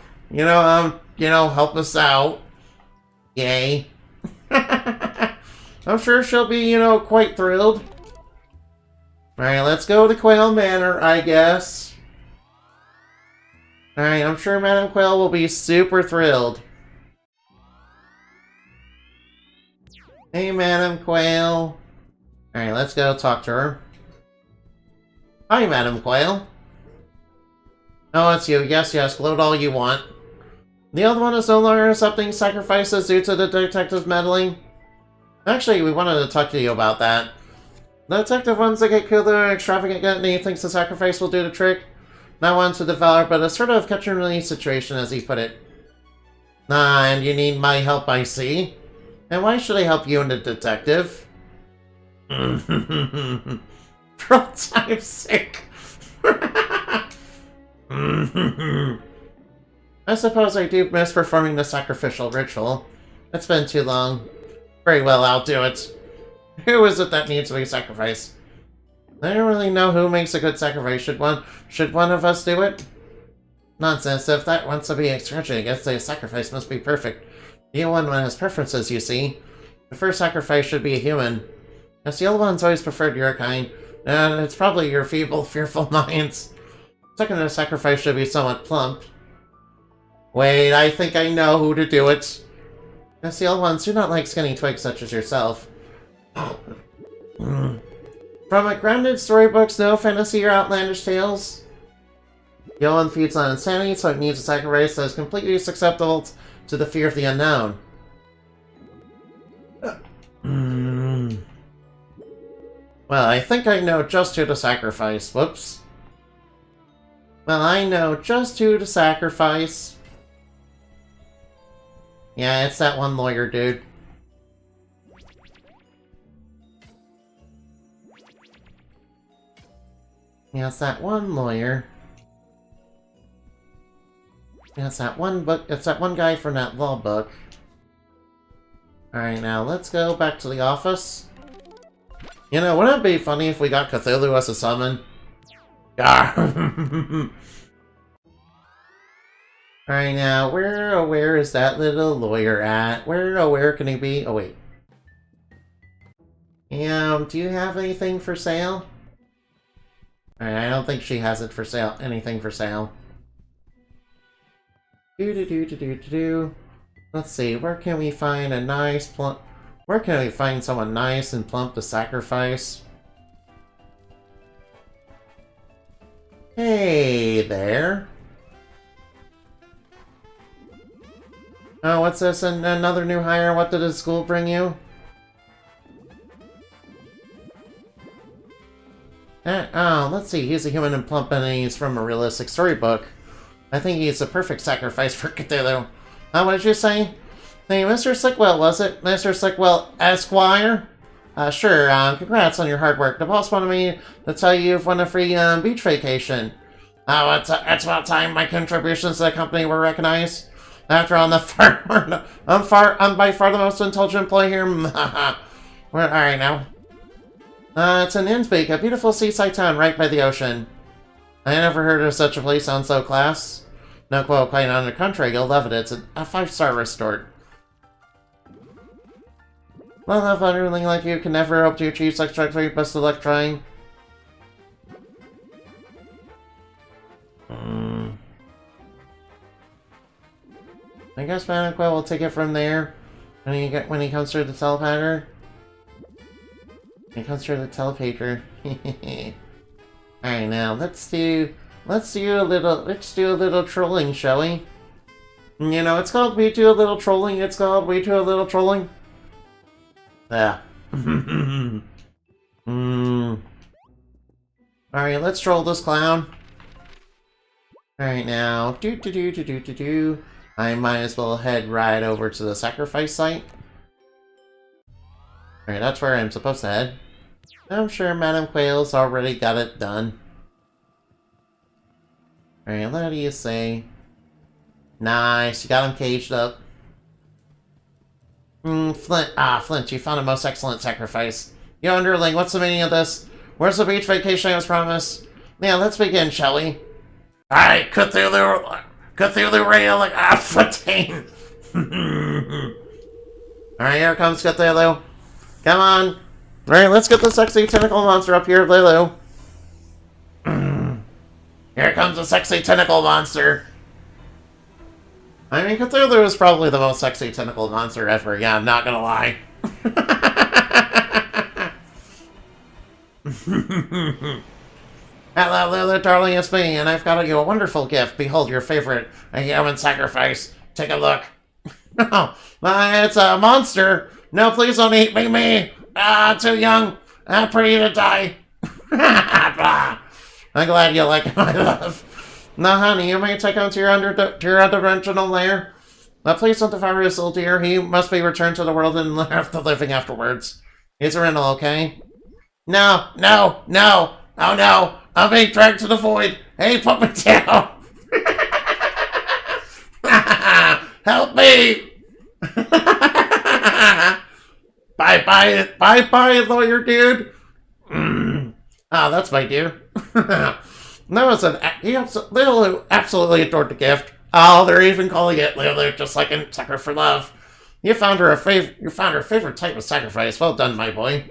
help us out. Yay. I'm sure she'll be, quite thrilled. Alright, let's go to Quail Manor, I guess. Alright, I'm sure Madame Quail will be super thrilled. Hey, Madame Quail. Alright, let's go talk to her. Hi, Madame Quail. Oh, it's you. Yes, gloat all you want. The other one is no longer accepting sacrifices due to the detective's meddling. Actually, we wanted to talk to you about that. The detective wants to get killed or extravagant and he thinks the sacrifice will do the trick. Not one to devour, but a sort of catch-and-release situation, as he put it. And you need my help, I see. And why should I help you and the detective? Prototype sick. I suppose I do miss performing the sacrificial ritual. It's been too long. Very well, I'll do it. Who is it that needs to be sacrificed? I don't really know who makes a good sacrifice. Should one of us do it? Nonsense. If that wants to be extravagant against the sacrifice must be perfect. The one has preferences, you see. The first sacrifice should be a human. As the old ones always preferred your kind, and it's probably your feeble, fearful minds. Second sacrifice should be somewhat plump. Wait, I think I know who to do it. As the old ones do not like skinny twigs such as yourself. From a grounded storybooks, no fantasy or outlandish tales. The old one feeds on insanity, so it needs a sacrifice that is completely susceptible to the fear of the unknown. Well, I think I know just who to sacrifice. Whoops. Well, I know just who to sacrifice. Yeah, it's that one lawyer dude. Yeah, it's that one lawyer. Yeah, it's that one book. It's that one guy from that law book. Alright, now let's go back to the office. You know, wouldn't it be funny if we got Cthulhu as a summon? Alright, now, where is that little lawyer at? Where can he be? Oh, wait. Do you have anything for sale? Alright, I don't think she has it for sale. Anything for sale. Let's see, where can we find a nice plump... Where can we find someone nice and plump to sacrifice? Hey there. Oh, what's this? Another new hire? What did the school bring you? Oh, let's see. He's a human and plump and he's from a realistic storybook. I think he's a perfect sacrifice for Cthulhu. What did you say? Hey, Mr. Slickwell, was it? Mr. Slickwell, Esquire? Sure, congrats on your hard work. The boss wanted me to tell you you've won a free, beach vacation. Oh, it's about time my contributions to the company were recognized. After all, I'm by far the most intelligent employee here. Alright now. It's in Innsbruck, a beautiful seaside town right by the ocean. I never heard of such a place on so class. No, quite on the contrary, you'll love it. It's a 5-star resort. Well, a underling like you can never hope to achieve such trajectory. Best of luck trying. I guess Madam Quill will take it from there when he comes through the telepater. He comes through the telepater. Alright, now let's do a little trolling, shall we? You know, it's called We Do a Little Trolling. It's called We Do a Little Trolling. Yeah. Alright, let's troll this clown. Alright, now. I might as well head right over to the sacrifice site. Alright, that's where I'm supposed to head. I'm sure Madame Quail's already got it done. Alright, what do you say? Nice, you got him caged up. Flint, you found a most excellent sacrifice. Yo, underling, what's the meaning of this? Where's the beach vacation I was promised? Yeah, let's begin, shall we? Alright, Cthulhu rail, Fontaine. Alright, here comes Cthulhu. Come on. Alright, let's get the sexy tentacle monster up here, Lulu. Here comes the sexy tentacle monster. I mean, Cthulhu is probably the most sexy tentacle monster ever. Yeah, I'm not gonna lie. Hello, Lulu, darling, it's me, and I've got you a wonderful gift. Behold your favorite, a human sacrifice. Take a look. Oh, it's a monster. No, please don't eat me. Too young. Pretty to die. I'm glad you like my love. Now, honey, you may take him to your underdimensional lair. But please don't devour his little dear. He must be returned to the world and left the living afterwards. He's a rental, okay? No, no, no. Oh no, I'm being dragged to the void. Hey, put me down. Help me. Bye, lawyer dude. Ah, that's my dude. He absolutely adored the gift. Oh, they're even calling it Lulu, just like in Sucker for Love. You found her favorite type of sacrifice. Well done, my boy.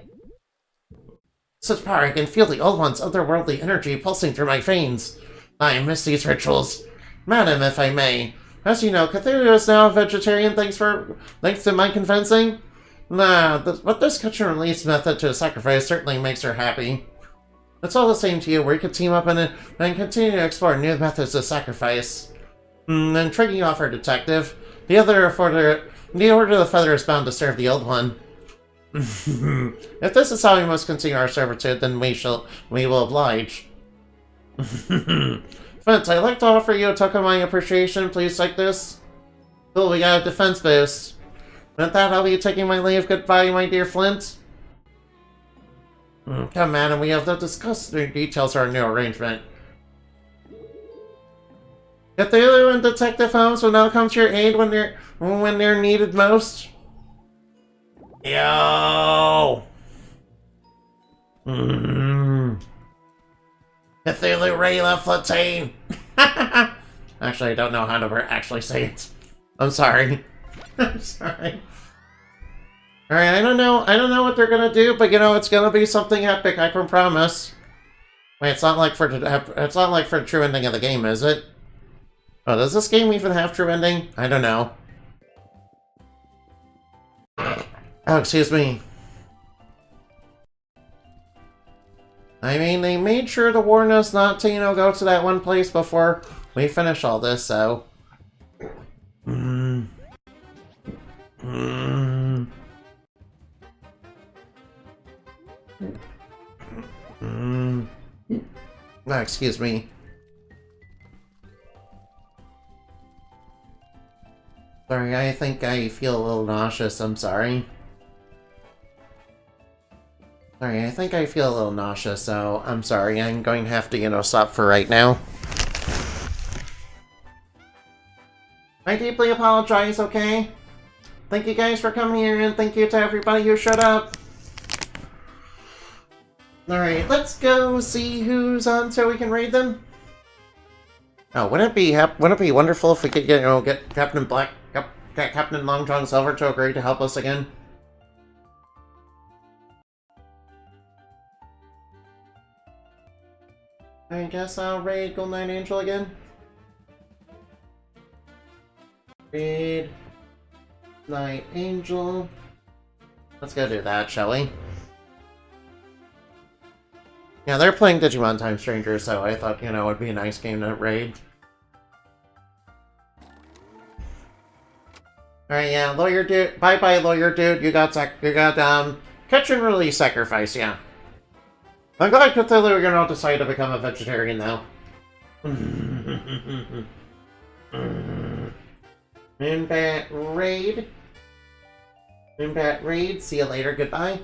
Such power, I can feel the old one's otherworldly energy pulsing through my veins. I miss these rituals. Madam, if I may. As you know, Cthulhu is now a vegetarian thanks to my convincing. But this catch and release method to a sacrifice certainly makes her happy. It's all the same to you, where you can team up and continue to explore new methods of sacrifice. Intriguing offer, Detective. The Order of the Feather is bound to serve the old one. If this is how we must continue our servitude, then we will oblige. Fence, I'd like to offer you a token of my appreciation. Please take this. Cool, we got a defense boost. With that, I'll be taking my leave. Goodbye, my dear Flint. Come, madam, we have to discuss the details of our new arrangement. Cthulhu and Detective Holmes will now come to your aid when they're needed most. Yo! Cthulhu Rayla Flatoon! Actually, I don't know how to actually say it. I'm sorry. I'm sorry. Alright, I don't know what they're gonna do, but you know, it's gonna be something epic, I can promise. Wait, it's not like for the true ending of the game, is it? Oh, does this game even have true ending? I don't know. Oh, excuse me. I mean, they made sure to warn us not to, go to that one place before we finish all this, so... Oh, excuse me. Sorry, I think I feel a little nauseous, I'm sorry. Sorry, I think I feel a little nauseous, so I'm sorry. I'm going to have to, stop for right now. I deeply apologize, okay? Thank you guys for coming here, and thank you to everybody who showed up. Alright, let's go see who's on so we can raid them. Oh, wouldn't it be wonderful if we could, get Captain Long John Silver to agree to help us again? I guess I'll raid Golden Knight Angel again. Raid Knight Angel. Let's go do that, shall we? Yeah, they're playing Digimon Time Stranger, so I thought, it would be a nice game to raid. Alright, yeah, lawyer dude. Bye-bye, lawyer dude. You got catch and release sacrifice, yeah. I'm glad Cthulhu are gonna decide to become a vegetarian now. Moonbat Raid. See you later, goodbye.